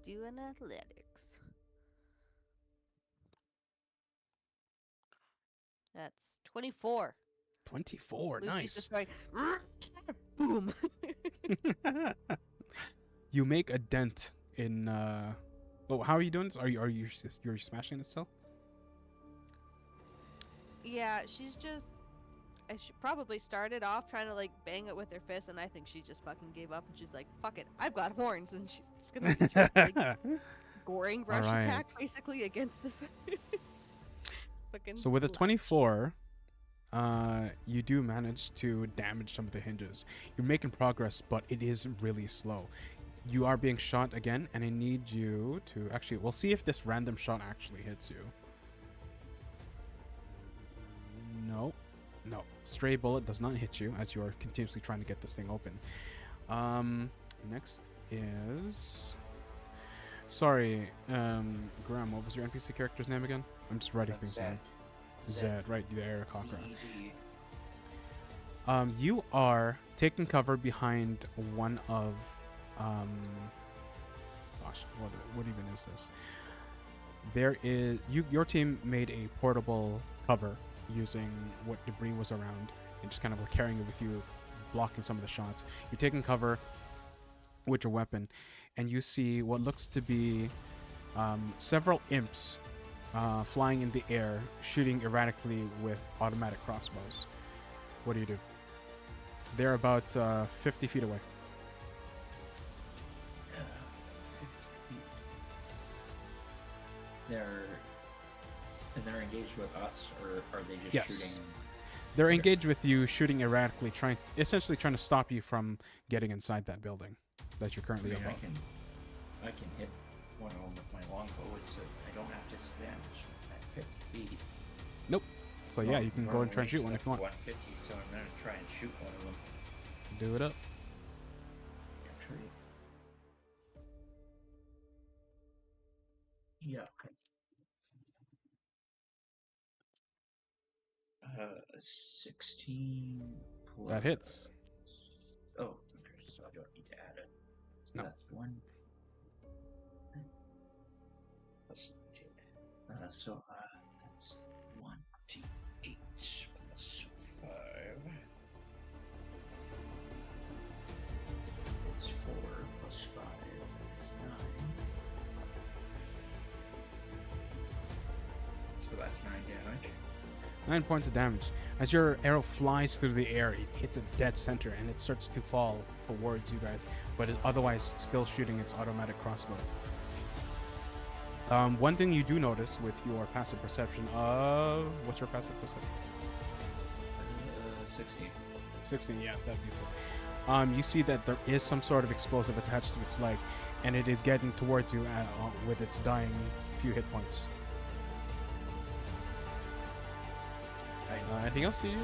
do an athletics. That's 24. 24, Lucy's nice. just going, boom. You make a dent in. Oh, how are you doing this? You're smashing it still? Yeah, she's just. She probably started off trying to like bang it with her fist, and I think she just fucking gave up, and she's like, "Fuck it, I've got horns," and she's just gonna use her like goring rush Alright. attack basically against this. Fucking So with a latch. 24, you do manage to damage some of the hinges. You're making progress, but it is really slow. You are being shot again, and I need you to actually. We'll see if this random shot actually hits you. No. Stray bullet does not hit you as you are continuously trying to get this thing open. Next is. Sorry, Graham, what was your NPC character's name again? I'm just writing things down. Zed, right, the Eric Hawker. You are taking cover behind one of gosh, what even is this? There is your team made a portable cover using what debris was around and just kind of like carrying it with you, blocking some of the shots. You're taking cover with your weapon, and you see what looks to be several imps flying in the air, shooting erratically with automatic crossbows. What do you do? They're about 50 feet away. 50 feet. They're engaged with us, or are they just Yes. shooting? They're Okay. engaged with you, shooting erratically, essentially trying to stop you from getting inside that building that you're currently above. I can hit one of them with my longbow, so I don't have disadvantage at 50 feet. So yeah, you can go and try and shoot one if you want. 150, so I'm gonna try and shoot one of them. Do it up. Actually, yeah. Okay. 16 plus. That hits. Oh, okay. So I don't need to add it. So No. that's 1. Plus 2. So that's 1d8 plus 5. It's 4 plus 5 is 9. So that's 9 damage. 9 points of damage. As your arrow flies through the air, it hits a dead center and it starts to fall towards you guys, but it otherwise still shooting its automatic crossbow. One thing you do notice with your passive perception of... What's your passive perception? 16. 16, yeah, that beats it. You see that there is some sort of explosive attached to its leg, and it is getting towards you with its dying few hit points. Anything else to do?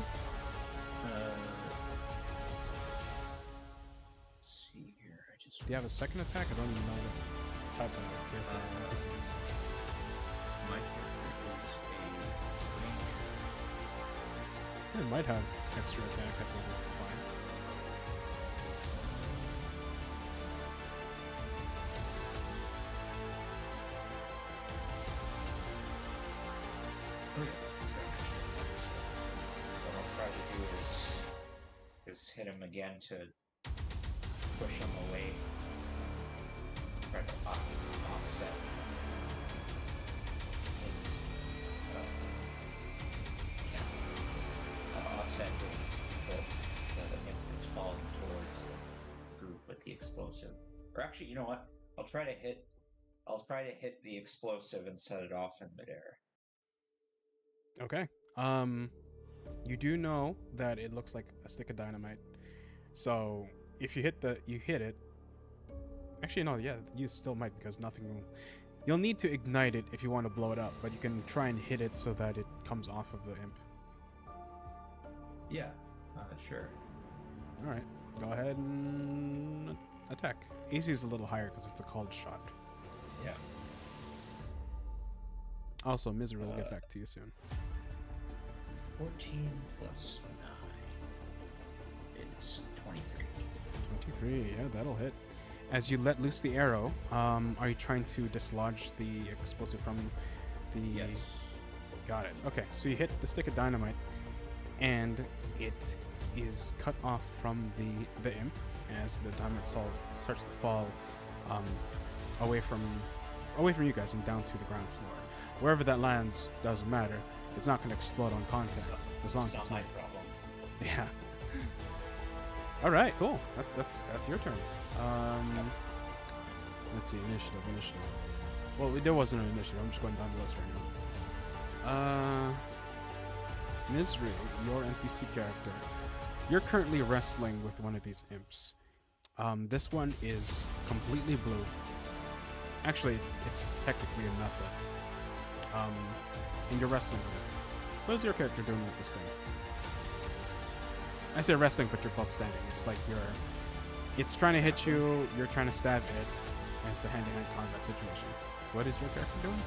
Let's see here. I just. Do you have a second attack? I don't even know what type of character this is. My character is a ranger. It might have extra attack at level 5. Oh yeah, it's got extra attacks. What I'll try to do is hit him again to push him away. Try to offset his offset his the explosive. Or actually, you know what? I'll try to hit the explosive and set it off in midair. Okay. You do know that it looks like a stick of dynamite. So if you hit it. Actually, no, yeah, you still might because nothing will. You'll need to ignite it if you want to blow it up, but you can try and hit it so that it comes off of the imp. Yeah, sure. All right, go ahead and attack. AC is a little higher because it's a cold shot. Yeah. Also, Misery will get back to you soon. 14 plus 9 is 23. 23, yeah, that'll hit. As you let loose the arrow, are you trying to dislodge the explosive from the... Yes. Got it. Okay, so you hit the stick of dynamite, and it is cut off from the imp as the dynamite starts to fall away from you guys and down to the ground floor. Wherever that lands doesn't matter. It's not going to explode on contact as long as it's my not. problem. Yeah. All right, cool. That's your turn. Let's see, initiative. Well, there wasn't an initiative. I'm just going down the list right now. Misery, your NPC character. You're currently wrestling with one of these imps. This one is completely blue. Actually, it's technically a method. And you're wrestling with it. What is your character doing with this thing? I say wrestling, but you're both standing. It's like it's trying to hit you, you're trying to stab it, and it's a hand-to-hand combat situation. What is your character doing?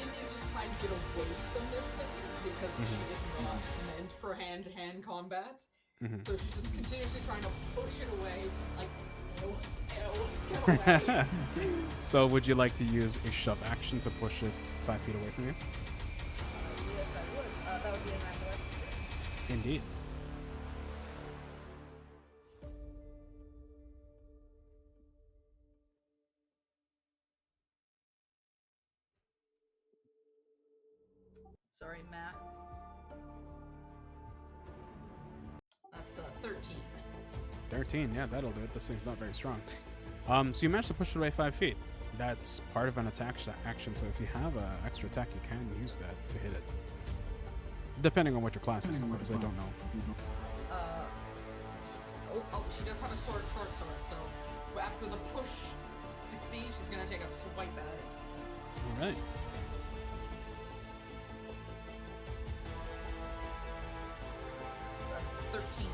Indy's just trying to get away from this thing because she is not meant for hand-to-hand combat. So she's just continuously trying to push it away, like, ew, get away. So would you like to use a shove action to push it 5 feet away from you? Yes, I would. That would be an athletics. Indeed. Sorry, math. That's 13. 13, yeah, that'll do it. This thing's not very strong. So you managed to push it away 5 feet. That's part of an attack action, so if you have an extra attack, you can use that to hit it. Depending on what your class is, of course, I don't know. She does have a short sword, so after the push succeeds, she's gonna take a swipe at it. All right. So that's 13 to hit.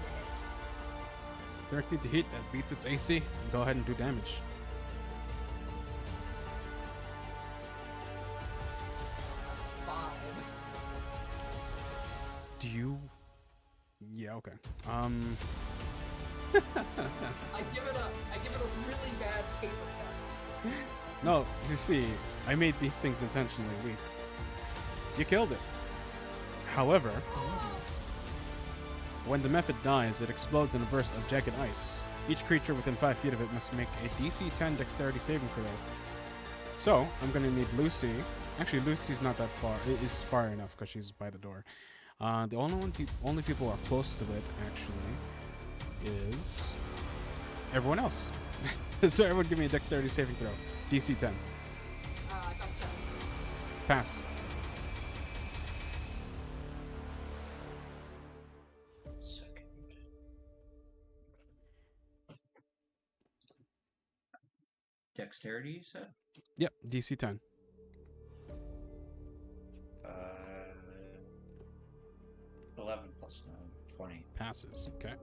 13 to hit, that beats its AC. Go ahead and do damage. That's 5. Do you... Yeah, okay. I give it a really bad paper cut. No, you see, I made these things intentionally weak. You killed it. However, when the method dies, it explodes in a burst of jagged ice. Each creature within 5 feet of it must make a DC 10 dexterity saving throw. So, I'm going to need Lucy. Actually, Lucy's not that far. It is far enough because she's by the door. The only people who are close to it, actually, is everyone else. So everyone give me a dexterity saving throw. DC 10. I got 7. Pass. Second. Dexterity, you said? Yep, DC 10. 11 plus 9, 20. Passes. Okay.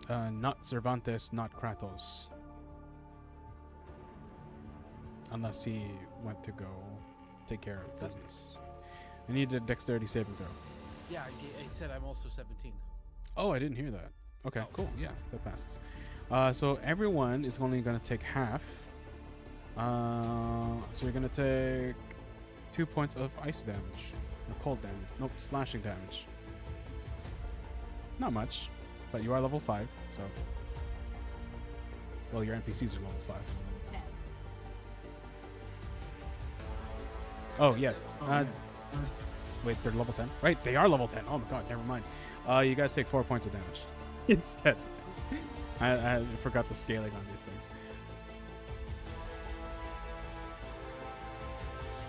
Not Cervantes, not Kratos. Unless he went to go take care of business. I need a dexterity saving throw. Yeah, I said I'm also 17. Oh, I didn't hear that. Okay, cool. Yeah, that passes. So everyone is only going to take half. So you're going to take 2 points of ice damage. Or cold damage. Nope, slashing damage. Not much, but you are level 5, so... Well, your NPCs are level 5. 10. Oh, yeah. Wait, they're level 10? Right, they are level 10. Oh my god, never mind. You guys take 4 points of damage instead. I forgot the scaling on these things.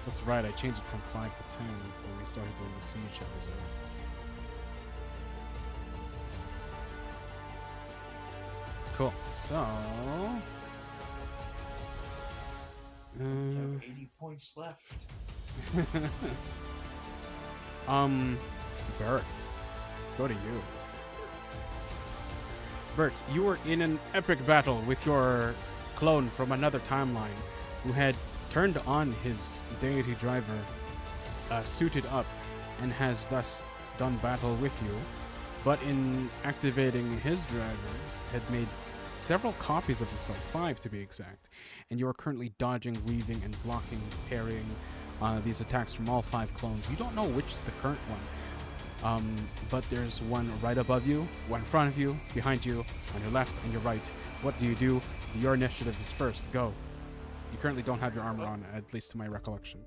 That's right, I changed it from 5 to 10 when we started doing the Siege episode. Cool. So... We have 80 points left. Bert, let's go to you. Bert, you were in an epic battle with your clone from another timeline who had turned on his deity driver, suited up, and has thus done battle with you. But in activating his driver, had made several copies of himself, 5 to be exact, and you are currently dodging, weaving, and blocking, parrying these attacks from all 5 clones. You don't know which is the current one, but there's one right above you, one in front of you, behind you, on your left, and your right. What do? Your initiative is first. Go. You currently don't have your armor on, at least to my recollection.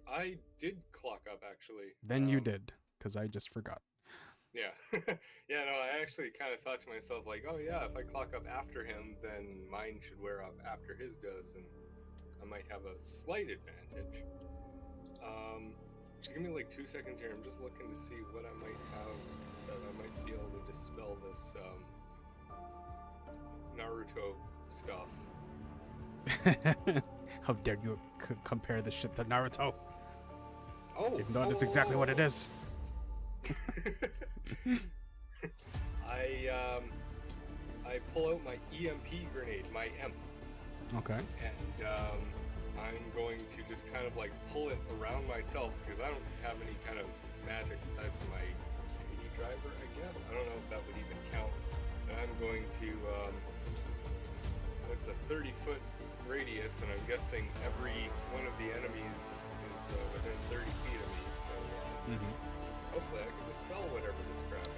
I did clock up, actually. Then you did, because I just forgot. Yeah. Yeah, no, I actually kind of thought to myself, like, oh yeah, if I clock up after him, then mine should wear off after his does, and I might have a slight advantage. Just give me like 2 seconds here. I'm just looking to see what I might have that I might be able to dispel this Naruto stuff. How dare you compare this shit to Naruto? Oh, Even though that's exactly what it is. I pull out my EMP grenade, my EMP, Okay. and I'm going to just kind of like pull it around myself because I don't have any kind of magic aside from my AD driver, I guess. I don't know if that would even count. And I'm going to, it's a 30-foot radius, and I'm guessing every one of the enemies is within 30 feet of me, so hopefully I can dispel whatever this crap is.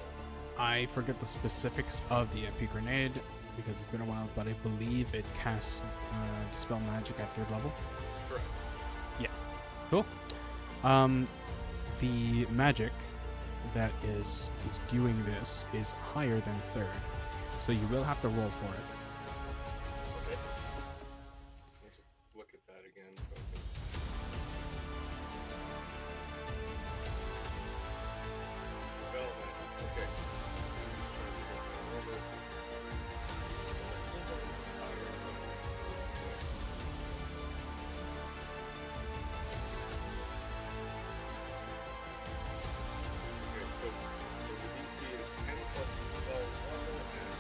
I forget the specifics of the MP grenade because it's been a while, but I believe it casts Dispel Magic at 3rd level. Correct. Yeah. Cool. The magic that is doing this is higher than 3rd, so you will have to roll for it. Okay. Let me just look at that again so I can... Spell that. Okay. Okay, so the DC is 10 plus the spell level and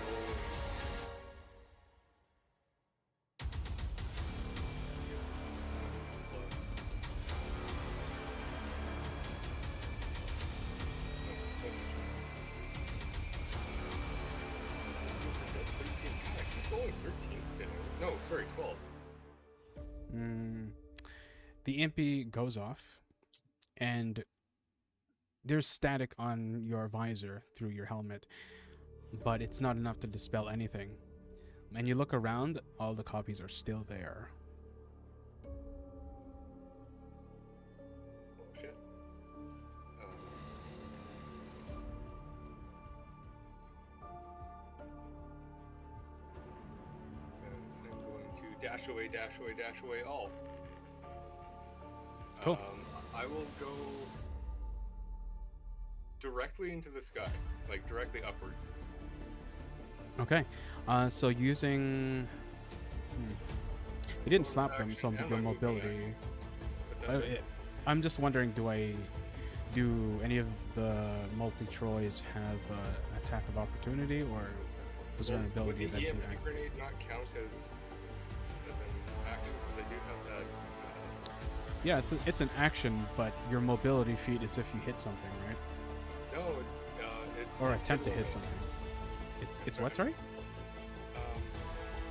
rolling. No, sorry, 12. The MP goes off, and there's static on your visor through your helmet, but it's not enough to dispel anything. And you look around, all the copies are still there. Oh, shit. And I'm going to dash away, dash away, dash away all. Cool. I will go directly into the sky, like directly upwards. Okay. So using... You didn't Bonus slap them, action so and your my movement mobility... What's that say? I'm just wondering, do any of the multi-Troys have attack of opportunity, or was there an Would ability the that you EMP activated? grenade not count as an action? Because I do have that. Yeah, it's an action, but your mobility feat is if you hit something, right? No, it's. Or it's attempt to hit moving. something. It's what, sorry?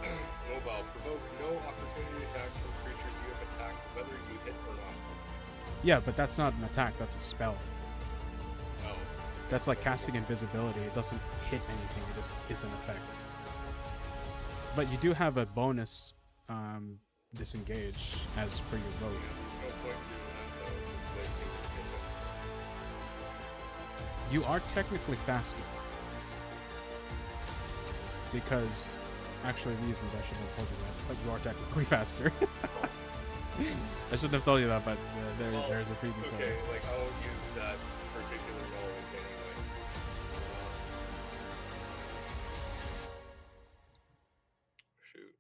Mobile. Provoke no opportunity attacks from creatures you have attacked, whether you hit or not. Yeah, but that's not an attack, that's a spell. Oh. That's like casting invisibility. It doesn't hit anything, it just is an effect. But you do have a bonus disengage as per your road. Yeah, there's no point in doing that though, because they can just You are technically faster. Because, actually, reasons I shouldn't have told you that, but you are technically faster. I shouldn't have told you that, but there's a freebie for Okay, you. like I'll use that particular knowledge anyway. Shoot.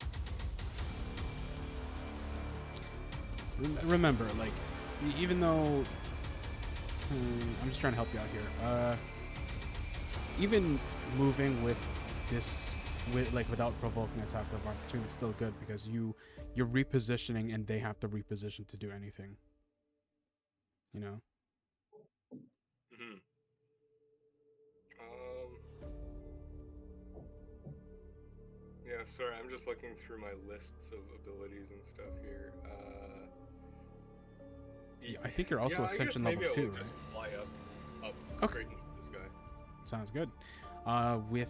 Remember, like, even though I'm just trying to help you out here. Even moving with this, without provoking attack of opportunity, is still good because you're repositioning and they have to reposition to do anything. You know. Hmm. Yeah, sorry, I'm just looking through my lists of abilities and stuff here. I think you're also Ascension level 2, maybe right? Just fly up Okay. straight into this guy. Sounds good. With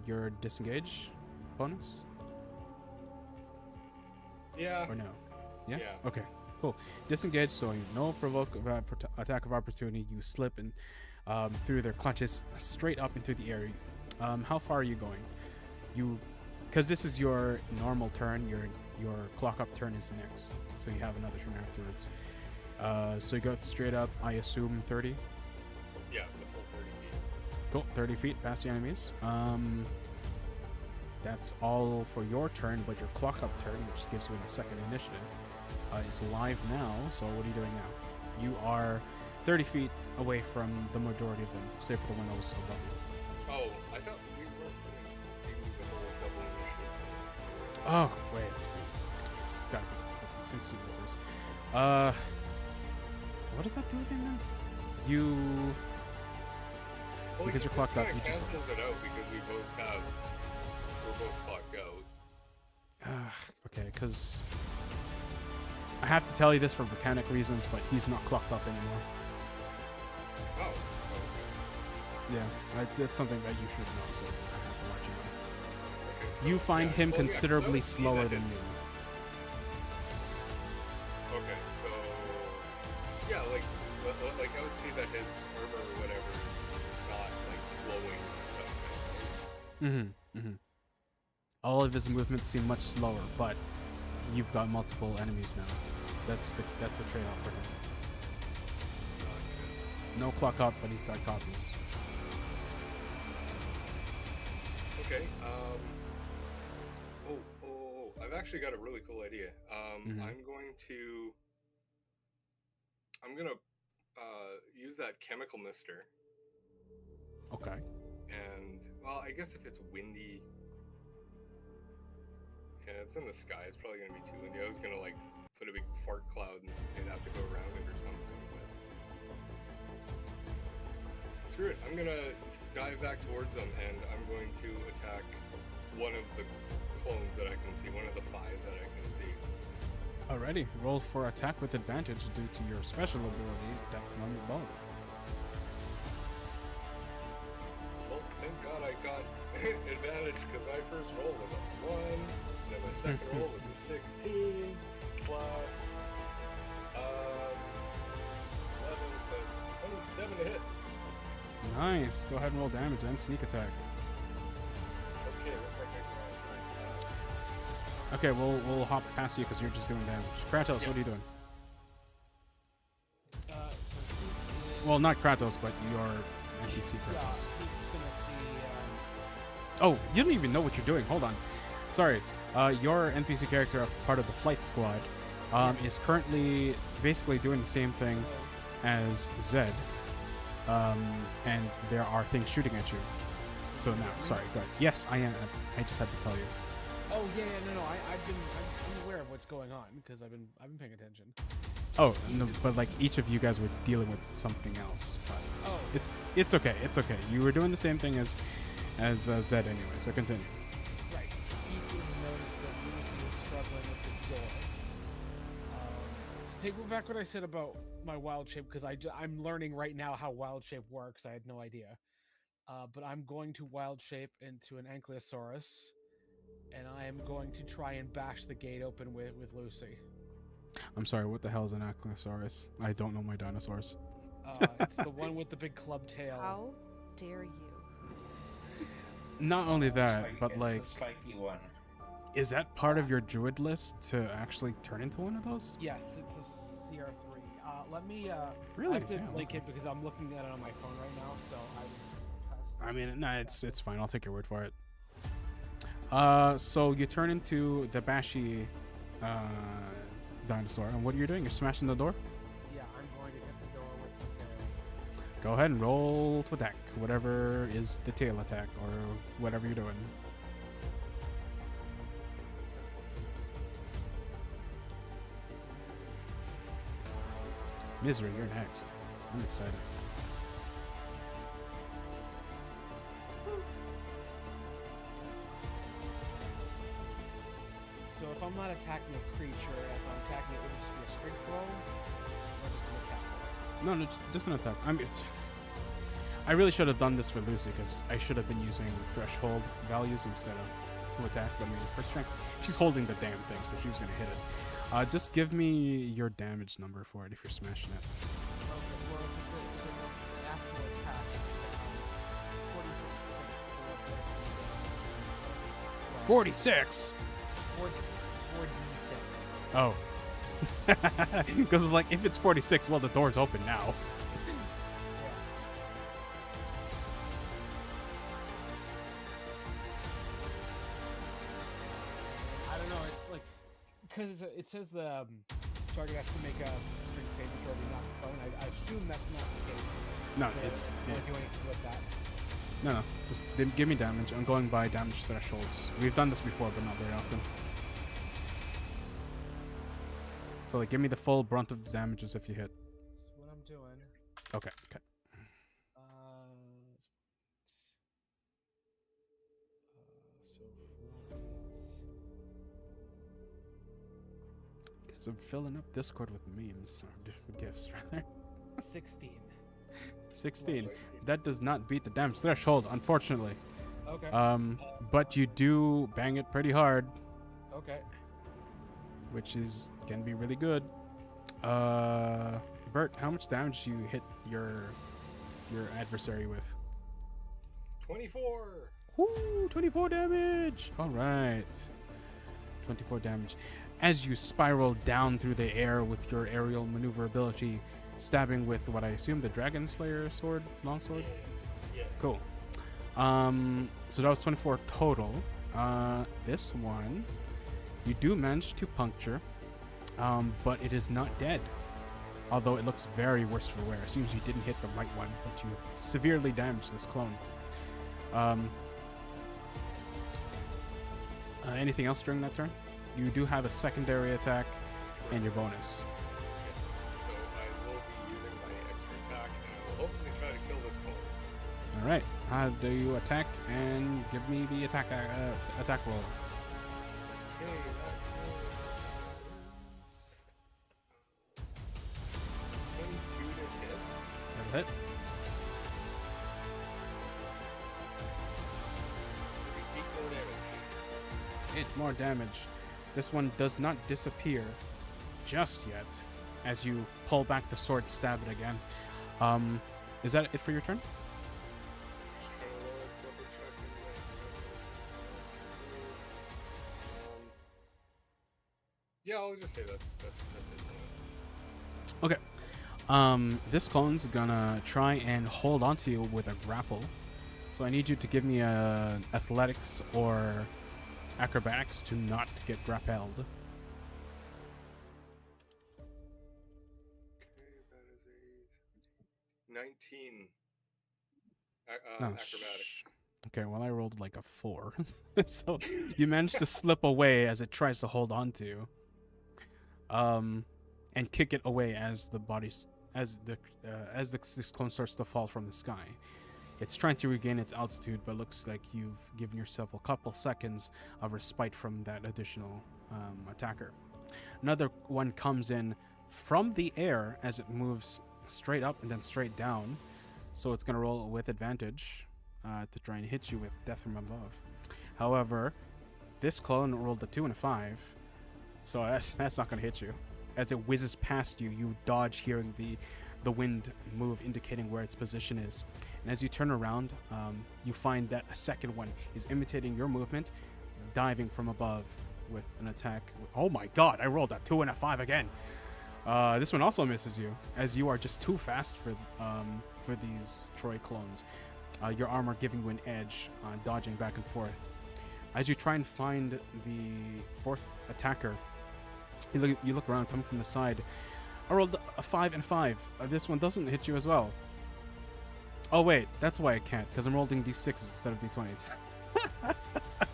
your disengage bonus Yeah. or no? Yeah. Yeah. Okay. Cool. Disengage, so no provoke attack of opportunity. You slip and through their clutches straight up into the air. How far are you going? Because this is your normal turn. Your clock up turn is next, so you have another turn afterwards. So you go straight up. I assume 30. Yeah, the full 30 feet. Cool. 30 feet past the enemies. That's all for your turn, but your clock up turn, which gives you a second initiative, is live now. So what are you doing now? You are 30 feet away from the majority of them, save for the one that was above you. Oh, I thought we were going to do the whole double initiative. Oh, wait. It's gotta be 60 with this. So what does that do again then? Because you're clocked up, you just... cancels it out because we're both clocked out. Okay, because I have to tell you this for mechanic reasons, but he's not clocked up anymore. Oh, okay. Yeah, that's something that you should know, so I have to let you know. Okay, so, You find him well, yeah, considerably I would see slower that than his- you. Okay, so yeah, like I would see that his armor or whatever is not like glowing and stuff. All of his movements seem much slower, but you've got multiple enemies now. That's the trade-off for him. No clock up, but he's got copies. Okay. I've actually got a really cool idea. Mhm. I'm gonna use that chemical mister, Okay. and well, I guess if it's windy, yeah, it's in the sky. It's probably gonna be too windy. I was gonna like put a big fart cloud and they'd have to go around it or something. But screw it. I'm gonna dive back towards them, and I'm going to attack one of the clones that I can see. One of the 5 that I can see. Alrighty. Roll for attack with advantage due to your special ability, Death Number both. Well, thank God I got advantage because my first roll was a 1, and then my second roll was a 16 plus 11, so it's 27 to hit. Nice. Go ahead and roll damage and sneak attack. Okay, what's my second roll? Okay, we'll hop past you because you're just doing damage. Kratos, what are you doing? So he is, Well, not Kratos, but your NPC yeah, Kratos. he's gonna see. Oh, you don't even know what you're doing. Hold on. Sorry. Your NPC character, part of the flight squad, is currently basically doing the same thing as Zed. And there are things shooting at you. So now, sorry, go ahead. Yes, I am. I just had to tell you. Oh yeah, no. I'm aware of what's going on because I've been paying attention. Oh, no, but like each of you guys were dealing with something else. But Oh, it's okay. It's okay. You were doing the same thing as Zed anyway. So continue. right. He is noticed that Lucy is struggling with the door. So take back what I said about my wild shape because I'm learning right now how wild shape works. I had no idea. But I'm going to wild shape into an Ankylosaurus, and I am going to try and bash the gate open with Lucy. I'm sorry. What the hell is an Ankylosaurus? I don't know my dinosaurs. It's the one with the big club tail. How dare you? Not only It's the that, spike- but it's like, the spiky one. is that part of your druid list to actually turn into one of those? Yes, it's a CR3. Let me. Really? I have to Damn, link okay. it because I'm looking at it on my phone right now. So I mean, nah, it's fine. I'll take your word for it. So you turn into the Bashi dinosaur, and what are you doing? You're smashing the door? Yeah, I'm going to hit the door with the tail. Go ahead and roll to attack. Whatever is the tail attack, or whatever you're doing. Misery, you're next. I'm excited. So if I'm not attacking a creature, if I'm attacking it, would it just be a strength roll or just an attack roll? No, just an attack. I really should have done this for Lucy, because I should have been using threshold values instead of to attack. But I mean, for strength, she's holding the damn thing, so she's gonna hit it. Just give me your damage number for it if you're smashing it. Okay, well, if it's an actual attack, 46 plus 4 46. 4d6. Oh. Because like if it's 46, well the door's open now. I don't know. It's like because it says the target has to make a strength saving throw to be knocked prone. I assume that's not the case. No, but it's I can't do anything with that. no. Just give me damage. I'm going by damage thresholds. We've done this before, but not very often. So like, give me the full brunt of the damages if you hit. That's what I'm doing. Okay. Okay. So 4 Guess I'm filling up Discord with memes or gifts rather. 16. 16. That does not beat the damage threshold, unfortunately. Okay. But you do bang it pretty hard, Okay. which can be really good. Bert, how much damage do you hit your adversary with? 24. Woo, 24 damage. All right. 24 damage. As you spiral down through the air with your aerial maneuverability, stabbing with what I assume the Dragon Slayer sword, longsword. Yeah. Cool. So that was 24 total. This one, you do manage to puncture, but it is not dead. Although it looks very worse for wear. It seems you didn't hit the right one, but you severely damaged this clone. Anything else during that turn? You do have a secondary attack and your bonus. Yes. So I will be using my extra attack, and I will hopefully try to kill this clone. All right. How do you attack? And give me the attack roll. Okay, that is 22 to hit. That'll hit. 8 more damage. 8 more damage. This one does not disappear just yet as you pull back the sword, stab it again. Is that it for your turn? Just trying to double check yeah, I'll just say that's it. Okay. This clone's gonna try and hold onto you with a grapple. So I need you to give me a athletics or acrobatics to not get grappled. Okay, that is a 19 Oh, acrobatics. Okay, well I rolled like a 4. So you managed to slip away as it tries to hold on to you. And kick it away as this clone starts to fall from the sky. It's trying to regain its altitude, but looks like you've given yourself a couple seconds of respite from that additional attacker. Another one comes in from the air as it moves straight up and then straight down. So it's going to roll with advantage to try and hit you with death from above. However, this clone rolled a 2 and a 5. So that's not going to hit you. As it whizzes past you, you dodge, hearing the the wind move, indicating where its position is. And as you turn around, you find that a second one is imitating your movement, diving from above with an attack. Oh my god, I rolled a 2 and a 5 again. This one also misses you, as you are just too fast for these Troy clones. Your armor giving you an edge, dodging back and forth. As you try and find the fourth attacker, you look around, coming from the side. I rolled a 5 and 5. This one doesn't hit you as well. Oh wait, that's why I can't, because I'm rolling d6s instead of d20s.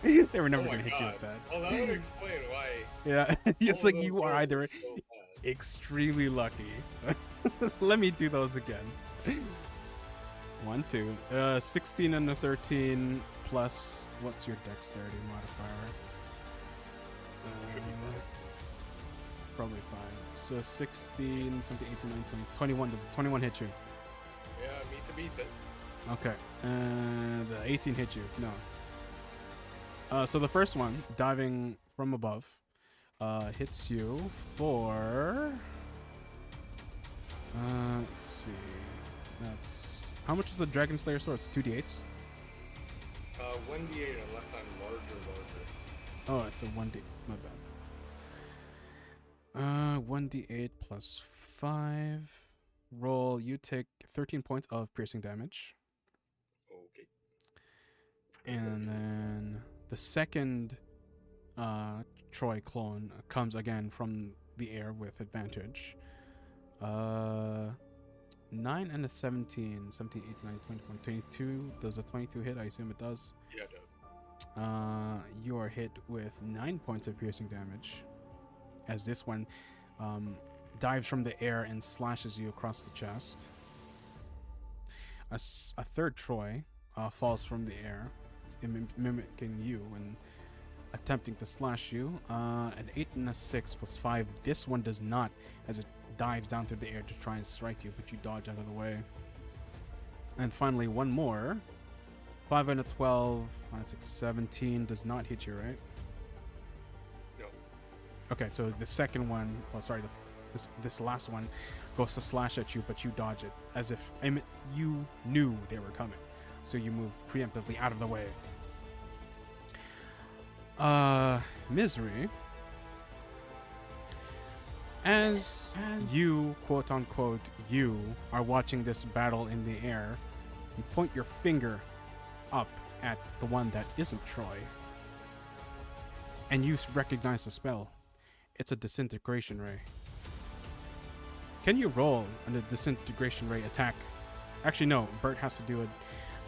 They were never Oh my going to hit you God. with that. Well, that would explain why. Yeah, it's all like of those you are rolls either were so bad. extremely lucky. Let me do those again. 1, 2. 16 and a 13 plus, what's your dexterity modifier? Should be fine. Probably fine. So 16, something, 18, 19, 20. 21. Does it 21 hit you? Yeah, beats it. Okay. The 18 hit you. No. So the first one, diving from above, hits you for... let's see. That's... How much is a Dragon Slayer sword? It's 2d8s? 1d8 unless I'm larger. Oh, it's a 1d. My bad. 1d8 plus 5. Roll. You take 13 points of piercing damage. Okay. And then the second Troy clone comes again from the air with advantage. 9 and a 17. 17, 18, 19, 20, 22. Does a 22 hit? I assume it does. Yeah, it does. You are hit with 9 points of piercing damage, as this one dives from the air and slashes you across the chest. A third Troy falls from the air, mimicking you and attempting to slash you. An 8 and a 6 plus 5. This one does not, as it dives down through the air to try and strike you, but you dodge out of the way. And finally, one more. 5 and a 12, 5, 6, 17 does not hit you, right? No. Okay, so the second one, this last one goes to slash at you, but you dodge it, as if you knew they were coming. So you move preemptively out of the way. Misery. As you, quote unquote, you are watching this battle in the air, you point your finger up at the one that isn't Troy, and you recognize the spell. It's a disintegration ray. Can you roll on a disintegration ray attack? Actually, no. Bert has to do a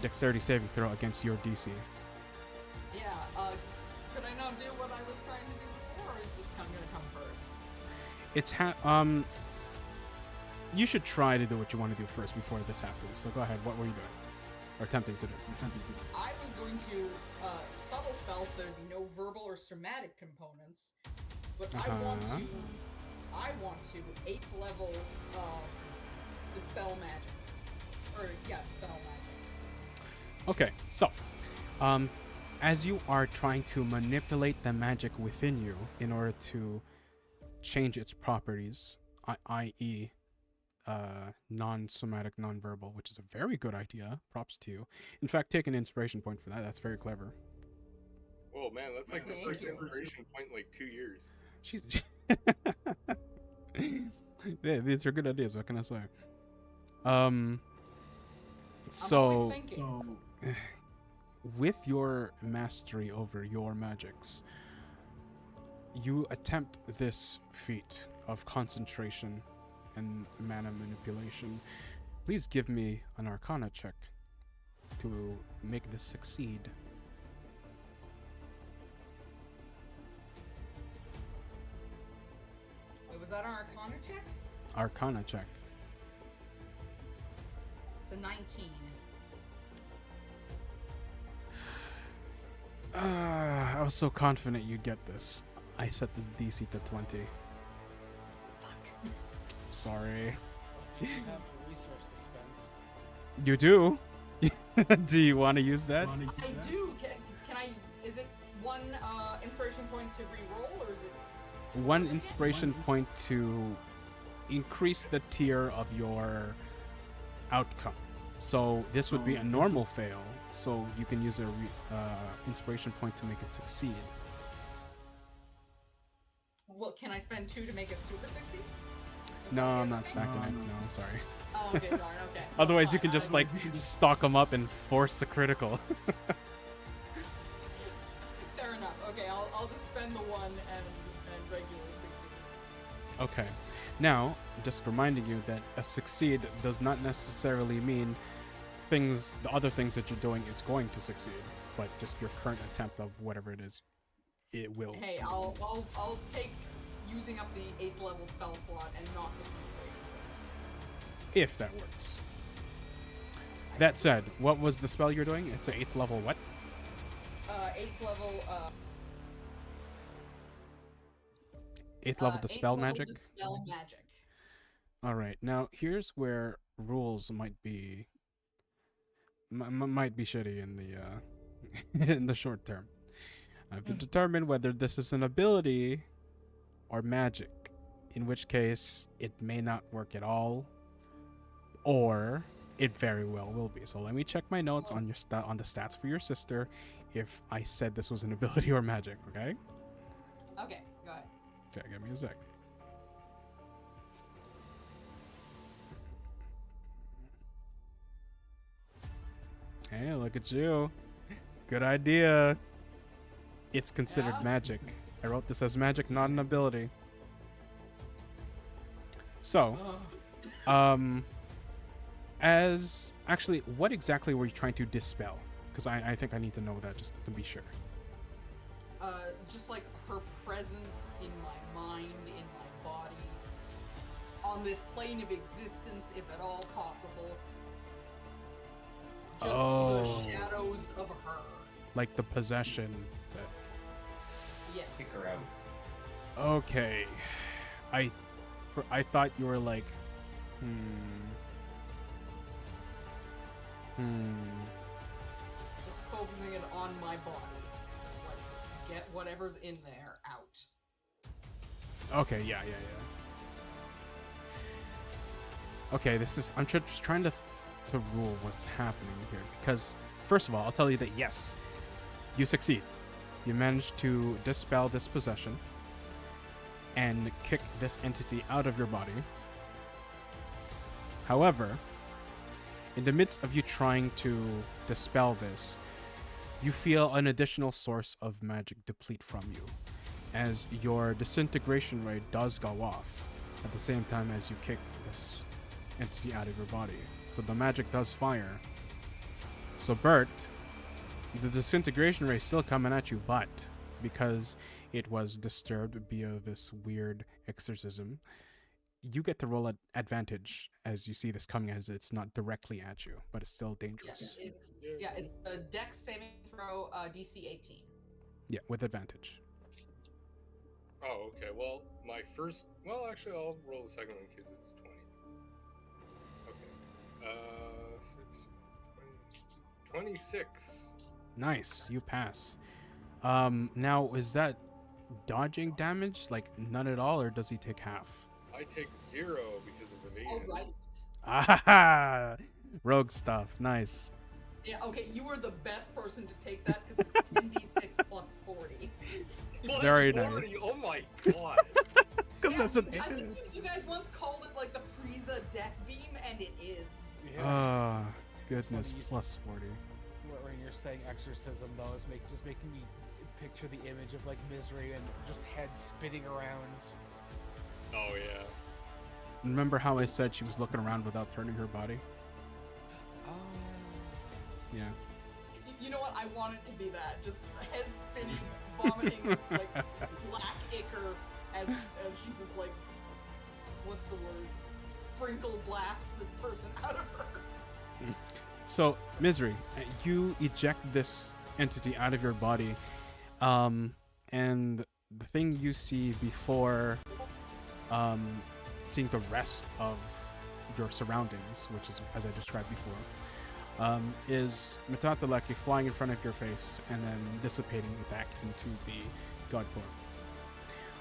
dexterity saving throw against your DC. Yeah, could I not do what I was trying to do before, or is this gonna come first? It's you should try to do what you want to do first before this happens. So go ahead. What were you doing? Or attempting to do? I was going to subtle spells, there'd be no verbal or somatic components, but I want to 8th level dispel magic. Dispel magic. Okay, so as you are trying to manipulate the magic within you in order to change its properties, i.e. Non-somatic, non-verbal, which is a very good idea. Props to you. In fact, take an inspiration point for that. That's very clever. Whoa, man, that's like the Thank first you. inspiration point in like 2 years. Yeah, these are good ideas. What can I say? I'm So always thinking. with your mastery over your magics, you attempt this feat of concentration and mana manipulation. Please give me an Arcana check to make this succeed. Wait, was that an Arcana check? Arcana check. It's a 19. I was so confident you'd get this. I set this DC to 20. Sorry. You have a resource to spend. You do? Do you want to use that? I do. Can I? Is it one inspiration point to re-roll, or is it? One inspiration point to increase the tier of your outcome. So this would be a normal fail, so you can use a inspiration point to make it succeed. Well, can I spend 2 to make it super succeed? Is No, that I'm good? not Okay. stacking it. No, I'm sorry. Oh, okay, darn, okay. Otherwise, you Fine, can just I- like stock them up and force a critical. Fair enough. Okay, I'll just spend the 1 and regular succeed. Okay. Now, just reminding you that a succeed does not necessarily mean the other things that you're doing is going to succeed, but just your current attempt of whatever it is, it will. Hey, I'll take using up the 8th level spell slot and not disintegrate. If that works. That said, what was the spell you're doing? It's an 8th level what? 8th level. 8th level dispel 8th level magic? Dispel magic. Alright, now here's where rules might be shitty in the in the short term. I have to determine whether this is an ability or magic, in which case it may not work at all, or it very well will be. So let me check my notes on your on the stats for your sister if I said this was an ability or magic, okay? Okay, go ahead. Okay, give me a sec. Hey, look at you. Good idea. It's considered Yeah? magic. I wrote this as magic, not an ability. So, Ugh. as actually, what exactly were you trying to dispel? Because I think I need to know that just to be sure. Just like her presence in my mind, in my body, on this plane of existence, if at all possible. Just Oh. the shadows of her. Like the possession. That... Yes. Kick her out. Okay. I thought you were like, Just focusing it on my body. Just like get whatever's in there out. Okay, yeah. Okay, I'm just trying to rule what's happening here, because first of all, I'll tell you that yes, you succeed. You managed to dispel this possession and kick this entity out of your body. However, in the midst of you trying to dispel this, you feel an additional source of magic deplete from you, as your disintegration ray does go off at the same time as you kick this entity out of your body. So the magic does fire. So Bert, the disintegration ray is still coming at you, but because it was disturbed via this weird exorcism, you get to roll at advantage as you see this coming, as it's not directly at you, but it's still dangerous. It's a Dex saving throw, DC 18. Yeah, with advantage. Oh, okay. Well, my first. Well, actually, I'll roll the second one in case it's 20. Okay. 26. Nice, you pass. Now is that dodging damage, like none at all, or does he take half? I take 0 because of evasion. All right. Ah, rogue stuff. Nice. Yeah, okay, you were the best person to take that because it's 10d6 plus 40. Plus Very nice. 40, oh my god. Because Yeah, that's an. I think you guys once called it like the Frieza death beam, and it is. Yeah. Ah, goodness. you s- Plus 40. When you're saying exorcism, though, is just making me picture the image of like Misery and just head spinning around. Oh yeah. Remember how I said she was looking around without turning her body? Oh. Yeah. You know what? I want it to be that. Just head spinning, vomiting like black ichor as she just like, what's the word? Sprinkle blasts this person out of her. So, Misery, you eject this entity out of your body, and the thing you see before seeing the rest of your surroundings, which is as I described before, is Metataleki flying in front of your face and then dissipating back into the God Core.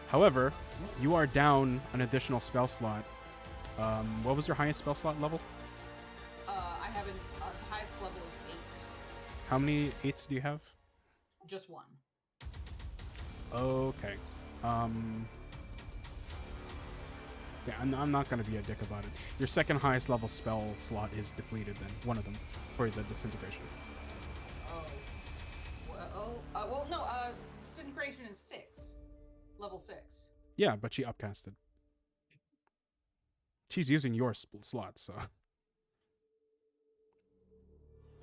However, you are down an additional spell slot What was your highest spell slot level? I have the highest level is 8. How many 8s do you have? Just 1. Okay. Yeah, I'm not gonna be a dick about it. Your second highest level spell slot is depleted then, one of them, for the disintegration. Oh. Well, no, disintegration is 6. Level 6. Yeah, but she upcasted. She's using your slot, so.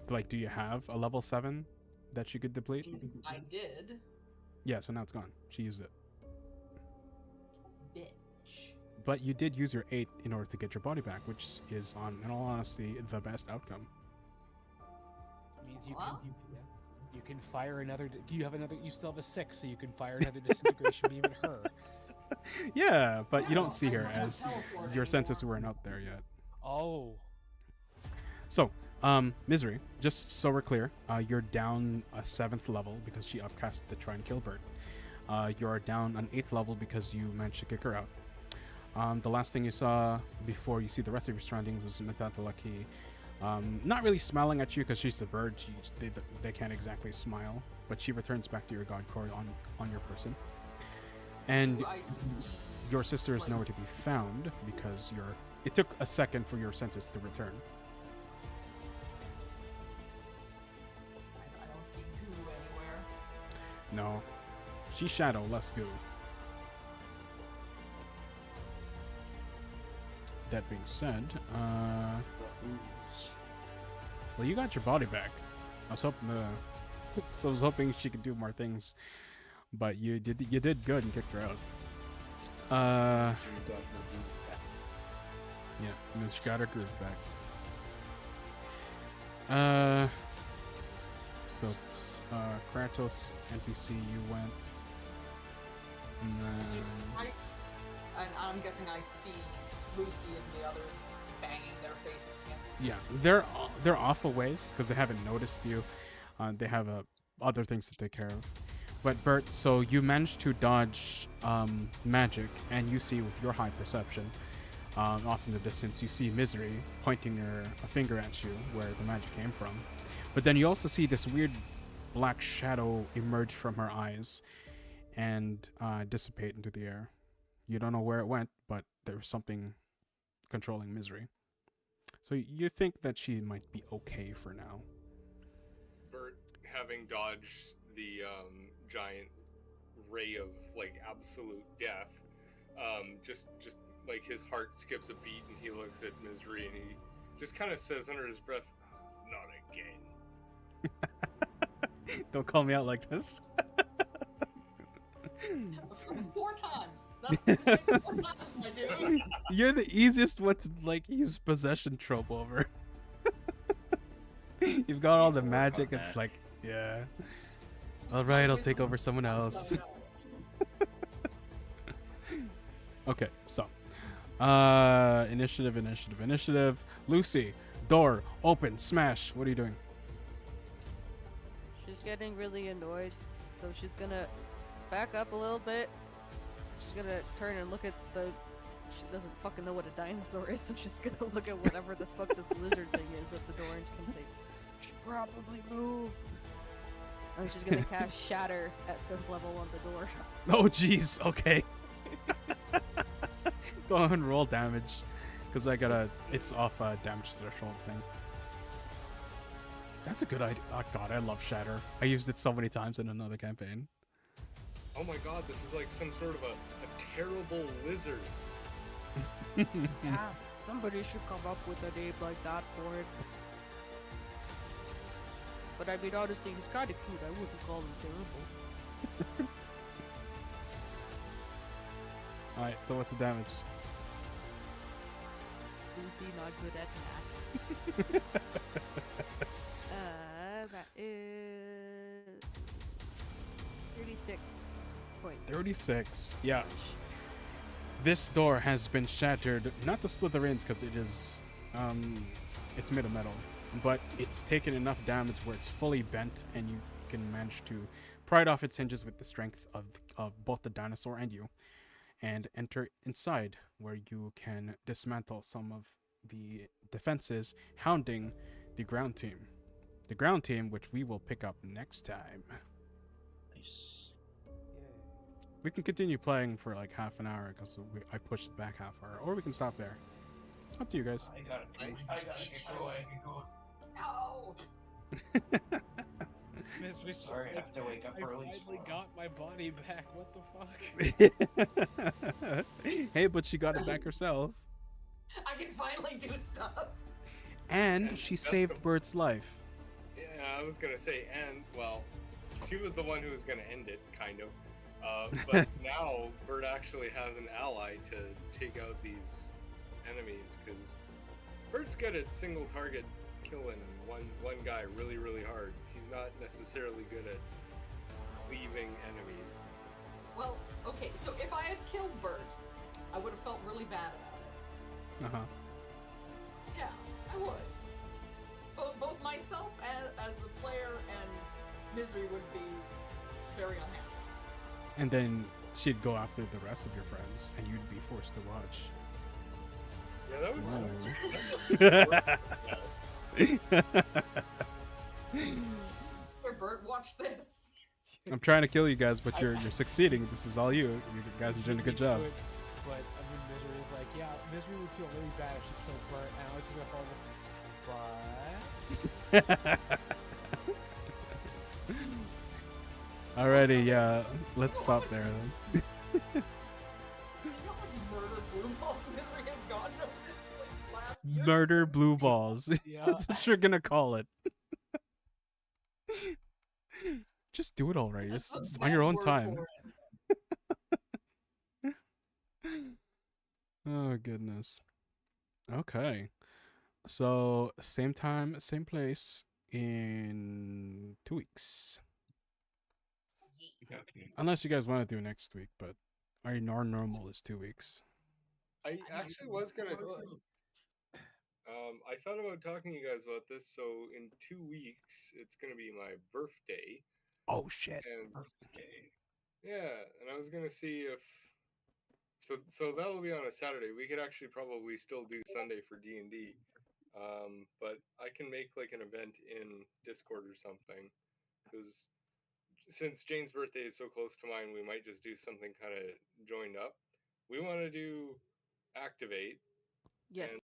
Like, do you have a level 7 that you could deplete? I did. Yeah, so now it's gone. She used it. Bitch. But you did use your 8 in order to get your body back, which is, in all honesty, the best outcome. Means you Well? can you can fire another. You have another. You still have a 6, so you can fire another disintegration beam at her. Yeah, but you No, don't see I her don't as teleport your senses anymore. weren't out there yet. Oh. So, Misery, just so we're clear, you're down a 7th level because she upcast to try and kill Bert. You're down an 8th level because you managed to kick her out. The last thing you saw before you see the rest of your surroundings was Metatalaki, not really smiling at you because she's a bird. They can't exactly smile, but she returns back to your god cord on your person. And Do I see, your sister is like- nowhere to be found because it took a second for your senses to return. I don't see goo anywhere. No. She's shadow, less goo. That being said, well, you got your body back. I was hoping she could do more things, but you did good and kicked her out. Yeah, and then she got her groove back. So Kratos NPC, you went, and then And I'm guessing I see Lucy and the others banging their faces against. yeah, they're off a ways because they haven't noticed you. They have other things to take care of. But Bert, so you managed to dodge magic, and you see with your high perception, off in the distance, you see Misery pointing a finger at you where the magic came from. But then you also see this weird black shadow emerge from her eyes and dissipate into the air. You don't know where it went, but there was something controlling Misery. So you think that she might be okay for now. Bert, having dodged the giant ray of like absolute death, just like his heart skips a beat and he looks at Misery and he just kind of says under his breath, "Not again." Don't call me out like this. 4 times. This makes 4 times, my dude. You're the easiest one to like use possession trope over. You've got all the Work on magic. that. It's like, yeah. All right, I'll take over someone else. Okay, so initiative. Lucy, door open, smash. What are you doing? She's getting really annoyed, so she's gonna back up a little bit. She's gonna turn and look at she doesn't fucking know what a dinosaur is, so she's gonna look at whatever the fuck this lizard thing is at the door and she's gonna say, "Should probably move." And she's gonna cast Shatter at 5th level on the door. Oh, jeez. Okay. Go on and roll damage, because it's off a damage threshold thing. That's a good idea. Oh god, I love Shatter. I used it so many times in another campaign. Oh my god, this is like some sort of a terrible lizard. Yeah, somebody should come up with a name like that for it. But I mean, honestly, he's kind of cute. I wouldn't call him terrible. Alright, so what's the damage? Lucy, not good at math. That is 36 points. 36. Yeah. This door has been shattered, not to smithereens because it is, it's made of metal, but it's taken enough damage where it's fully bent and you can manage to pry it off its hinges with the strength of both the dinosaur and you. and enter inside, where you can dismantle some of the defenses hounding the ground team. The ground team, which we will pick up next time. Nice. We can continue playing for like half an hour because I pushed it back half hour, or we can stop there. Up to you guys. I gotta get going. No. Misery, Sorry, I have to wake up I early finally tomorrow. got my body back. What the fuck? Hey, but she got it back herself. I can finally do stuff. And And she that's saved the- Bert's life. Yeah, I was gonna say, and well, she was the one who was gonna end it, kind of. But now Bert actually has an ally to take out these enemies, because Bert's good at single target killing one guy really, really hard. He's not necessarily good at cleaving enemies. Well, okay, so if I had killed Bert, I would have felt really bad about it. Uh huh. Yeah, I would. Both myself as the player and Misery would be very unhappy. And then she'd go after the rest of your friends, and you'd be forced to watch. Yeah, that would Here, Bert, watch this. I'm trying to kill you guys, but you're succeeding. This is all you. You guys are doing a good job. But I mean, Misery was like, yeah, Misery would feel really bad if she killed Bert, and I was just gonna follow this. Alrighty, yeah. Let's stop there then. You know how much murder blue balls Misery has gotten over this last year? Murder blue balls. Yeah. That's what you're gonna call it. Just do it already. That's It's the on your best own word time. for it. Oh goodness. Okay. So same time, same place in 2 weeks. Okay. Unless you guys want to do next week, but our normal is 2 weeks. I actually was gonna. I thought about talking to you guys about this. So in 2 weeks, it's gonna be my birthday, Oh shit. and Birthday. yeah, and I was gonna see if so that'll be on a Saturday. We could actually probably still do Sunday for D&D, but I can make like an event in Discord or something, because since Jane's birthday is so close to mine, we might just do something kind of joined up. We want to do Activate. Yes. And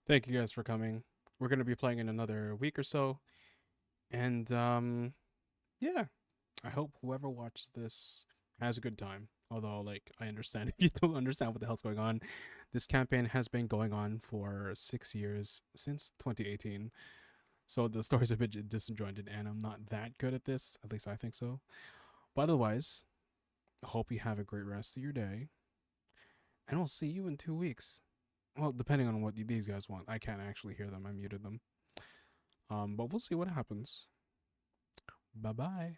Thank you guys for coming. We're gonna be playing in another week or so. And yeah. I hope whoever watches this has a good time. Although, like, I understand if you don't understand what the hell's going on. This campaign has been going on for 6 years, since 2018. So the story's a bit disjointed, and I'm not that good at this. At least I think so. But otherwise, I hope you have a great rest of your day. And we'll see you in 2 weeks. Well, depending on what these guys want. I can't actually hear them. I muted them. But we'll see what happens. Bye-bye.